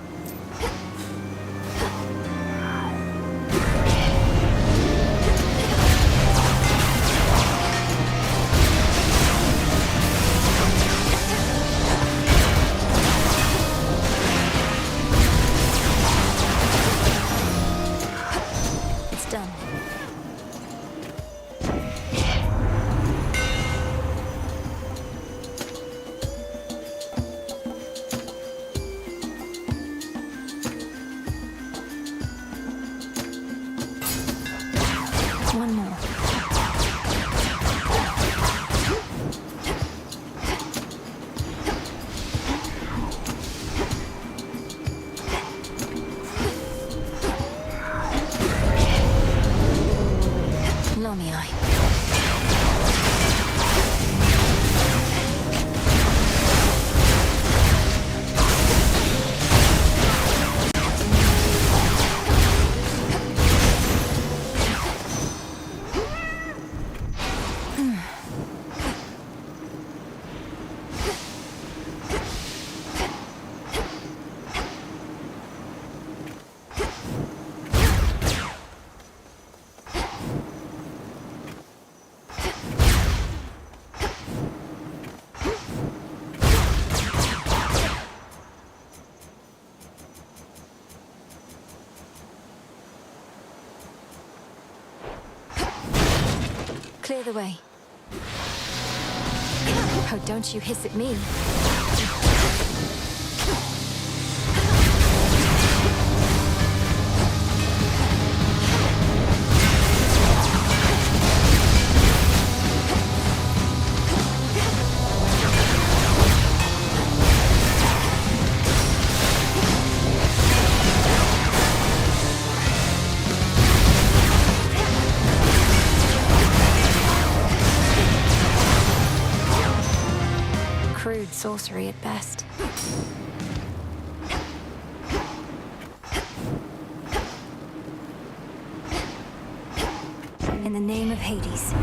Clear the way. Oh, don't you hiss at me. Crude sorcery at best. In the name of Hades.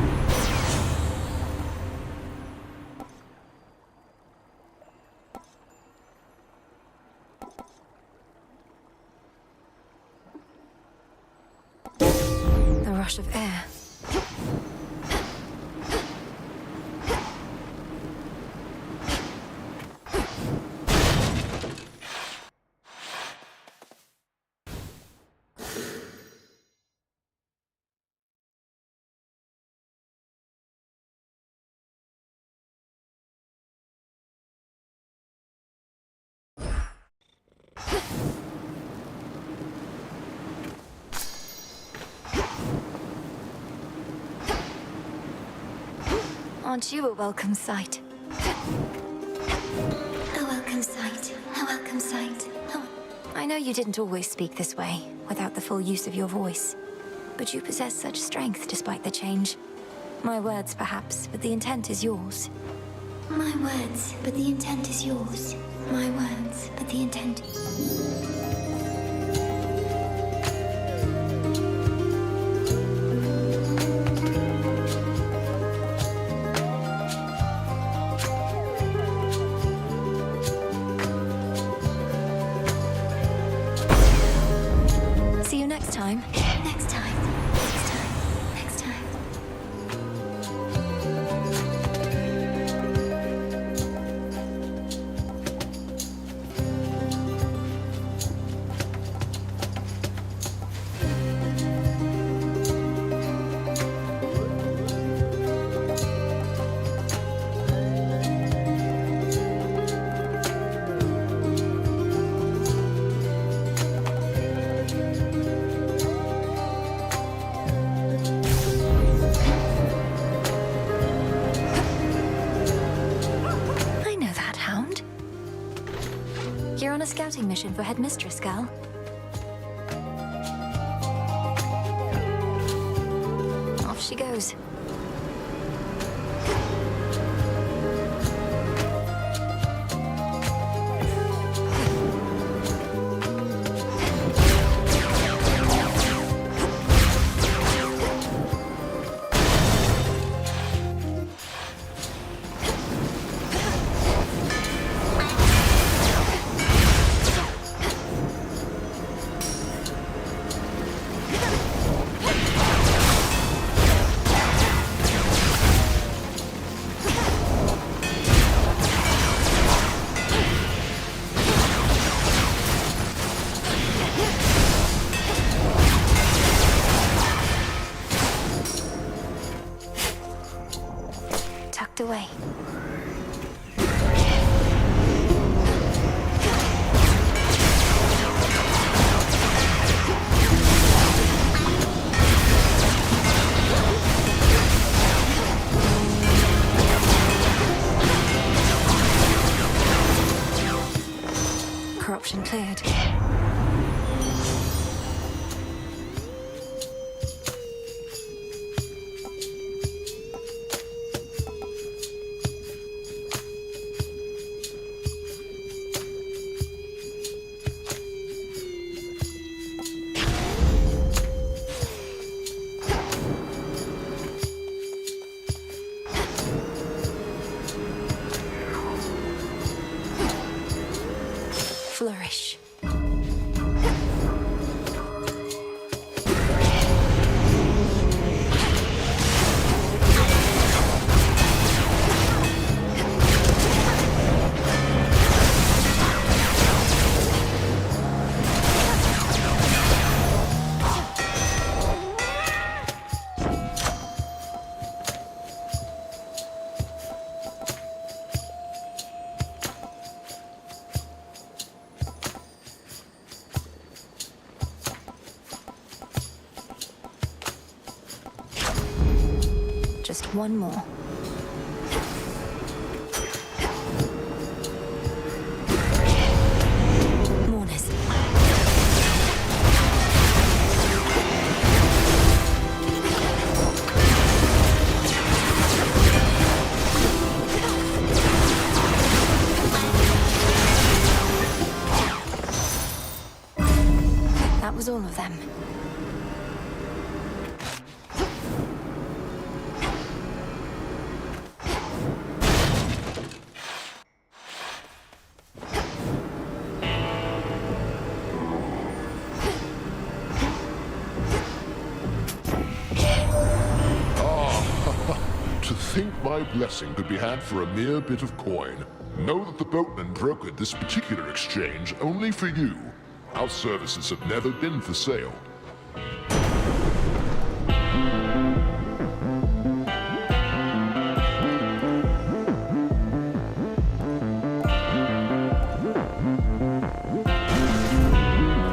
The rush of air. Aren't you a welcome sight? A welcome sight. A welcome sight. I know you didn't always speak this way, without the full use of your voice. But you possess such strength despite the change. My words, perhaps, but the intent is yours. My words, but the intent is yours. My words, but the intent... See you next time. Next time. Next time. Next time. You're on a scouting mission for Headmistress, gal. Off she goes. Away. Corruption cleared. Flourish. Just one more. Mourners. That was all of them. To think my blessing could be had for a mere bit of coin. Know that the boatman brokered this particular exchange only for you. Our services have never been for sale.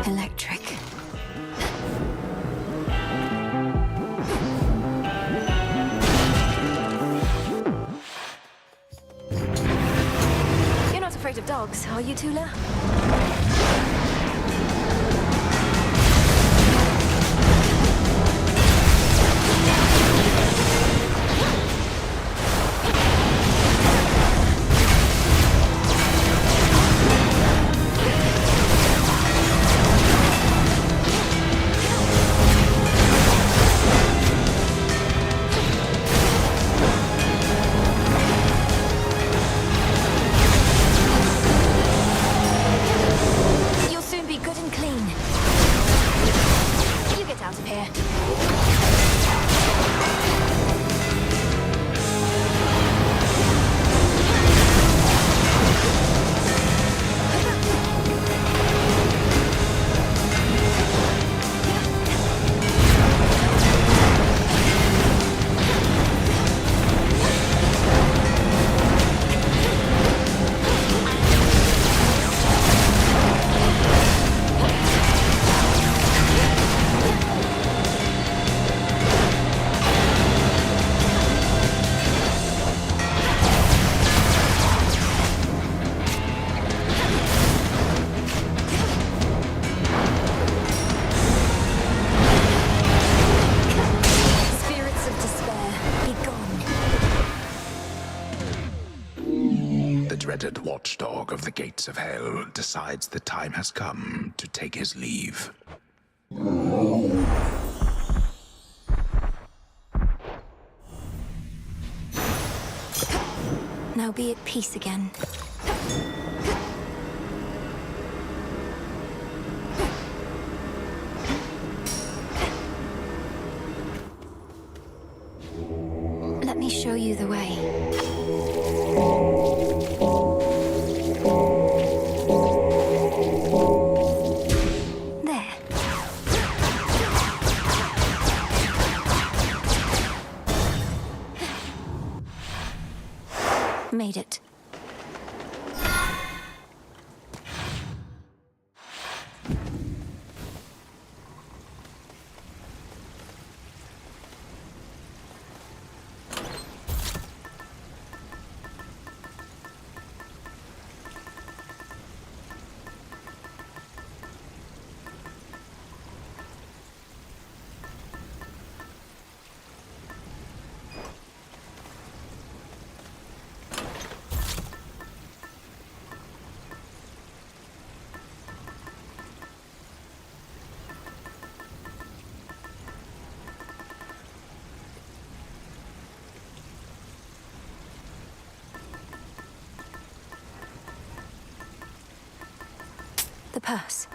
Electric. You're not afraid of dogs, are you, Tula? You'll soon be good and clean. You get out of here. Spirits of despair, be gone. The dreaded watchdog of the gates of hell decides the time has come to take his leave. Now be at peace again. Let me show you the way. There. Made it. The purse.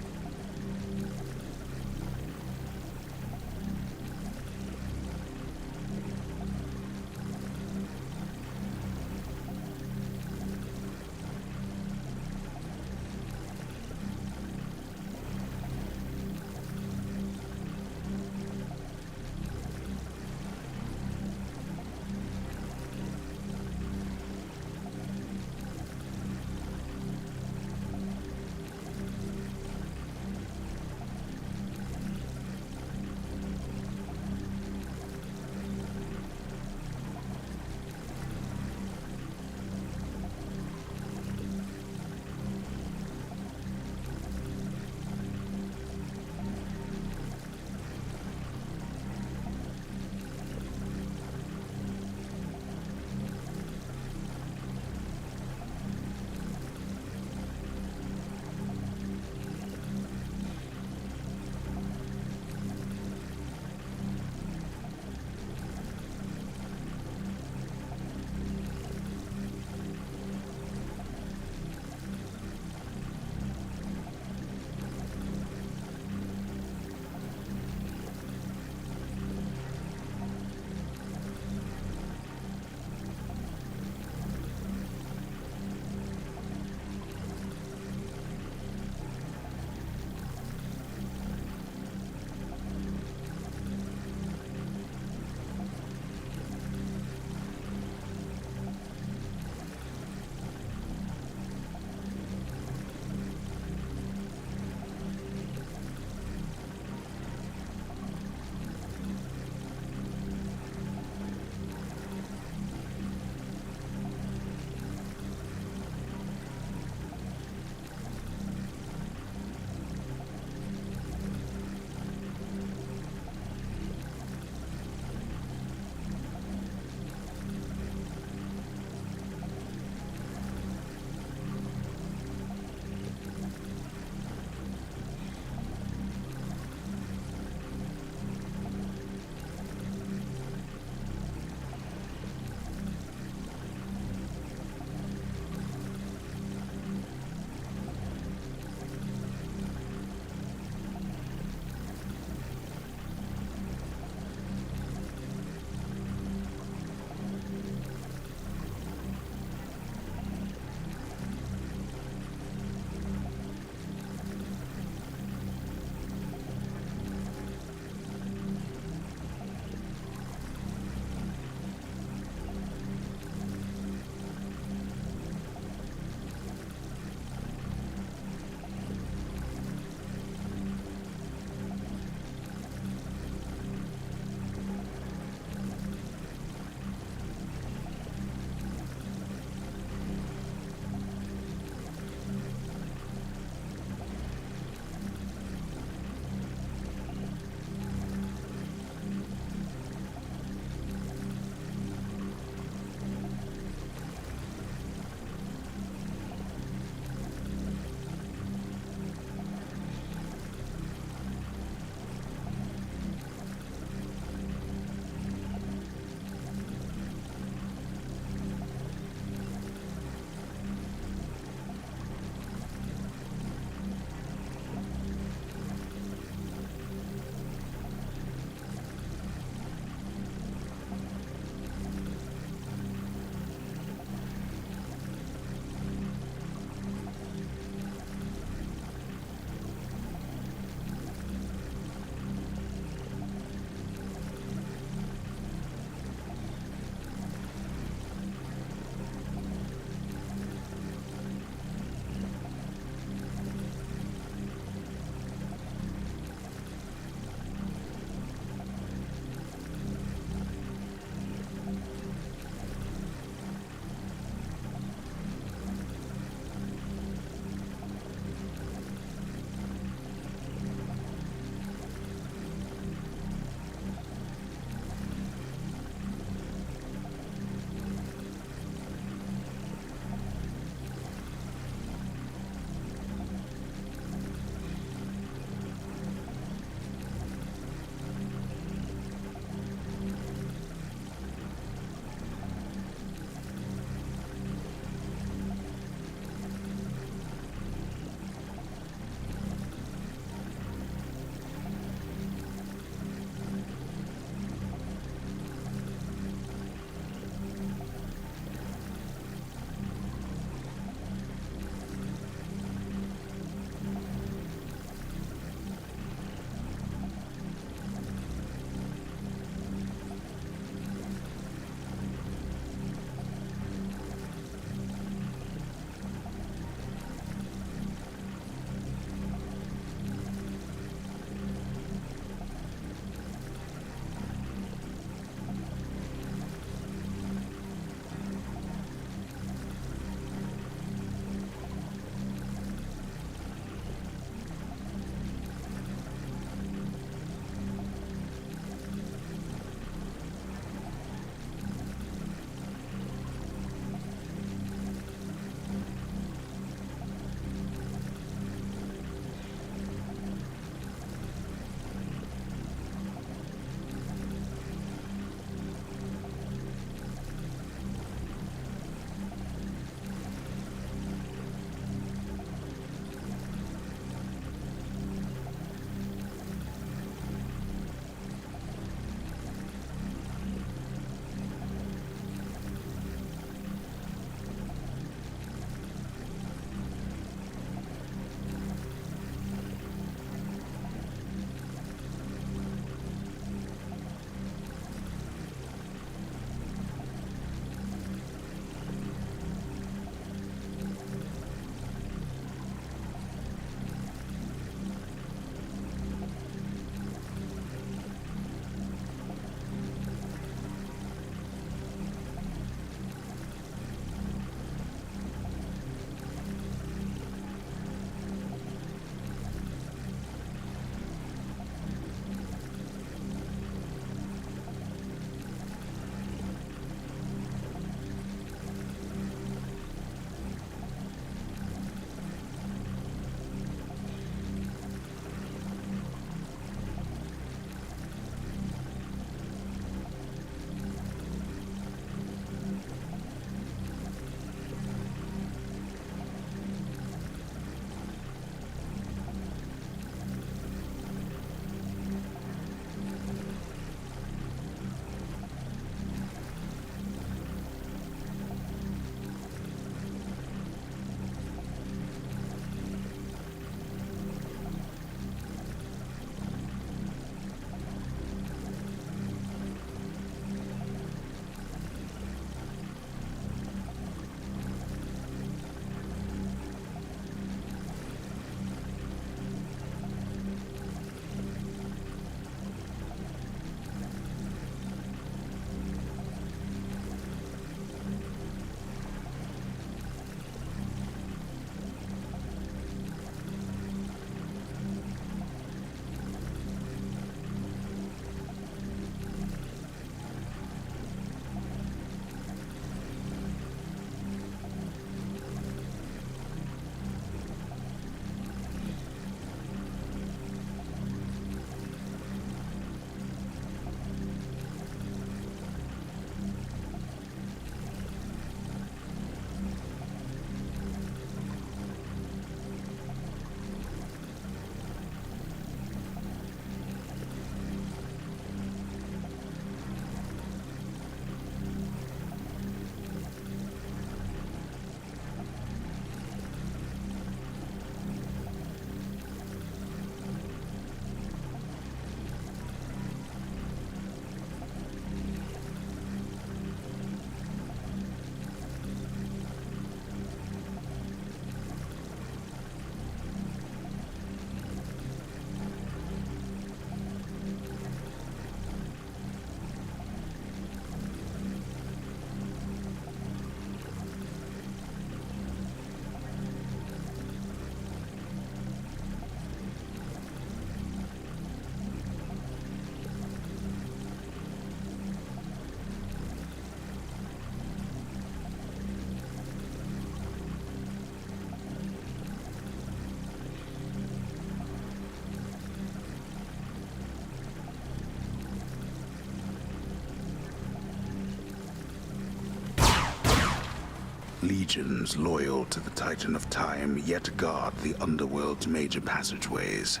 Legions loyal to the Titan of Time yet guard the underworld's major passageways,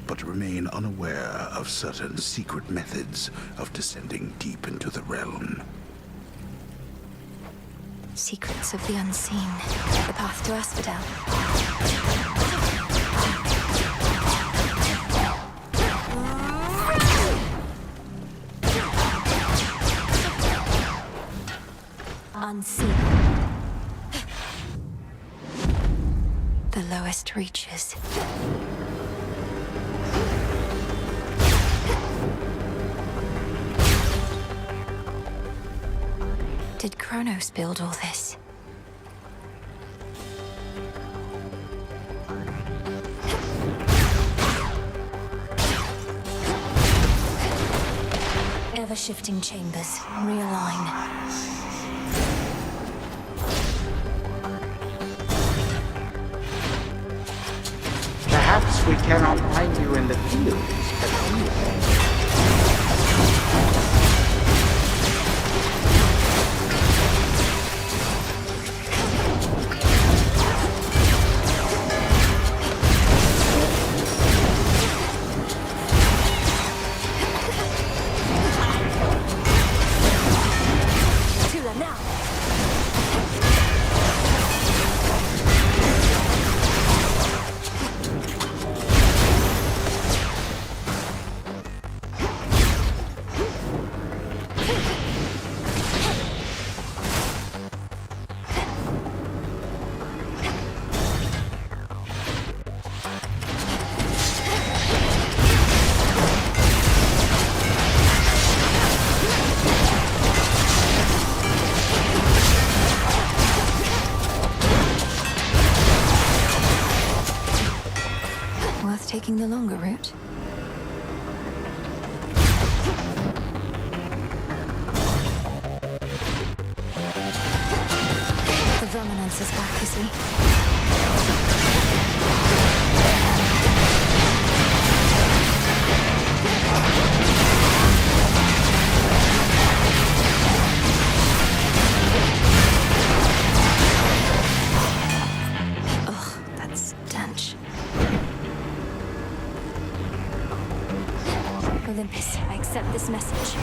but remain unaware of certain secret methods of descending deep into the realm. Secrets of the unseen. The path to Asphodel. Unseen. The lowest reaches. Did Kronos build all this? Ever-shifting chambers. Realign. Perhaps we cannot find you in the fields, but anyway. Taking the longer route. The Verminance is back, is he? Ugh, that stench. Olympus, I accept this message.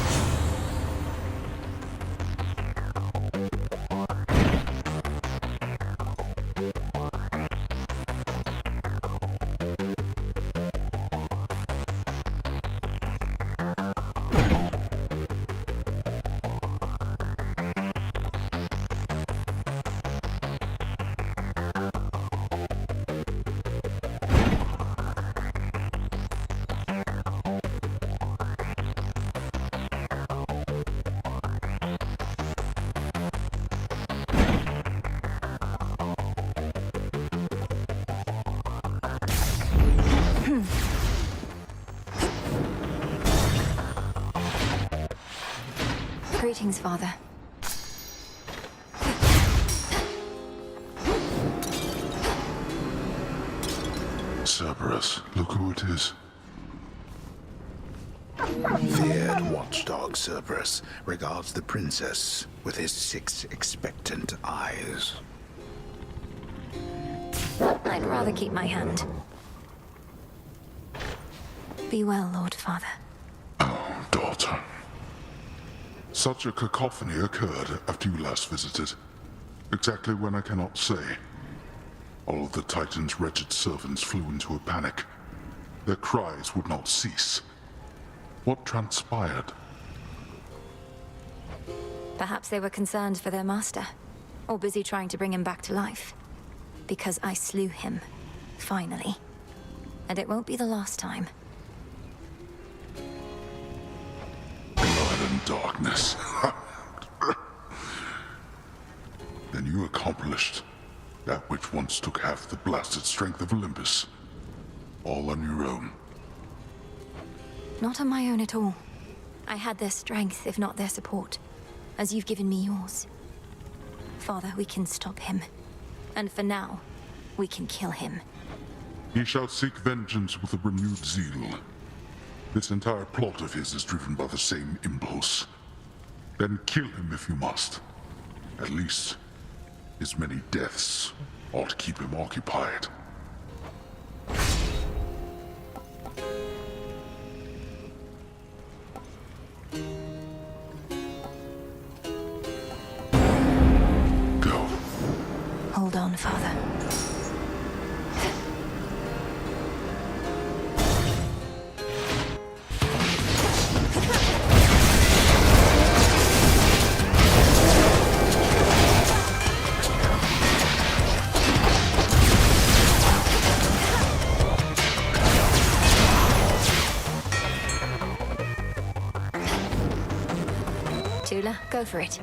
Greetings, Father. Cerberus, look who it is. Feared watchdog Cerberus regards the princess with his 6 expectant eyes. I'd rather keep my hand. Be well, Lord Father. Oh, daughter. Such a cacophony occurred after you last visited. Exactly when I cannot say. All of the Titan's wretched servants flew into a panic. Their cries would not cease. What transpired? Perhaps they were concerned for their master, or busy trying to bring him back to life. Because I slew him, finally. And it won't be the last time. Blood and darkness. Then you accomplished that which once took half the blasted strength of Olympus. All on your own. Not on my own at all. I had their strength, if not their support, as you've given me yours. Father, we can stop him. And for now, we can kill him. He shall seek vengeance with a renewed zeal. This entire plot of his is driven by the same impulse. Then kill him if you must. At least, His many deaths ought to keep him occupied. Go. Hold on, Father. Tula, go for it.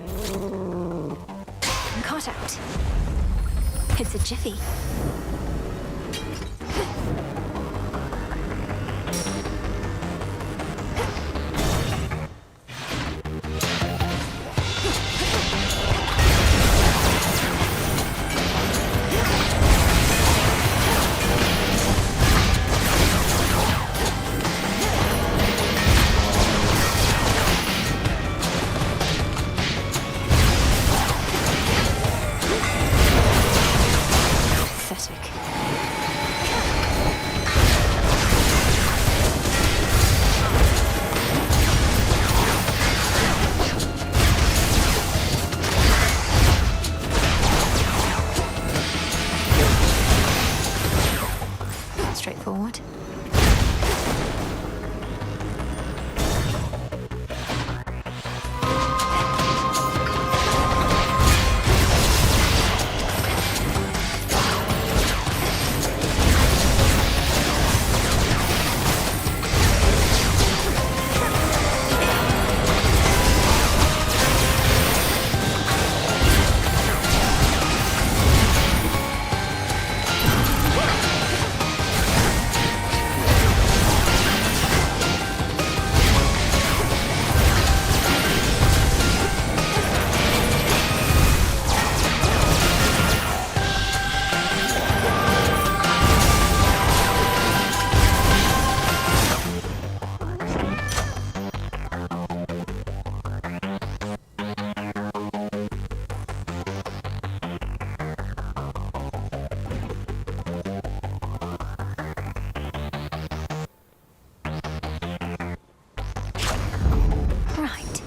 Caught out. It's a jiffy. Pathetic. Straightforward. Right.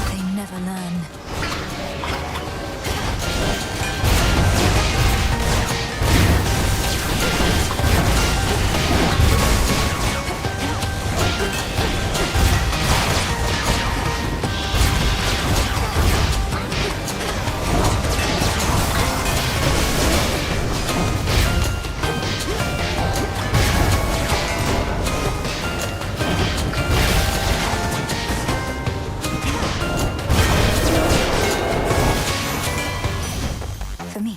They never learn. For me.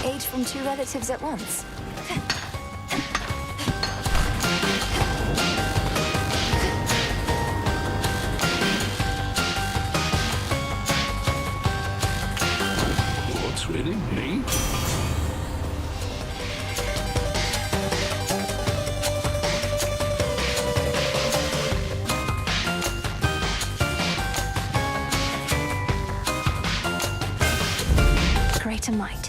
Age from two relatives at once. What's really? Me? Greater might.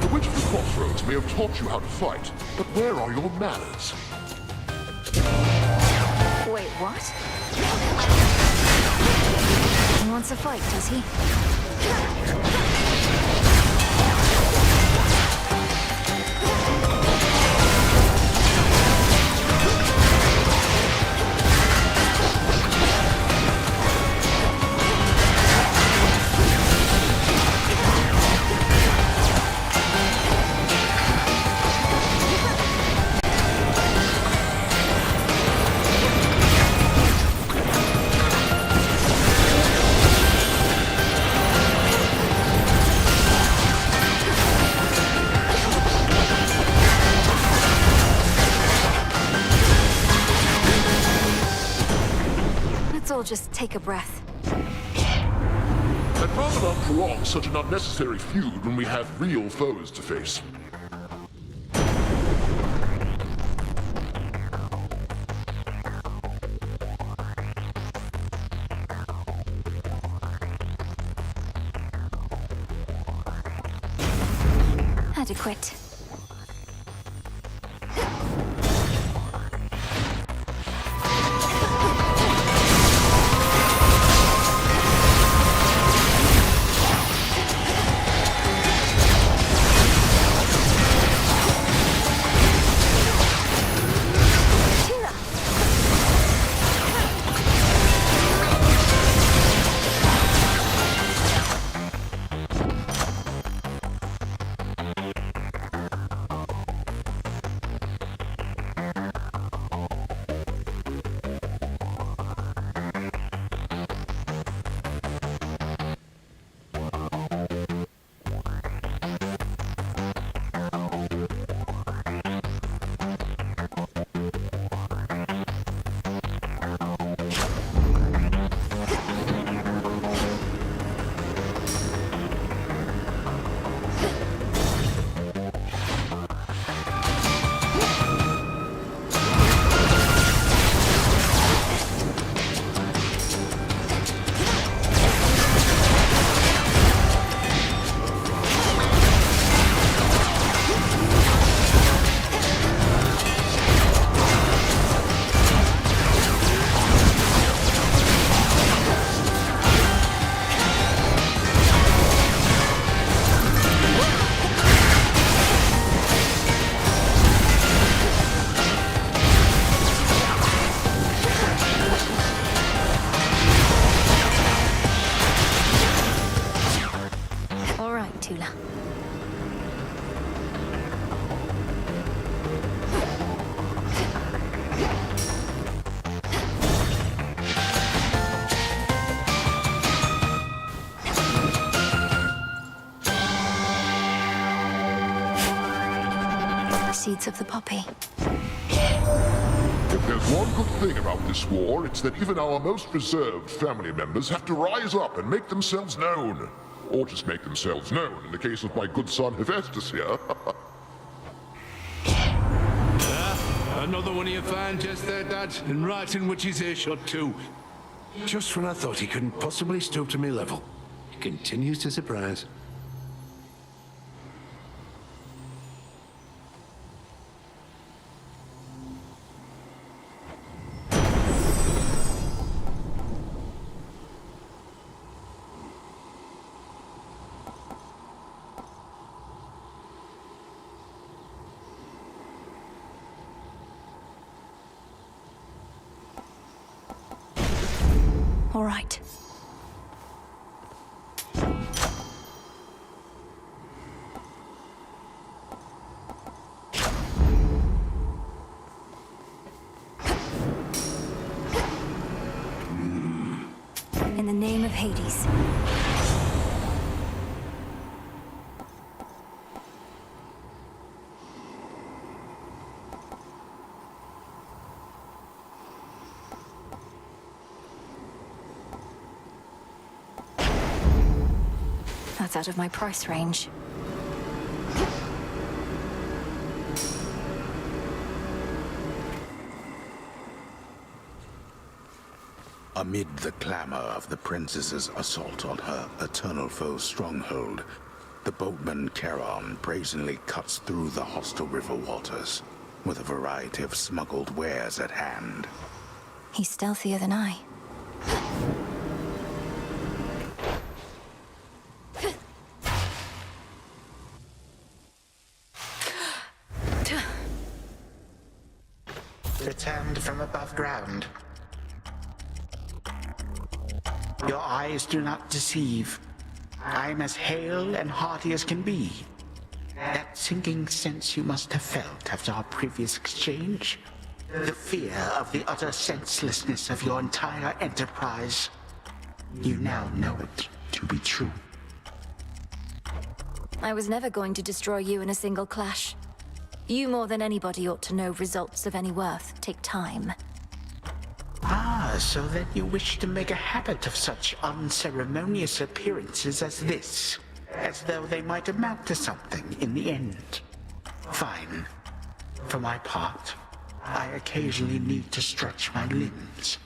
The Witch of the Crossroads may have taught you how to fight, but where are your manners? Wait, what? He wants a fight, does he? just take a breath. I'd rather not prolong such an unnecessary feud when we have real foes to face. Adequate. Seeds of the poppy. If there's one good thing about this war, it's that even our most reserved family members have to rise up and make themselves known. Or just make themselves known, in the case of my good son Hephaestus here. Another one of your fans just there, Dad, and right in Witch's earshot too. Just when I thought he couldn't possibly stoop to me level, he continues to surprise. All right. In the name of Hades. That's out of my price range. Amid the clamor of the princess's assault on her eternal foe's stronghold, the boatman Charon brazenly cuts through the hostile river waters, with a variety of smuggled wares at hand. He's stealthier than I. Returned from above ground. Your eyes do not deceive. I'm as hale and hearty as can be. That sinking sense you must have felt after our previous exchange. The fear of the utter senselessness of your entire enterprise. You now know it to be true. I was never going to destroy you in a single clash. You more than anybody ought to know results of any worth take time. Ah, So then you wish to make a habit of such unceremonious appearances as this, as though they might amount to something in the end. Fine. For my part, I occasionally need to stretch my limbs.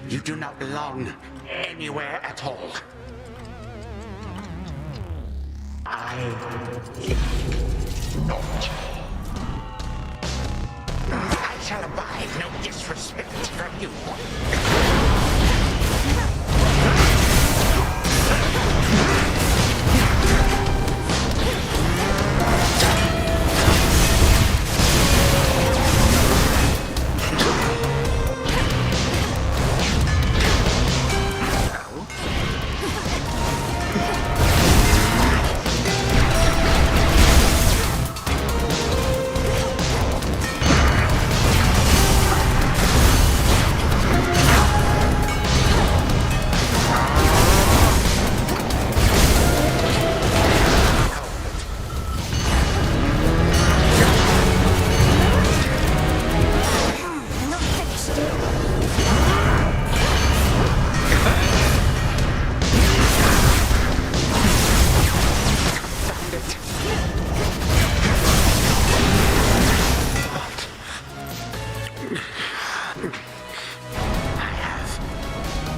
You do not belong anywhere at all. I think not. I shall abide no disrespect from you.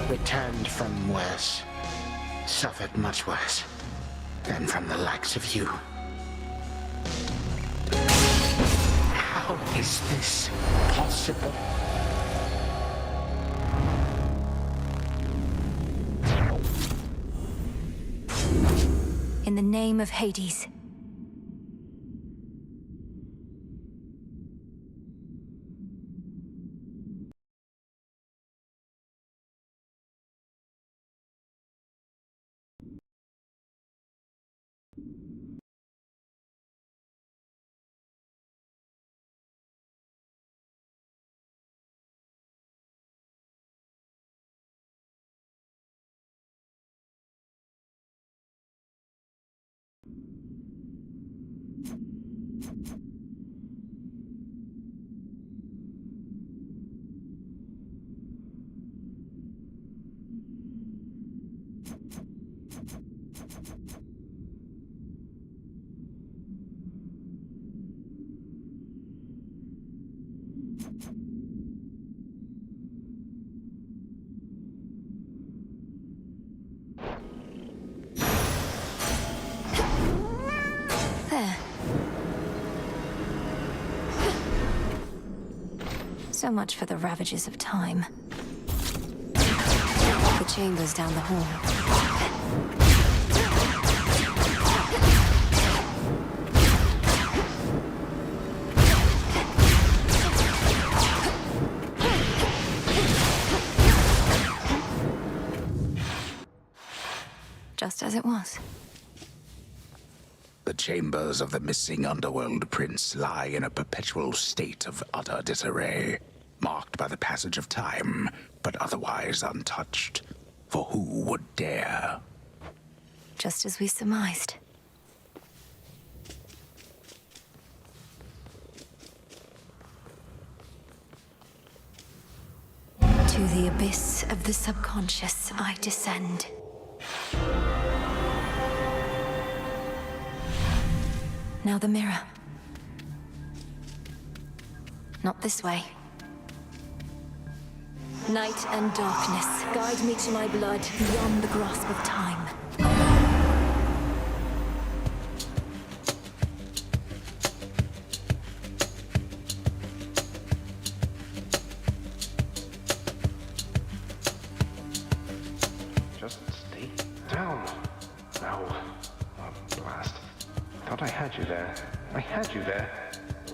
Returned from worse, suffered much worse than from the likes of you. How is this possible? In the name of Hades. There. So much for the ravages of time. The chambers down the hall. Just as it was. The chambers of the missing underworld prince lie in a perpetual state of utter disarray, marked by the passage of time, but otherwise untouched. For who would dare? Just as we surmised. To the abyss of the subconscious I descend. Now the mirror. Not this way. Night and darkness, guide me to my blood beyond the grasp of time. Just stay down. No. Oh, blast. Thought I had you there. I had you there.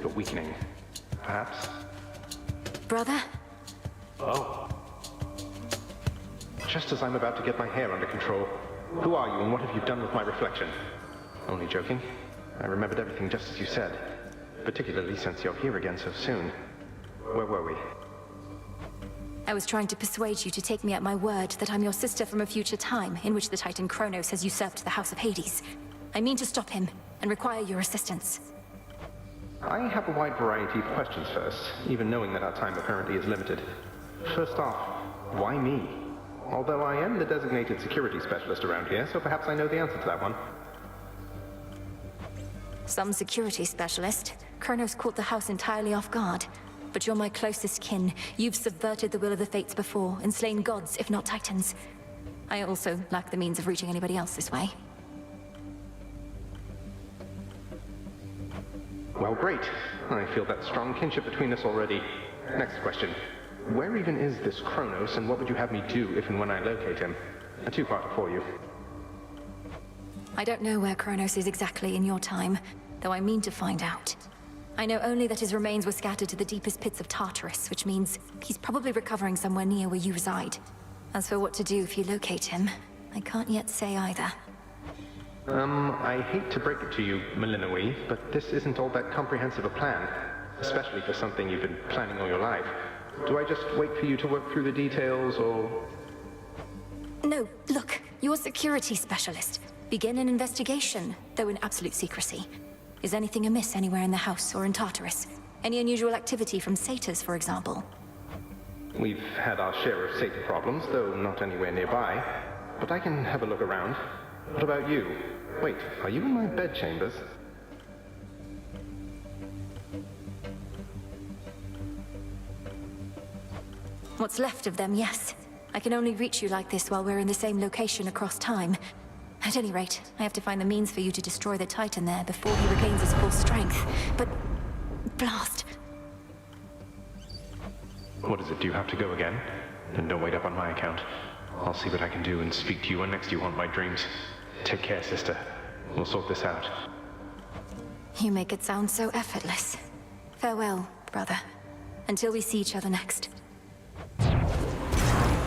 You're weakening. Perhaps? Brother? Oh. Just as I'm about to get my hair under control. Who are you and what have you done with my reflection? Only joking. I remembered everything just as you said. Particularly since you're here again so soon. Where were we? I was trying to persuade you to take me at my word that I'm your sister from a future time in which the Titan Kronos has usurped the House of Hades. I mean to stop him and require your assistance. I have a wide variety of questions first, even knowing that our time apparently is limited. First off, why me? Although I am the designated security specialist around here, so perhaps I know the answer to that one. Some security specialist. Kronos caught the house entirely off guard. But you're my closest kin. You've subverted the will of the fates before and slain gods, if not titans. I also lack the means of reaching anybody else this way. Well, great. I feel that strong kinship between us already. Next question. Where even is this Kronos, and what would you have me do if and when I locate him? A two-parter for you. I don't know where Kronos is exactly in your time, though I mean to find out. I know only that his remains were scattered to the deepest pits of Tartarus, which means he's probably recovering somewhere near where you reside. As for what to do if you locate him, I can't yet say either. I hate to break it to you, Milinoe, but this isn't all that comprehensive a plan. Especially for something you've been planning all your life. Do I just wait for you to work through the details, or...? No, look, you're a security specialist. Begin an investigation, though in absolute secrecy. Is anything amiss anywhere in the house or in Tartarus? Any unusual activity from satyrs, for example? We've had our share of satyr problems, though not anywhere nearby. But I can have a look around. What about you? Wait, are you in my bedchambers? What's left of them, yes. I can only reach you like this while we're in the same location across time. At any rate, I have to find the means for you to destroy the Titan there before he regains his full strength. But... blast. What is it? Do you have to go again? Then don't wait up on my account. I'll see what I can do and speak to you when next you haunt my dreams. Take care, sister. We'll sort this out. You make it sound so effortless. Farewell, brother. Until we see each other next.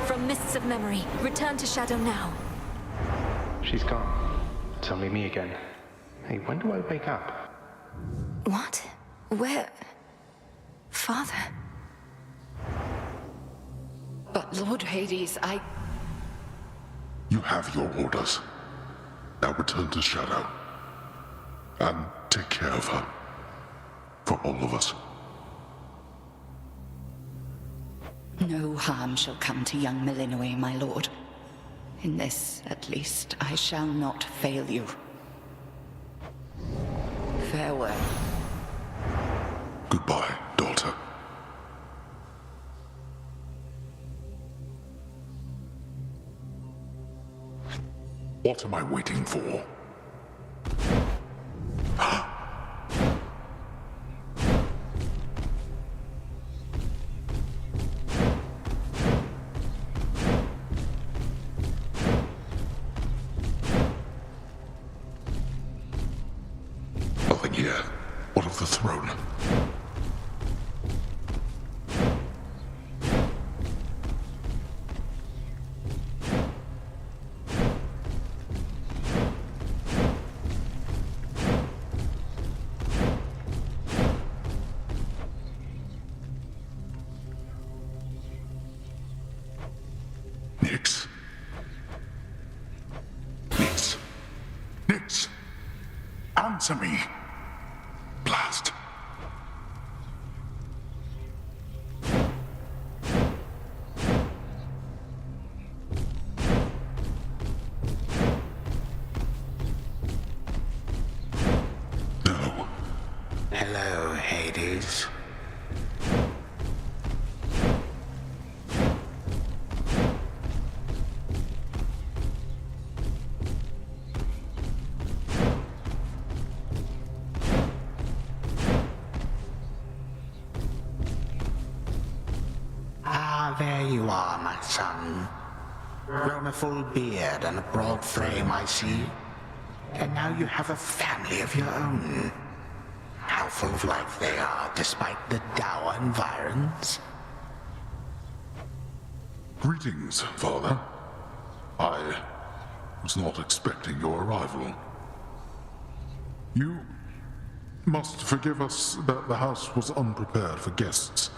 From mists of memory, return to Shadow now. She's gone. It's only me again. Hey, when do I wake up? What? Where? Father? But Lord Hades, You have your orders. Now return to Shadow. And take care of her. For all of us. No harm shall come to young Milinoe, my lord. In this, at least, I shall not fail you. Farewell. Goodbye, daughter. What am I waiting for? throne. Nix. Nix. Nix. Answer me. Blast. No. Hello, Hades. Ah, there you are, my son. Grown a full beard and a broad frame, I see. And now you have a family of your own. How full of life they are, despite the dour environs. Greetings, Father. I was not expecting your arrival. You must forgive us that the house was unprepared for guests.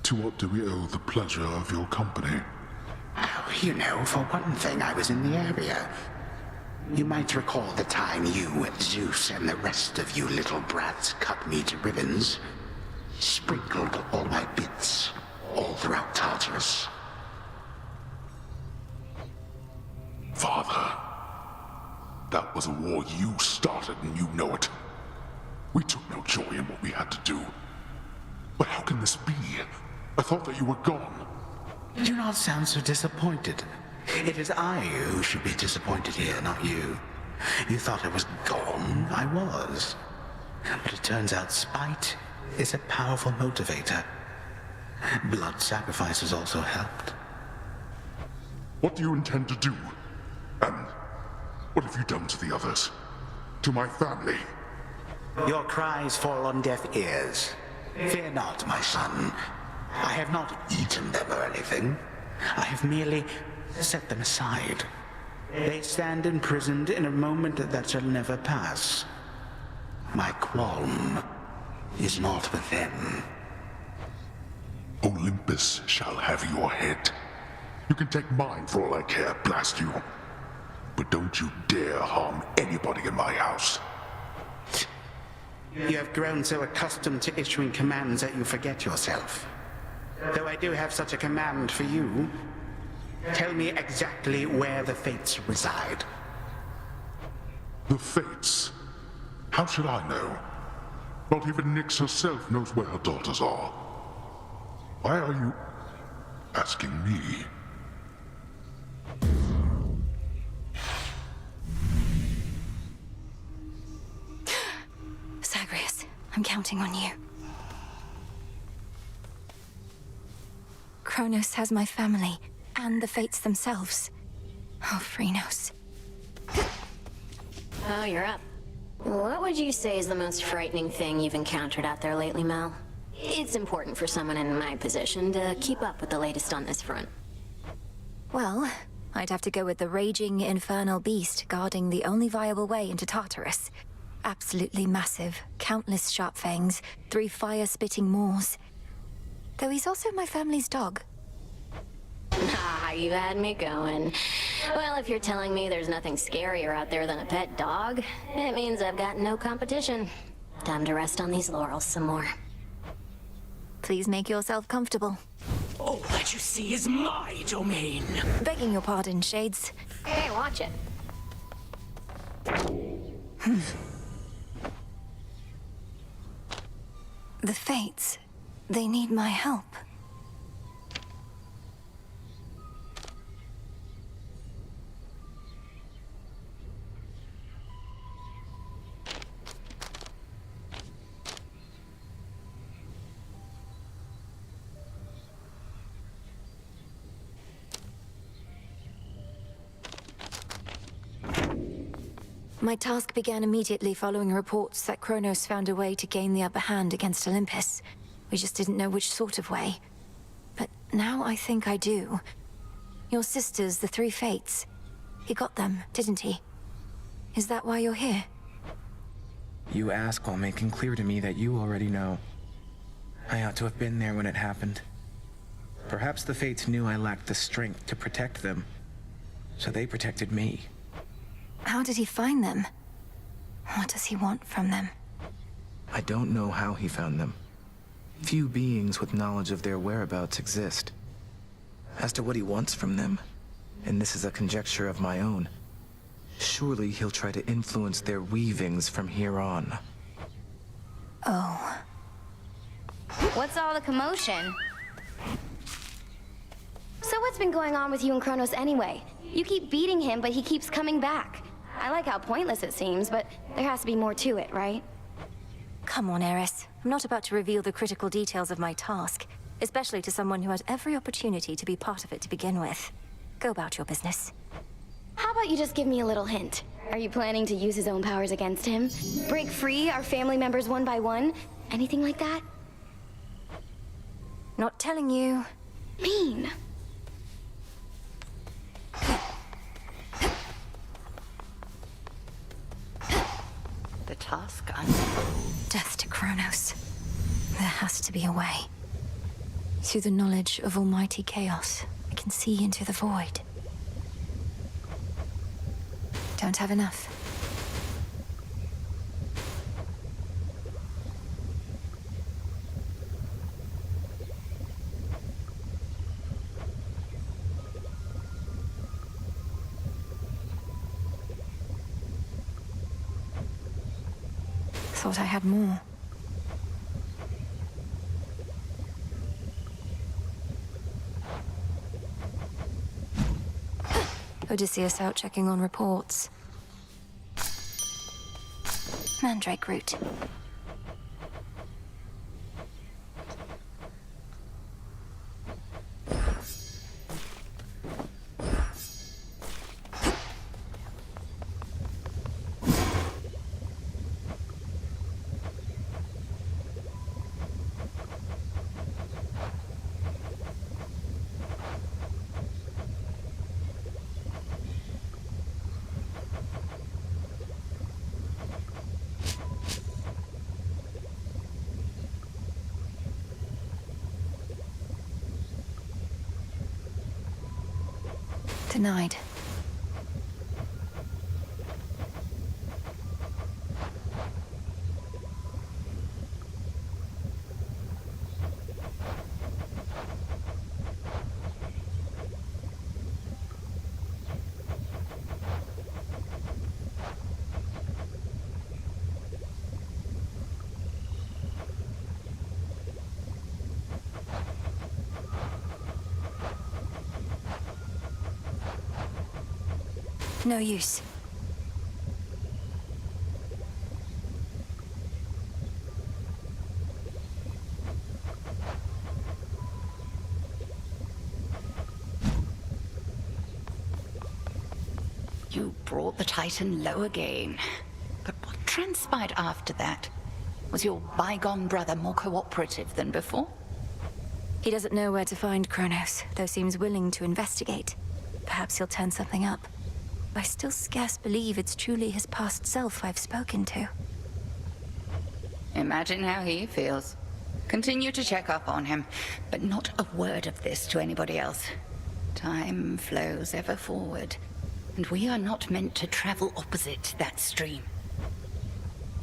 To what do we owe the pleasure of your company? Oh, you know, for one thing, I was in the area. You might recall the time you, Zeus, and the rest of you little brats cut me to ribbons. Sprinkled all my bits all throughout Tartarus. Father, that was a war you started and you know it. We took no joy in what we had to do. But how can this be? I thought that you were gone. Do not sound so disappointed. It is I who should be disappointed here, not you. You thought I was gone. I was. But it turns out spite is a powerful motivator. Blood sacrifices also helped. What do you intend to do? And what have you done to the others? To my family? Your cries fall on deaf ears. Fear not, my son. I have not eaten them or anything. I have merely set them aside. They stand imprisoned in a moment that shall never pass. My qualm is not with them. Olympus shall have your head. You can take mine for all I care, blast you. But don't you dare harm anybody in my house. You have grown so accustomed to issuing commands that you forget yourself. Though I do have such a command for you, tell me exactly where the Fates reside. The Fates? How should I know? Not even Nyx herself knows where her daughters are. Why are you asking me? Zagreus, I'm counting on you. Kronos has my family, and the Fates themselves. Oh, Phrynos. Oh, you're up. What would you say is the most frightening thing you've encountered out there lately, Mel? It's important for someone in my position to keep up with the latest on this front. Well, I'd have to go with the raging infernal beast guarding the only viable way into Tartarus. Absolutely massive, countless sharp fangs, 3 fire-spitting maws. Though he's also my family's dog. Ah, you had me going. Well, if you're telling me there's nothing scarier out there than a pet dog, it means I've got no competition. Time to rest on these laurels some more. Please make yourself comfortable. All that you see is my domain. Begging your pardon, Shades. Hey, watch it. The Fates, they need my help. My task began immediately following reports that Kronos found a way to gain the upper hand against Olympus. We just didn't know which sort of way. But now I think I do. Your sisters, the Three Fates. He got them, didn't he? Is that why you're here? You ask while making clear to me that you already know. I ought to have been there when it happened. Perhaps the Fates knew I lacked the strength to protect them, so they protected me. How did he find them? What does he want from them? I don't know how he found them. Few beings with knowledge of their whereabouts exist. As to what he wants from them, and this is a conjecture of my own, surely he'll try to influence their weavings from here on. Oh. What's all the commotion? So what's been going on with you and Kronos anyway? You keep beating him, but he keeps coming back. I like how pointless it seems, but there has to be more to it, right? Come on, Eris. I'm not about to reveal the critical details of my task, especially to someone who had every opportunity to be part of it to begin with. Go about your business. How about you just give me a little hint? Are you planning to use his own powers against him? Break free our family members one by one? Anything like that? Not telling you. Mean. The task Death to Kronos. There has to be a way. Through the knowledge of almighty chaos, I can see into the void. Don't have enough. Thought I had more. Odysseus out checking on reports. Mandrake root. Denied. No use. You brought the Titan low again. But what transpired after that? Was your bygone brother more cooperative than before? He doesn't know where to find Kronos, though seems willing to investigate. Perhaps he'll turn something up. I still scarce believe it's truly his past self I've spoken to. Imagine how he feels. Continue to check up on him, but not a word of this to anybody else. Time flows ever forward, and we are not meant to travel opposite that stream.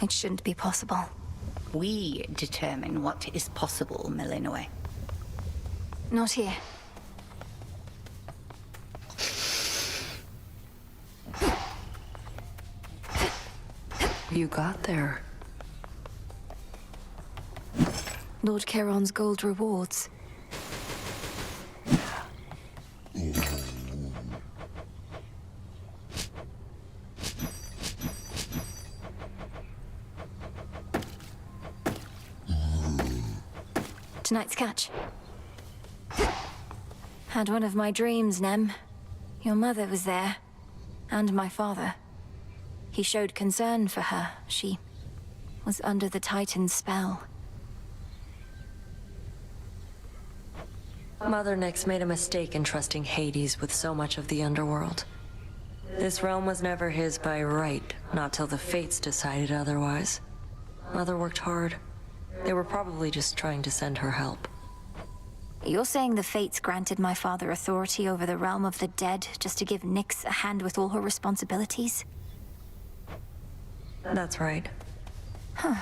It shouldn't be possible. We determine what is possible, Melinoe. Not here. You got there. Lord Charon's gold rewards. Tonight's catch. Had one of my dreams, Nem. Your mother was there. And my father. He showed concern for her. She was under the Titan's spell. Mother Nyx made a mistake in trusting Hades with so much of the underworld. This realm was never his by right, not till the Fates decided otherwise. Mother worked hard. They were probably just trying to send her help. You're saying the Fates granted my father authority over the realm of the dead just to give Nyx a hand with all her responsibilities? That's right. Huh.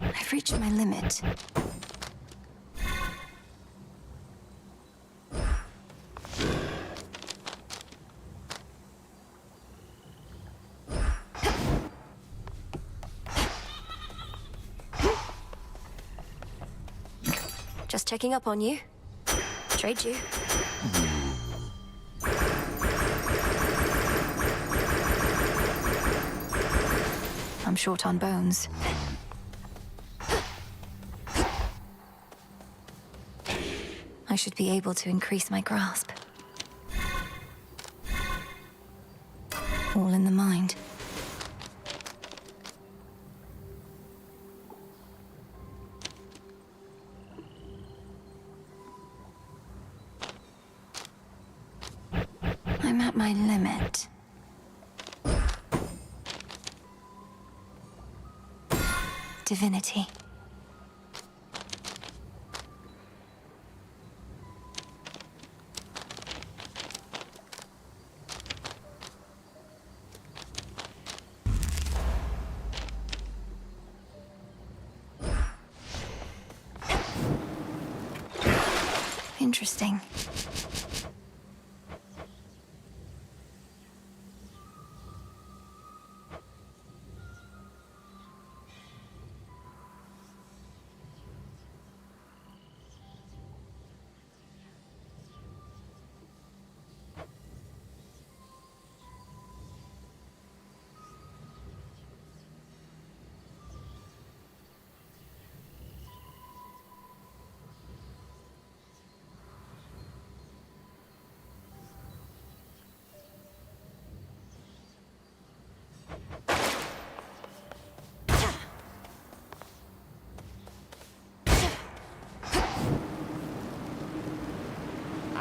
I've reached my limit. Just checking up on you. Trade you. I'm short on bones. I should be able to increase my grasp. All in the mind. I'm at my limit. Divinity. Interesting.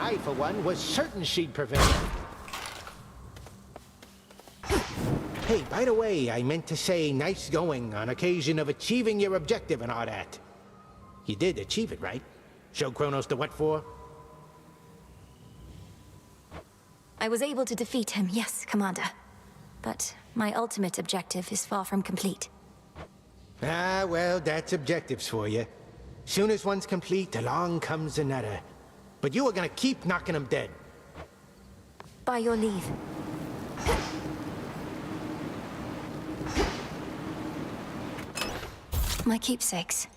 I, for one, was certain she'd prevail. Hey, by the way, I meant to say nice going on occasion of achieving your objective and all that. You did achieve it, right? Show Kronos the what for? I was able to defeat him, yes, Commander. But my ultimate objective is far from complete. Ah, well, that's objectives for you. Soon as one's complete, along comes another. But you are gonna keep knocking them dead. By your leave. My keepsakes.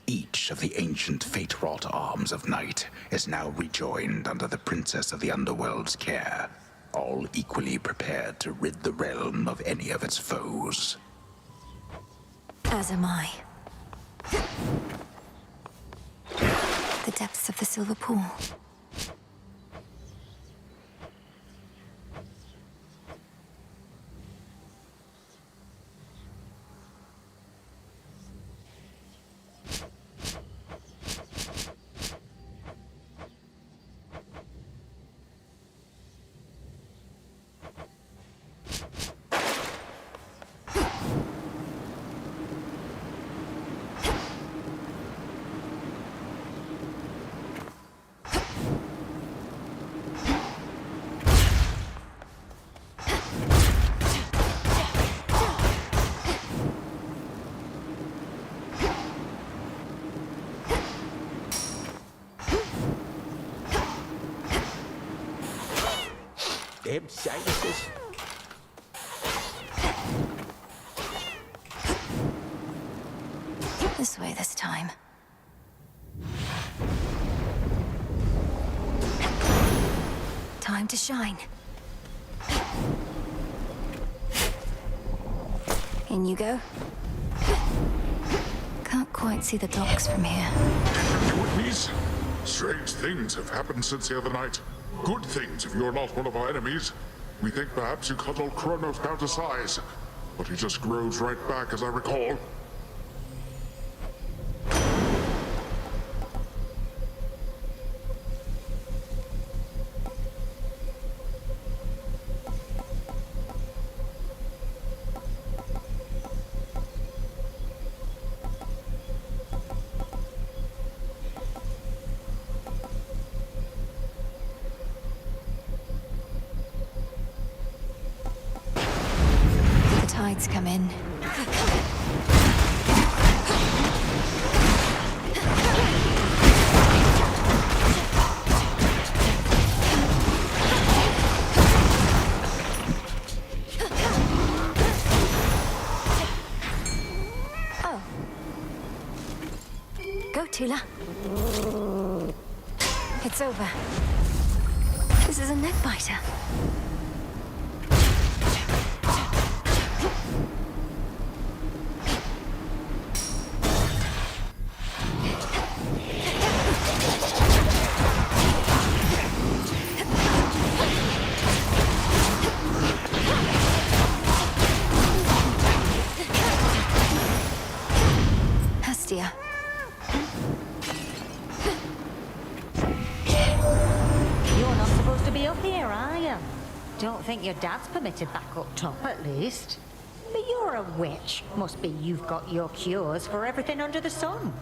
Each of the ancient fate-wrought arms of night is now rejoined under the Princess of the Underworld's care, all equally prepared to rid the realm of any of its foes. As am I. The depths of the Silver Pool. Damn sinuses. This way this time. Time to shine. In you go. Can't quite see the docks from here. Whitneys, strange things have happened since the other night. Good things if you're not one of our enemies. We think perhaps you cut old Kronos down to size, but he just grows right back, as I recall. Tides come in. Oh. Go, Tula. It's over. This is a neck biter. Hestia. You're not supposed to be up here, are you? Don't think your dad's permitted back up top, at least. But you're a witch. Must be you've got your cures for everything under the sun.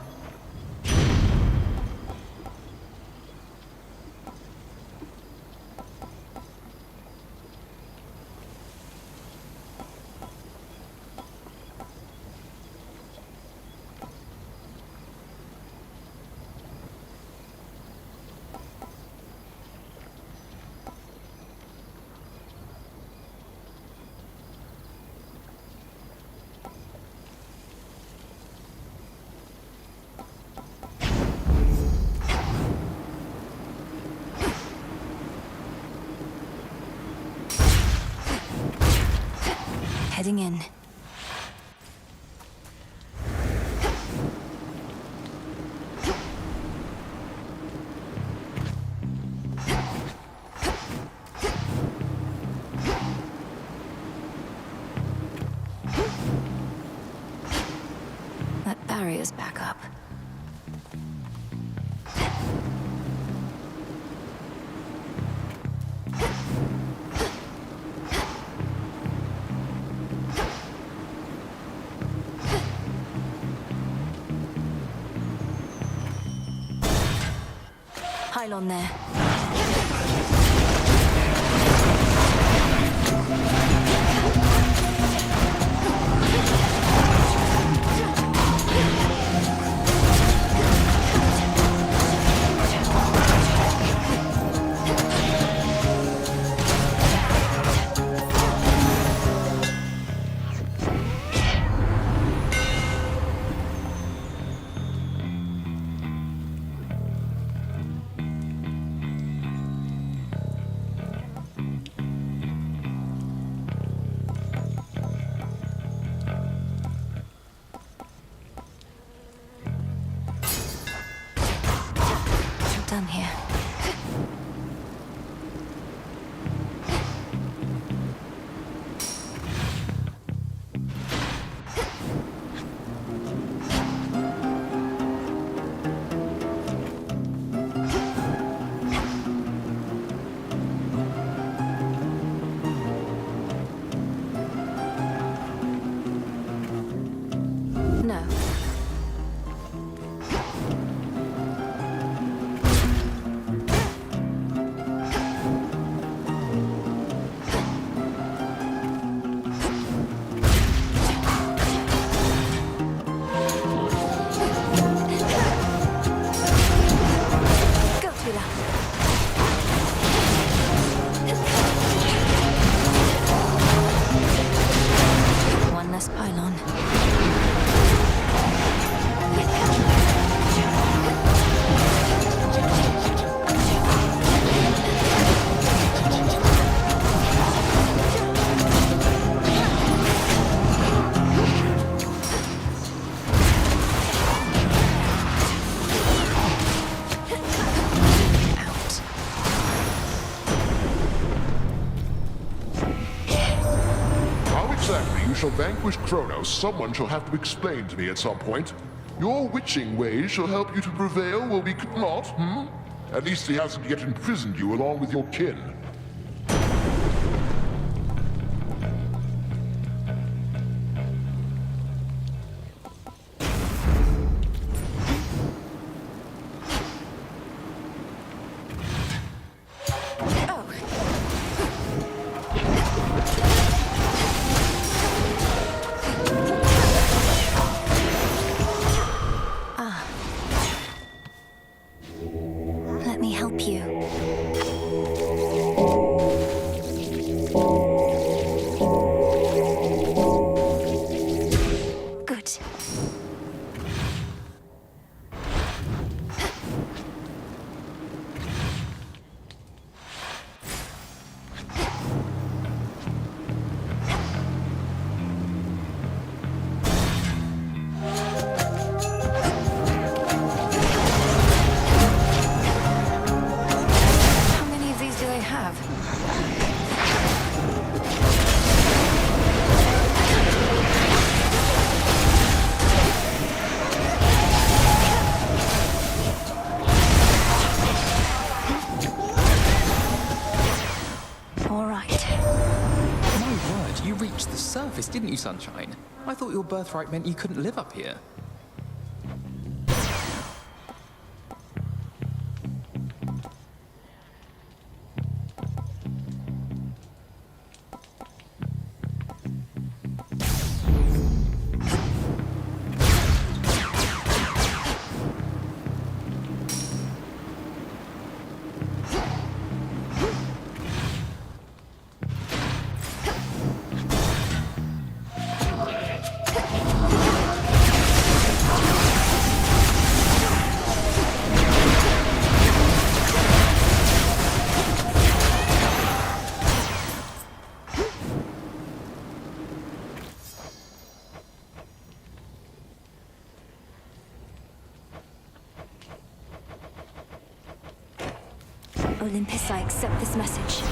Heading in. That barrier's back up. Pylon there. Done here. No. shall vanquish Kronos, someone shall have to explain to me at some point. Your witching ways shall help you to prevail while we could not, At least he hasn't yet imprisoned you along with your kin. Let me help you. Good. How many of these do they have? All right. My word, you reached the surface, didn't you, Sunshine? I thought your birthright meant you couldn't live up here. Olympus, I accept this message.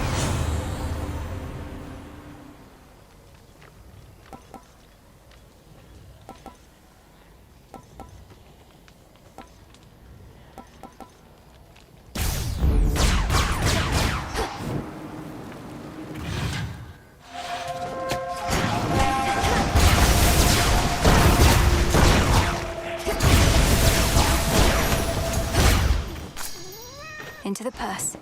Into the purse.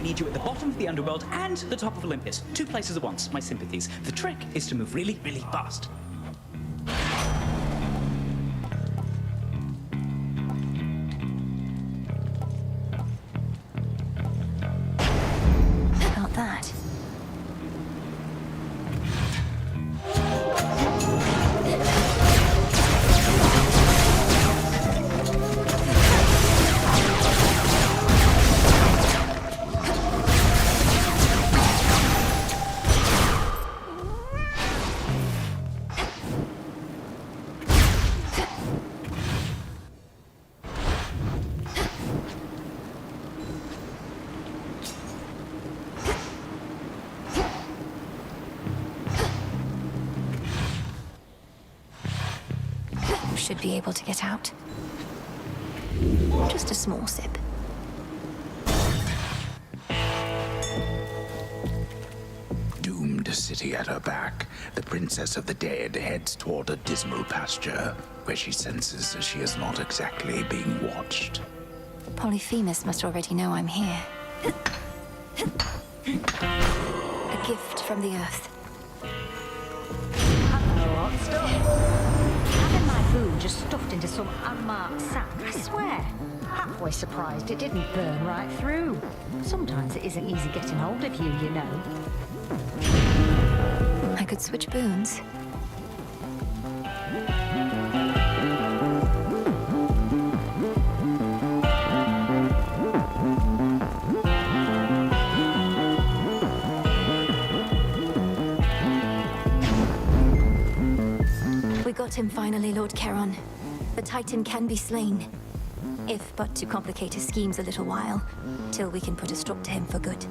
we need you at the bottom of the underworld and the top of Olympus. 2 places at once, my sympathies. The trick is to move really, really fast. About that. Should be able to get out. Just a small sip. Doomed city at her back, the Princess of the Dead heads toward a dismal pasture, where she senses she is not exactly being watched. Polyphemus must already know I'm here. A gift from the earth. Hello, hot stuff. Having my food just stuffed into some unmarked sack, I swear. Halfway surprised it didn't burn right through. Sometimes it isn't easy getting hold of you, you know. I could switch boons. We got him finally, Lord Charon. The Titan can be slain. If but to complicate his schemes a little while, till we can put a stop to him for good.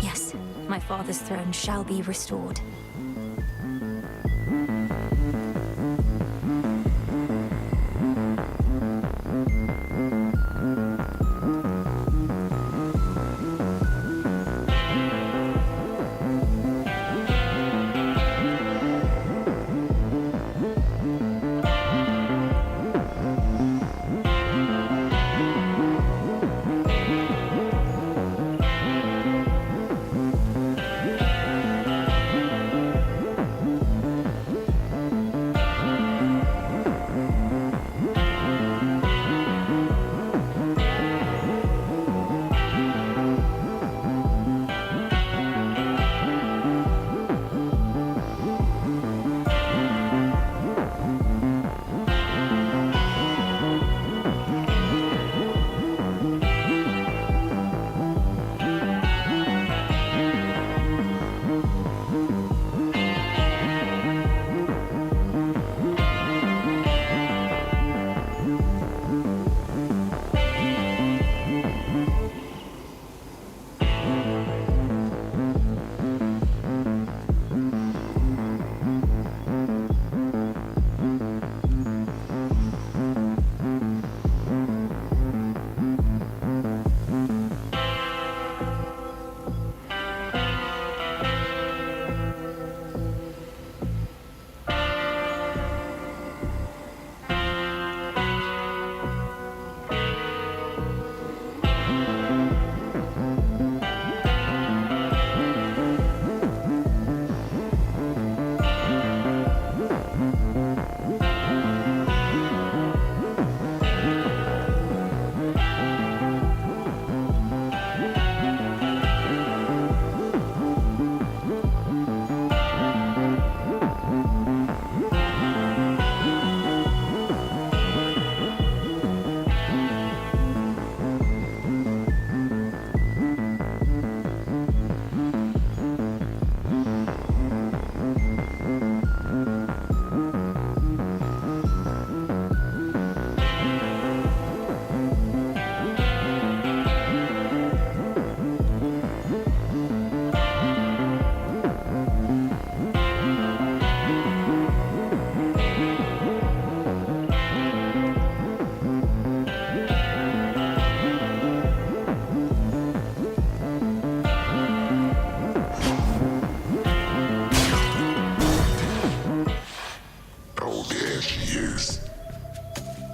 Yes, my father's throne shall be restored.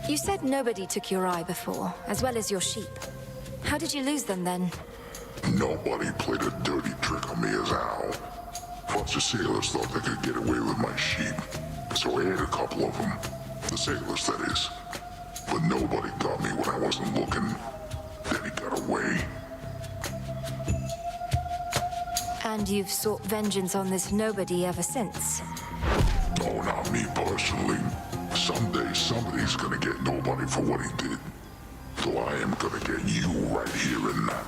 You said nobody took your eye before, as well as your sheep. How did you lose them then? Nobody played a dirty trick on me as Al. Bunch of sailors thought they could get away with my sheep, so I ate a couple of them. The sailors, that is. But nobody got me when I wasn't looking. Then he got away. And you've sought vengeance on this nobody ever since? Oh, not me personally. Someday somebody's gonna get nobody for what he did. So I am gonna get you right here and now.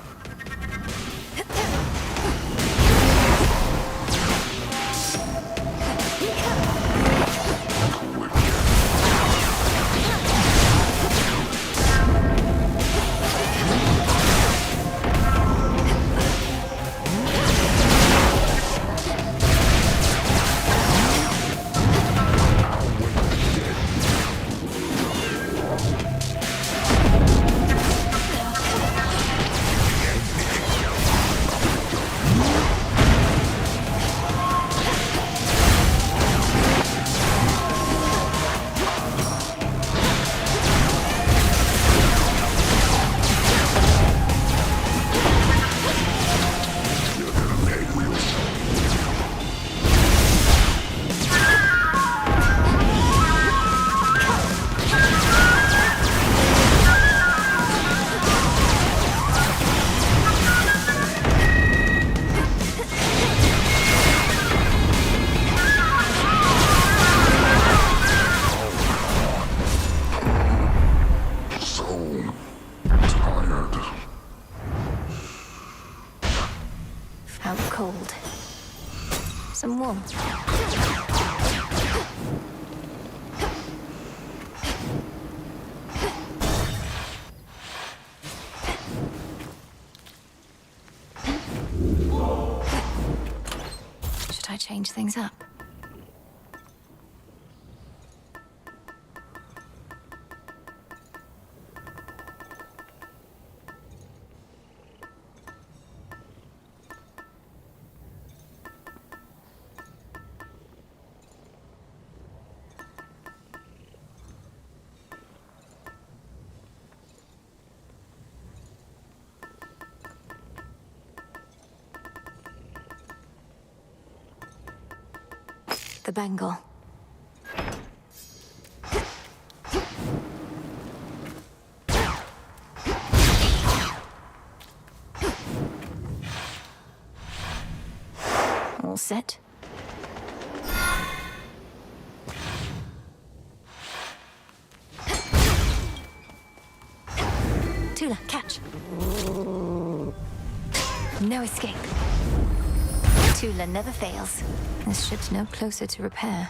out cold. Some warmth. Should I change things up? The bangle. All set. Tula, catch. No escape. Tula never fails. This ship's no closer to repair.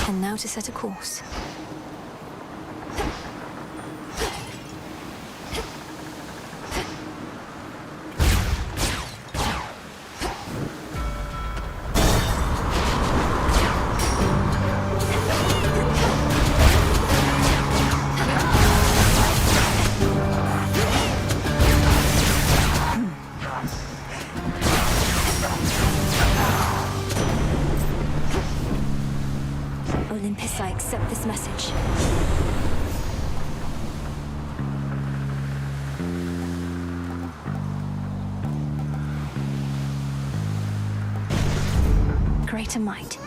And now to set a course. Olympus, I accept this message. Greater might.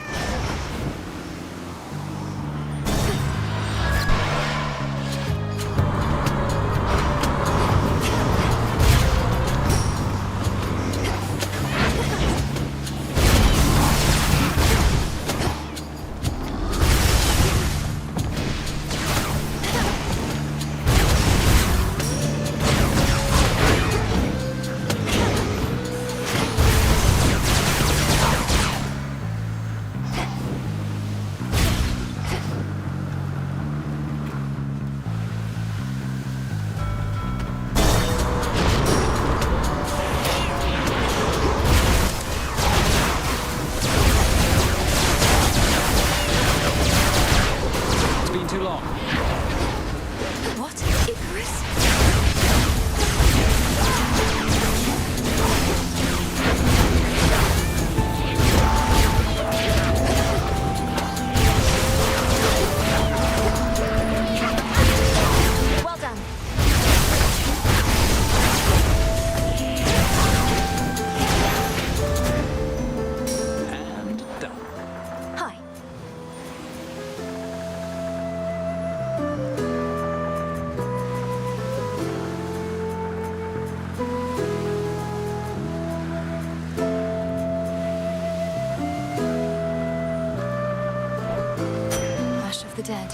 The dead.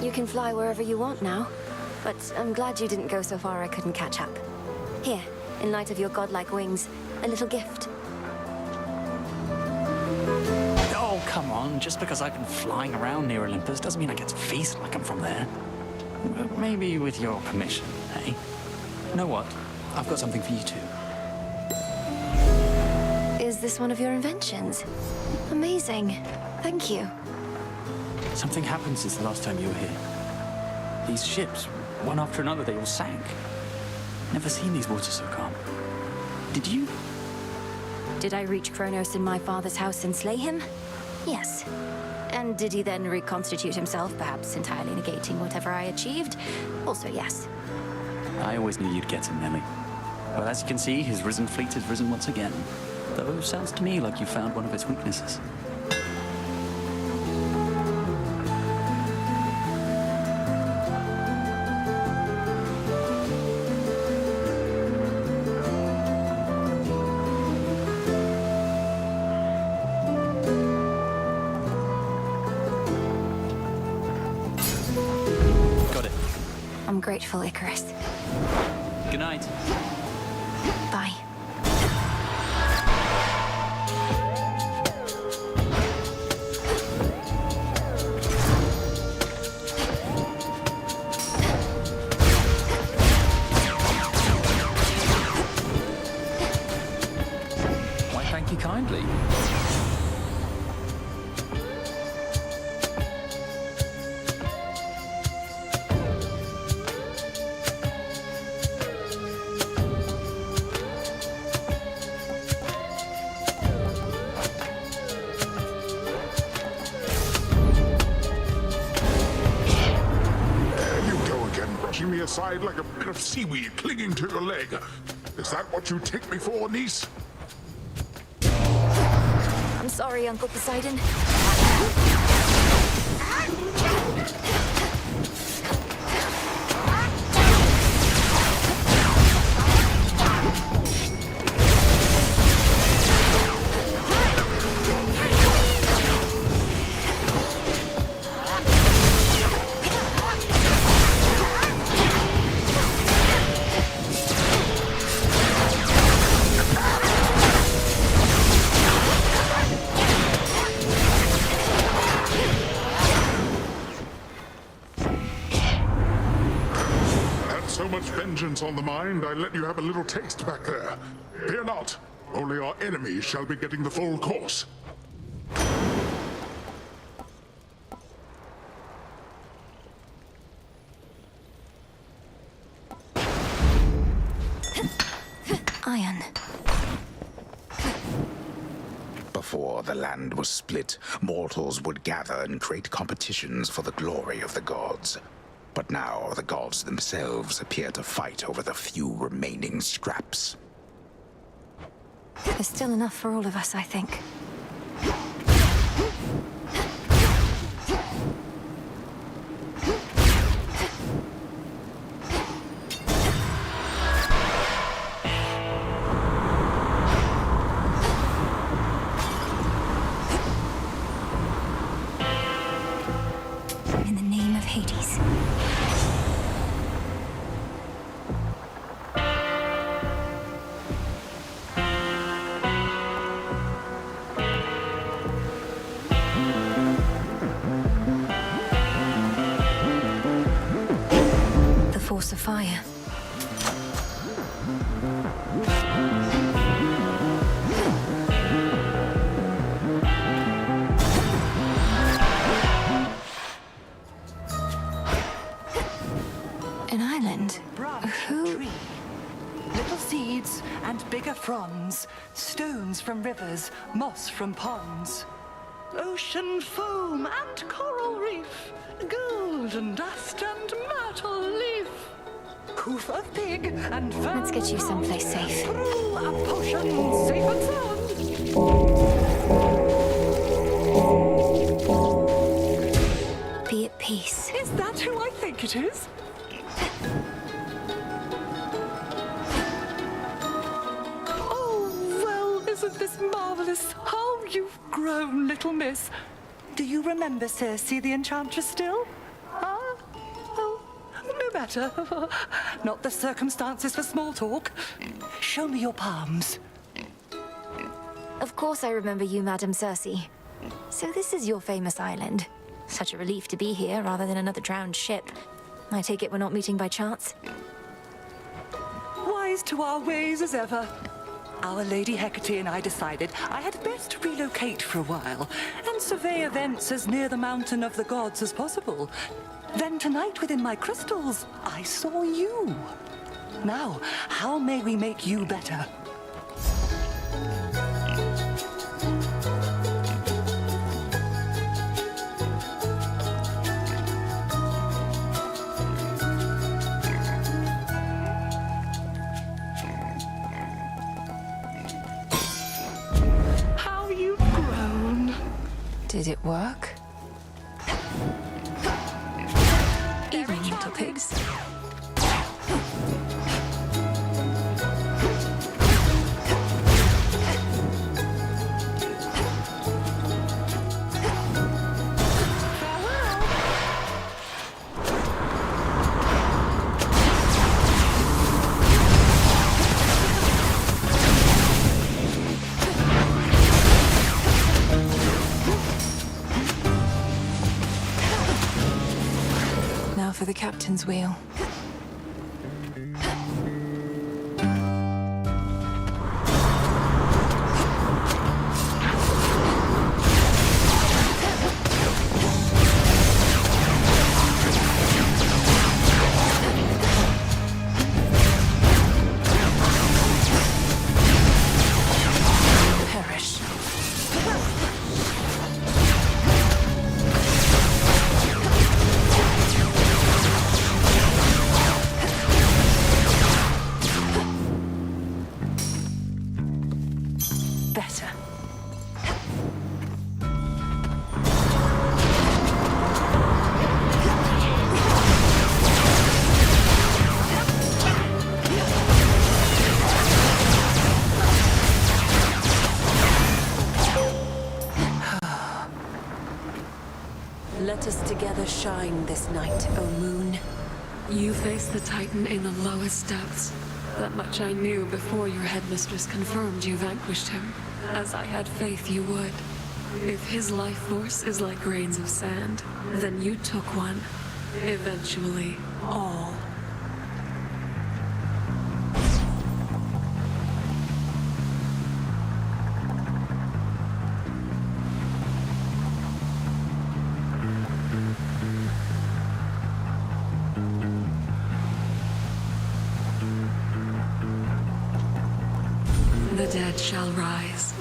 You can fly wherever you want now, but I'm glad you didn't go so far I couldn't catch up. Here, in light of your godlike wings, a little gift. Oh, come on. Just because I've been flying around near Olympus doesn't mean I get to feast like I'm from there. Maybe with your permission, eh? You know what? I've got something for you too. Is this one of your inventions? Amazing. Thank you. Something happened since the last time you were here. These ships, one after another, they all sank. Never seen these waters so calm. Did you? Did I reach Kronos in my father's house and slay him? Yes. And did he then reconstitute himself, perhaps entirely negating whatever I achieved? Also, yes. I always knew you'd get him, Nelly. Well, as you can see, his risen fleet has risen once again. Though, sounds to me like you found one of its weaknesses. I'm grateful, Icarus. Good night. Bye. Why, thank you kindly. Brushing me aside like a bit of seaweed clinging to your leg. Is that what you take me for, niece? I'm sorry, Uncle Poseidon. So much vengeance on the mind, I let you have a little taste back there. Fear not, only our enemies shall be getting the full course. Iron. Before the land was split, mortals would gather and create competitions for the glory of the gods. But now the gods themselves appear to fight over the few remaining scraps. There's still enough for all of us, I think. In the name of Hades. The force of fire. An island? Who? Little seeds and bigger fronds, stones from rivers, moss from ponds, ocean foam and coral reef, golden dust and myrtle leaf, hoof of pig and fern. Let's get you someplace safe. Brew a potion safe and sound. Be at peace. Is that who I think it is? Isn't this marvelous? How you've grown, little miss. Do you remember Circe, the enchantress, still? Huh? Oh, no matter. Not the circumstances for small talk. Show me your palms. Of course I remember you, Madam Circe. So this is your famous island. Such a relief to be here rather than another drowned ship. I take it we're not meeting by chance? Wise to our ways as ever. Our Lady Hecate and I decided I had best relocate for a while and survey events as near the mountain of the gods as possible. Then tonight within my crystals, I saw you. Now, how may we make you better? Did it work? Evening, little pigs. the captain's wheel. Let us together shine this night, O moon. You faced the Titan in the lowest depths. That much I knew before your headmistress confirmed you vanquished him, as I had faith you would. If his life force is like grains of sand, then you took one. Eventually, all. The dead shall rise.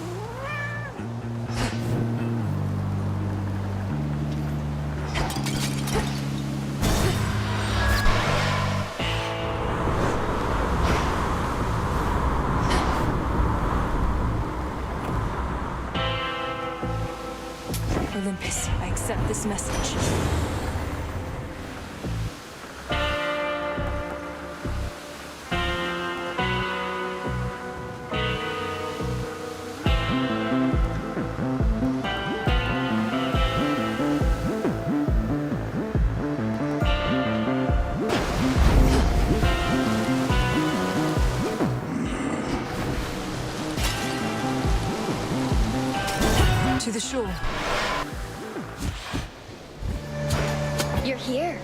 Olympus, I accept this message. To the shore. You're here.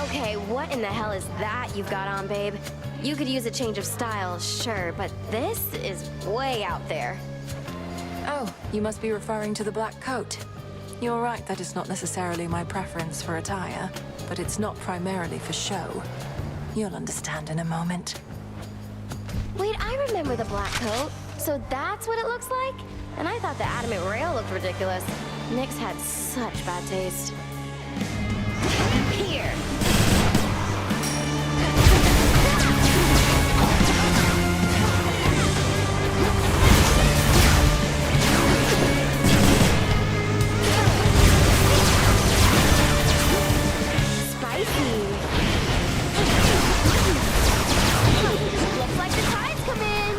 Okay, what in the hell is that you've got on, babe? You could use a change of style, sure, but this is way out there. Oh, you must be referring to the black coat. You're right that it's not necessarily my preference for attire, but it's not primarily for show. You'll understand in a moment. Wait, I remember the black coat. So that's what it looks like? And I thought the adamant rail looked ridiculous. Nyx had such bad taste. Here. Spicy. Looks like the tide's come in.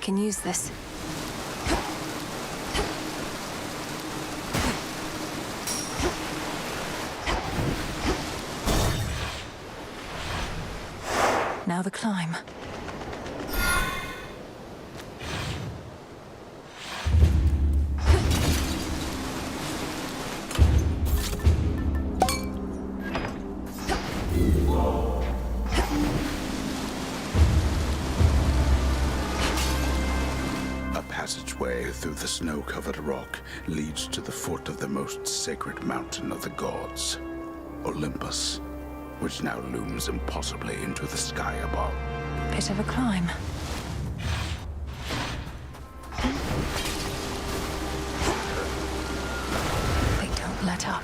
can use this. Now the climb. A passageway through the snow-covered rock leads to the foot of the most sacred mountain of the gods, Olympus, which now looms impossibly into the sky above. Bit of a climb. They don't let up.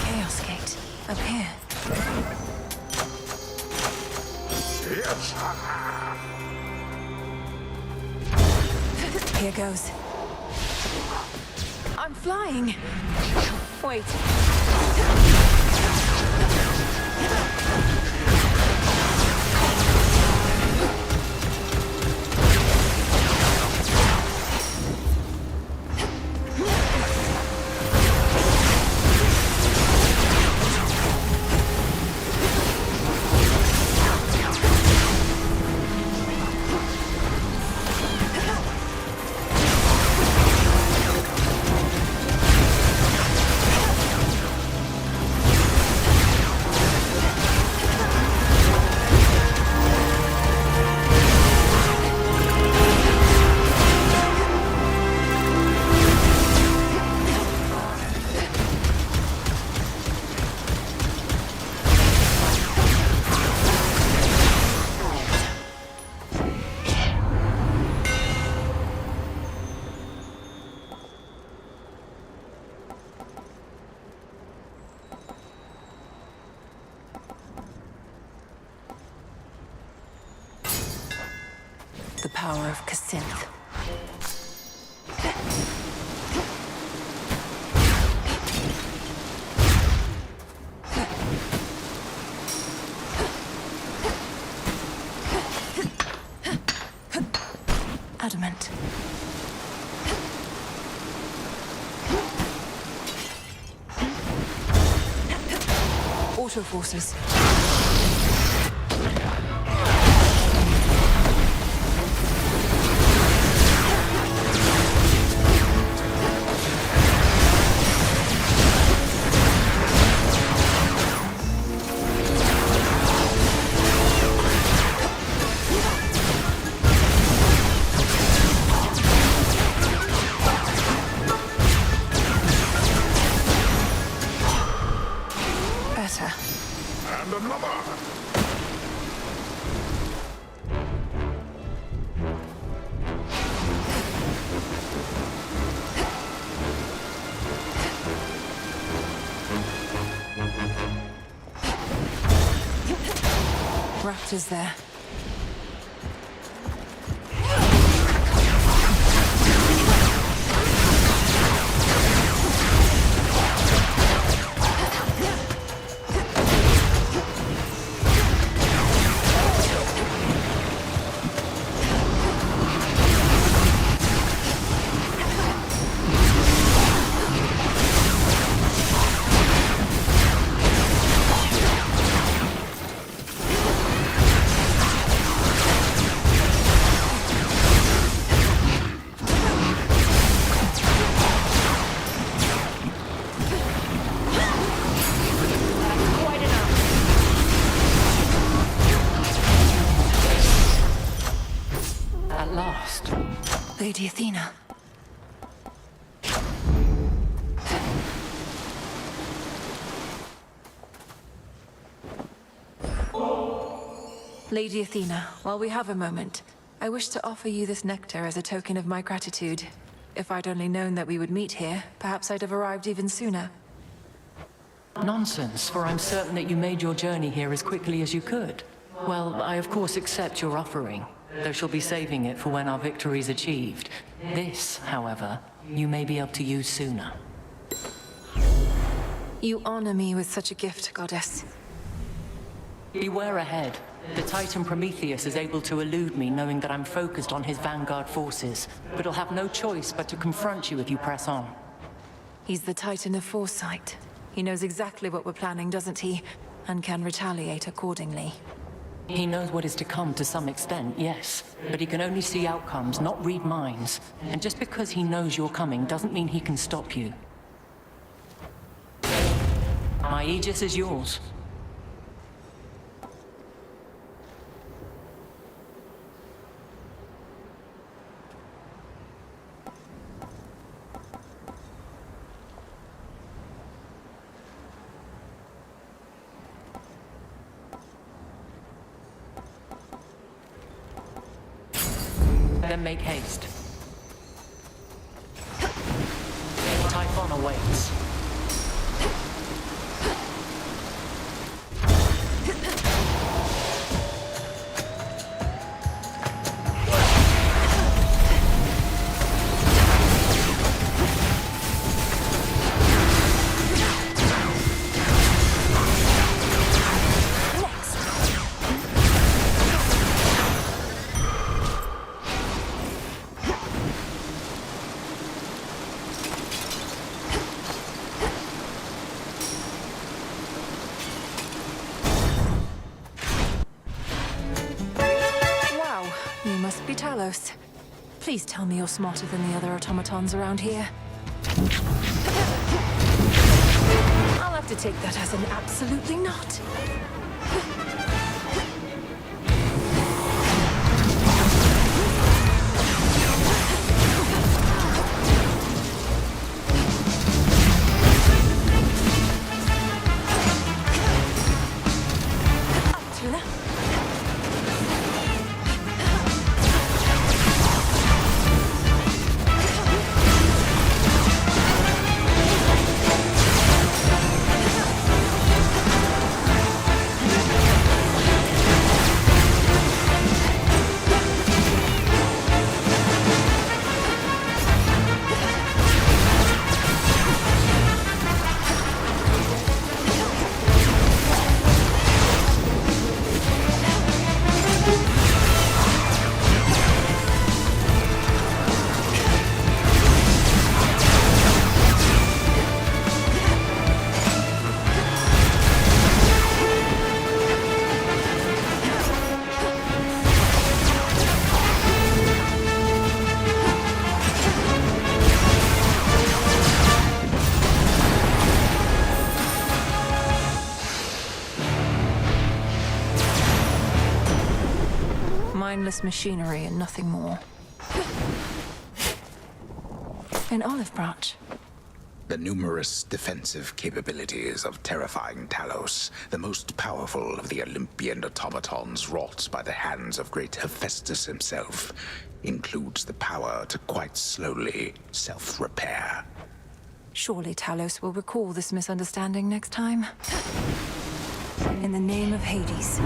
Chaos Gate, up here. Yes! Here goes. I'm flying. Wait. The power of Casinth. Adamant. Auto forces. And another! Raptors there. Lady Athena. Lady Athena, while we have a moment, I wish to offer you this nectar as a token of my gratitude. If I'd only known that we would meet here, perhaps I'd have arrived even sooner. Nonsense, for I'm certain that you made your journey here as quickly as you could. Well, I of course accept your offering, though she'll be saving it for when our victory's achieved. This, however, you may be able to use sooner. You honor me with such a gift, Goddess. Beware ahead. The Titan Prometheus is able to elude me, knowing that I'm focused on his vanguard forces, but he'll have no choice but to confront you if you press on. He's the Titan of Foresight. He knows exactly what we're planning, doesn't he? And can retaliate accordingly. He knows what is to come to some extent, yes. But he can only see outcomes, not read minds. And just because he knows you're coming doesn't mean he can stop you. My Aegis is yours. Then make haste. Typhon awaits. Please tell me you're smarter than the other automatons around here. I'll have to take that as an absolutely not. Mindless machinery and nothing more. An olive branch. The numerous defensive capabilities of terrifying Talos, the most powerful of the Olympian automatons wrought by the hands of great Hephaestus himself, includes the power to quite slowly self-repair. Surely Talos will recall this misunderstanding next time. In the name of Hades.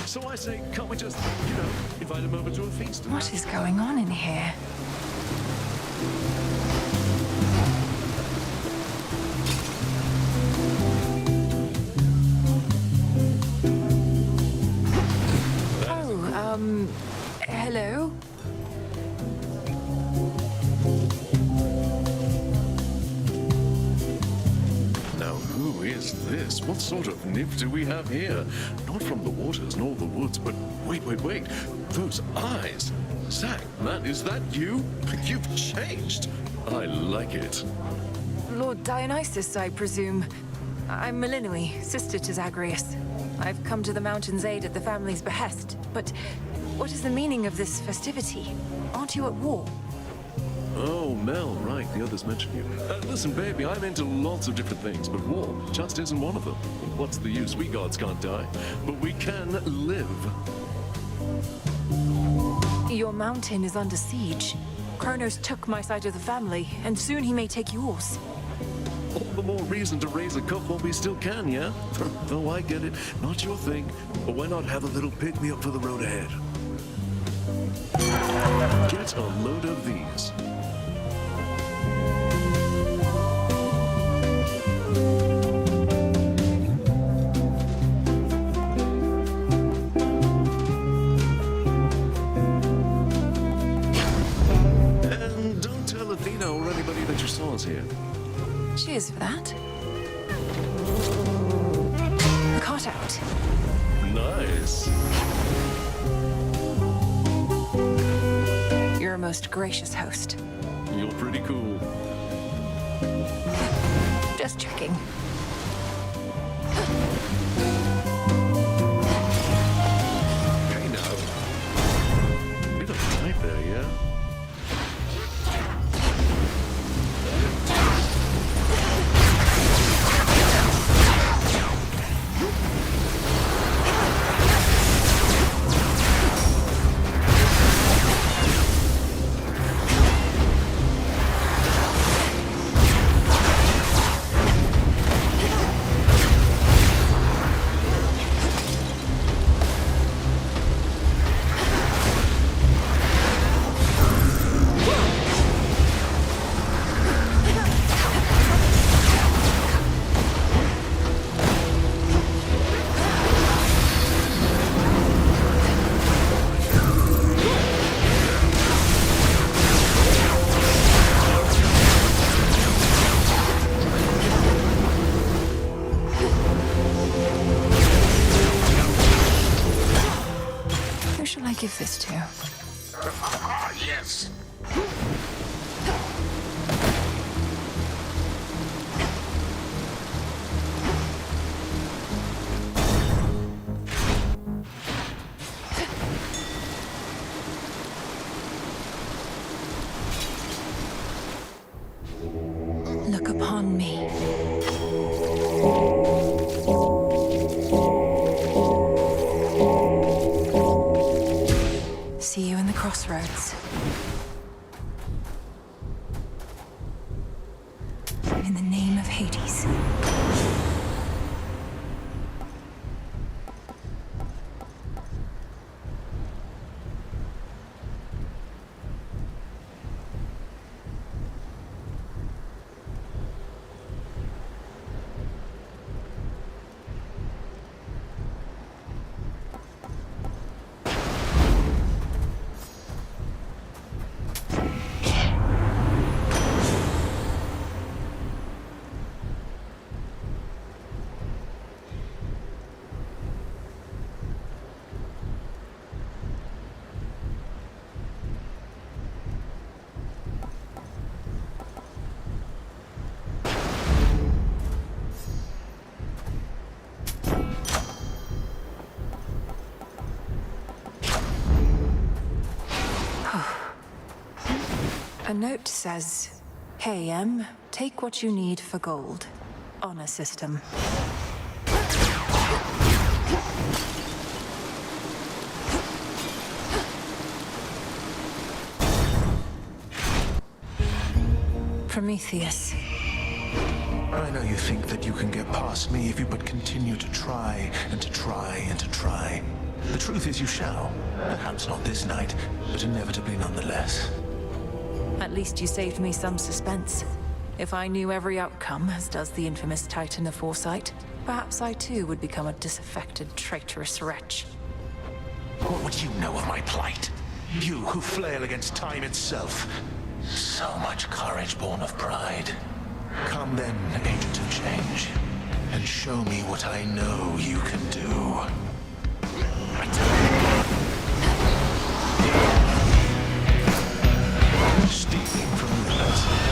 So I say, can't we just, invite him over to a feast? What is going on in here? Oh, hello? What sort of nymph do we have here? Not from the waters nor the woods, but wait. Those eyes! Zack, man, is that you? You've changed. I like it. Lord Dionysus, I presume. I'm Melinoi, sister to Zagreus. I've come to the mountain's aid at the family's behest, but what is the meaning of this festivity? Aren't you at war? Oh, Mel, right, the others mentioned you. Listen, baby, I'm into lots of different things, but war just isn't one of them. What's the use? We gods can't die, but we can live. Your mountain is under siege. Kronos took my side of the family, and soon he may take yours. All the more reason to raise a cup while we still can, yeah? Though I get it, not your thing, but why not have a little pick-me-up for the road ahead? Get a load of these. And don't tell Athena or anybody that you saw us here. Cheers for that. Cart out. Nice. You're a most gracious host. You're pretty cool. Just checking. Hey now. Bit of tight there, yeah? Give this to. Yes. Look upon me. See you in the crossroads. In the name of Hades. A note says, "Hey, take what you need for gold. Honor system." Prometheus. I know you think that you can get past me if you but continue to try and to try and to try. The truth is you shall. Perhaps not this night, but inevitably nonetheless. At least you saved me some suspense. If I knew every outcome, as does the infamous Titan of Foresight, perhaps I too would become a disaffected, traitorous wretch. What would you know of my plight? You who flail against time itself. So much courage born of pride. Come then, agent of change. and show me what I know you can do. Stealing from rivers.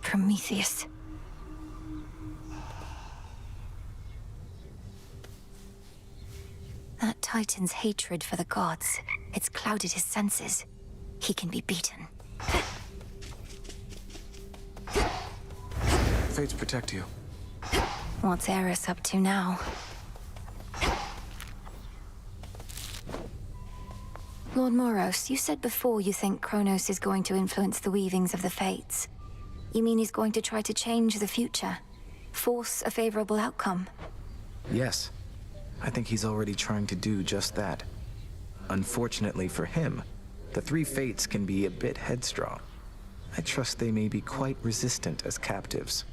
Prometheus. That Titan's hatred for the gods, it's clouded his senses. He can be beaten. Fates protect you. What's Eris up to now? Lord Moros, you said before you think Kronos is going to influence the weavings of the fates. You mean he's going to try to change the future? Force a favorable outcome? Yes. I think he's already trying to do just that. Unfortunately for him, the three fates can be a bit headstrong. I trust they may be quite resistant as captives.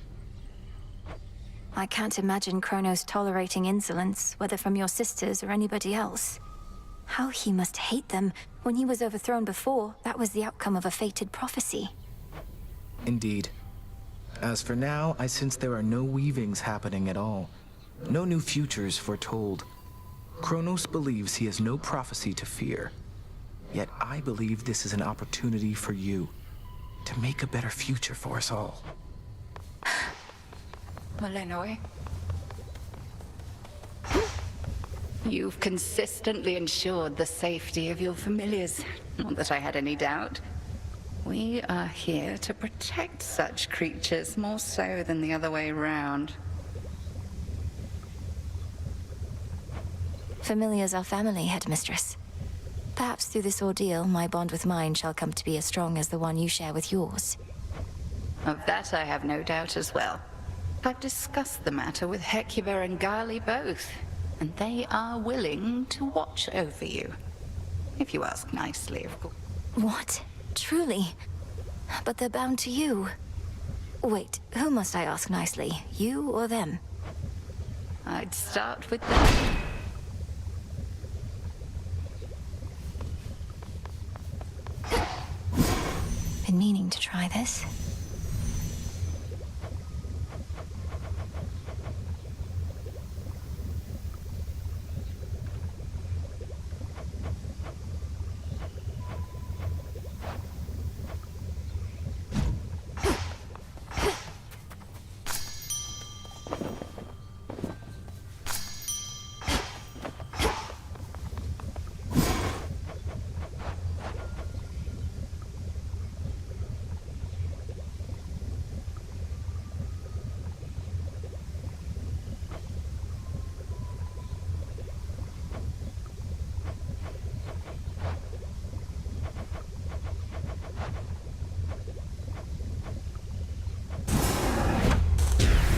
I can't imagine Kronos tolerating insolence, whether from your sisters or anybody else. How he must hate them. When he was overthrown before, that was the outcome of a fated prophecy. Indeed. As for now, I sense there are no weavings happening at all. No new futures foretold. Kronos believes he has no prophecy to fear. Yet I believe this is an opportunity for you. To make a better future for us all. Malinois. You've consistently ensured the safety of your familiars. Not that I had any doubt. We are here to protect such creatures more so than the other way round. Familiars are family, Headmistress. Perhaps through this ordeal, my bond with mine shall come to be as strong as the one you share with yours. Of that I have no doubt as well. I've discussed the matter with Hecuba and Gali both, and they are willing to watch over you. If you ask nicely, of course. What? Truly? But they're bound to you. Wait, who must I ask nicely? You or them? I'd start with them. Been meaning to try this.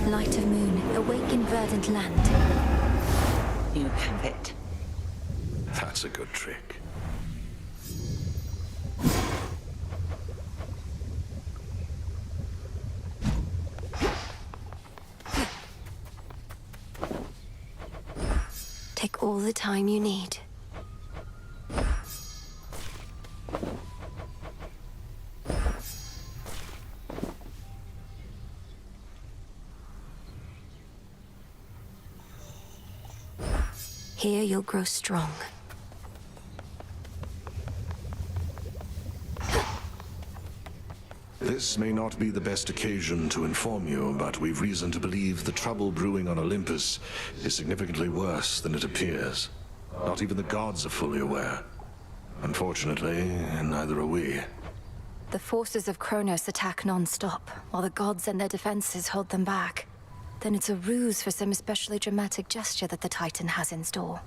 Light of moon, awaken verdant land. You have it. That's a good trick. Take all the time you need. Here you'll grow strong. This may not be the best occasion to inform you, but we've reason to believe the trouble brewing on Olympus is significantly worse than it appears. Not even the gods are fully aware. Unfortunately, neither are we. The forces of Kronos attack non-stop, while the gods and their defenses hold them back. Then it's a ruse for some especially dramatic gesture that the Titan has in store.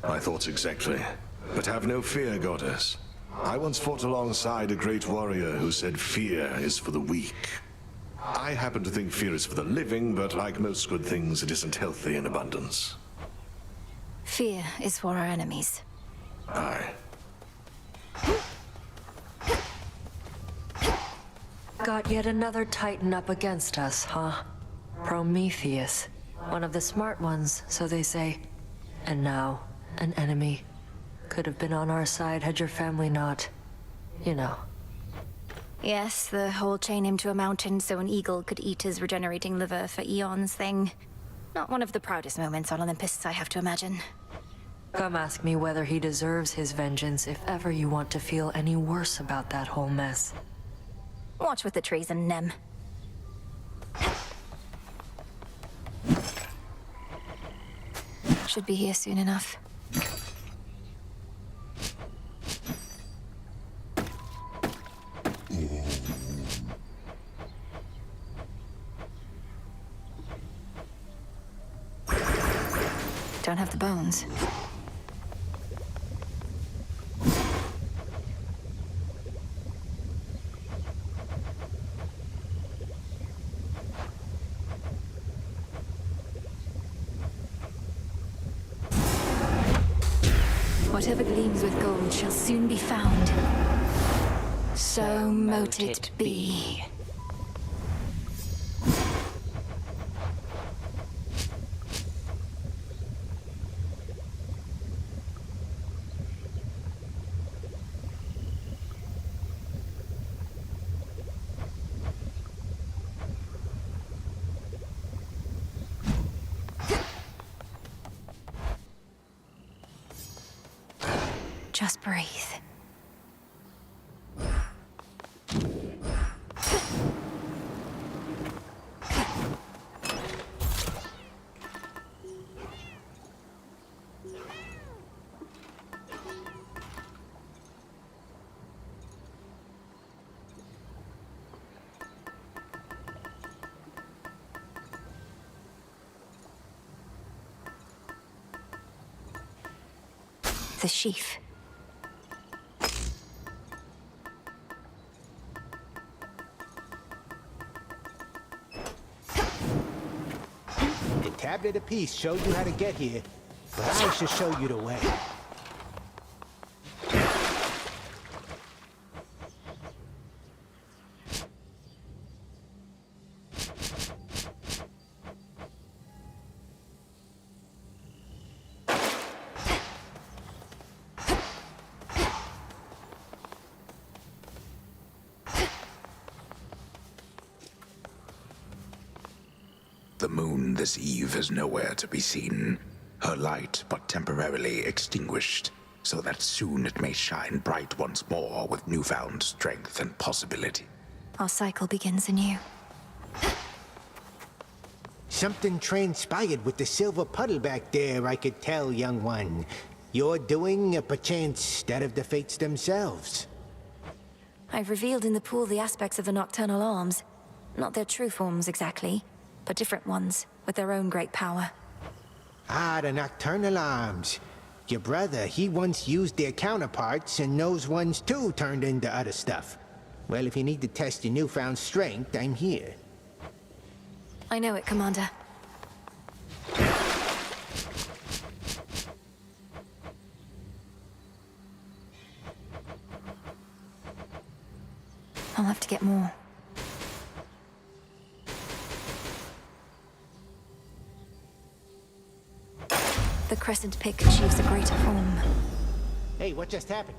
My thoughts exactly. But have no fear, goddess. I once fought alongside a great warrior who said fear is for the weak. I happen to think fear is for the living, but like most good things, it isn't healthy in abundance. Fear is for our enemies. Aye. Got yet another Titan up against us, huh? Prometheus. One of the smart ones, so they say. And now, an enemy. Could have been on our side had your family not... you know. Yes, the whole chain him to a mountain so an eagle could eat his regenerating liver for eons thing. Not one of the proudest moments on Olympus, I have to imagine. Come ask me whether he deserves his vengeance if ever you want to feel any worse about that whole mess. Watch with the treason, Nem. Should be here soon enough. Don't have the bones. Whatever gleams with gold shall soon be found. So mote it be. Just breathe. The sheaf. The tablet of peace showed you how to get here, but I shall show you the way. The moon this eve is nowhere to be seen. Her light but temporarily extinguished, so that soon it may shine bright once more with newfound strength and possibility. Our cycle begins anew. Something transpired with the silver puddle back there, I could tell, young one. You're doing, perchance, that of the fates themselves. I've revealed in the pool the aspects of the nocturnal arms. Not their true forms exactly, but different ones, with their own great power. Ah, the nocturnal arms. Your brother, he once used their counterparts, and those ones too turned into other stuff. Well, if you need to test your newfound strength, I'm here. I know it, Commander. I'll have to get more. The crescent pick achieves a greater form. Hey, what just happened?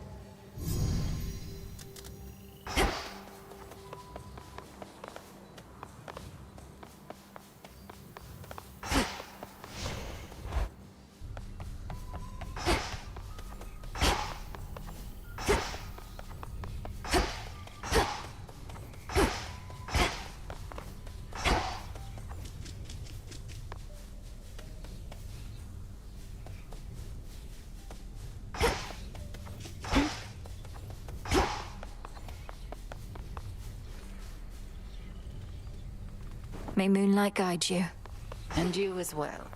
May moonlight guide you. And you as well.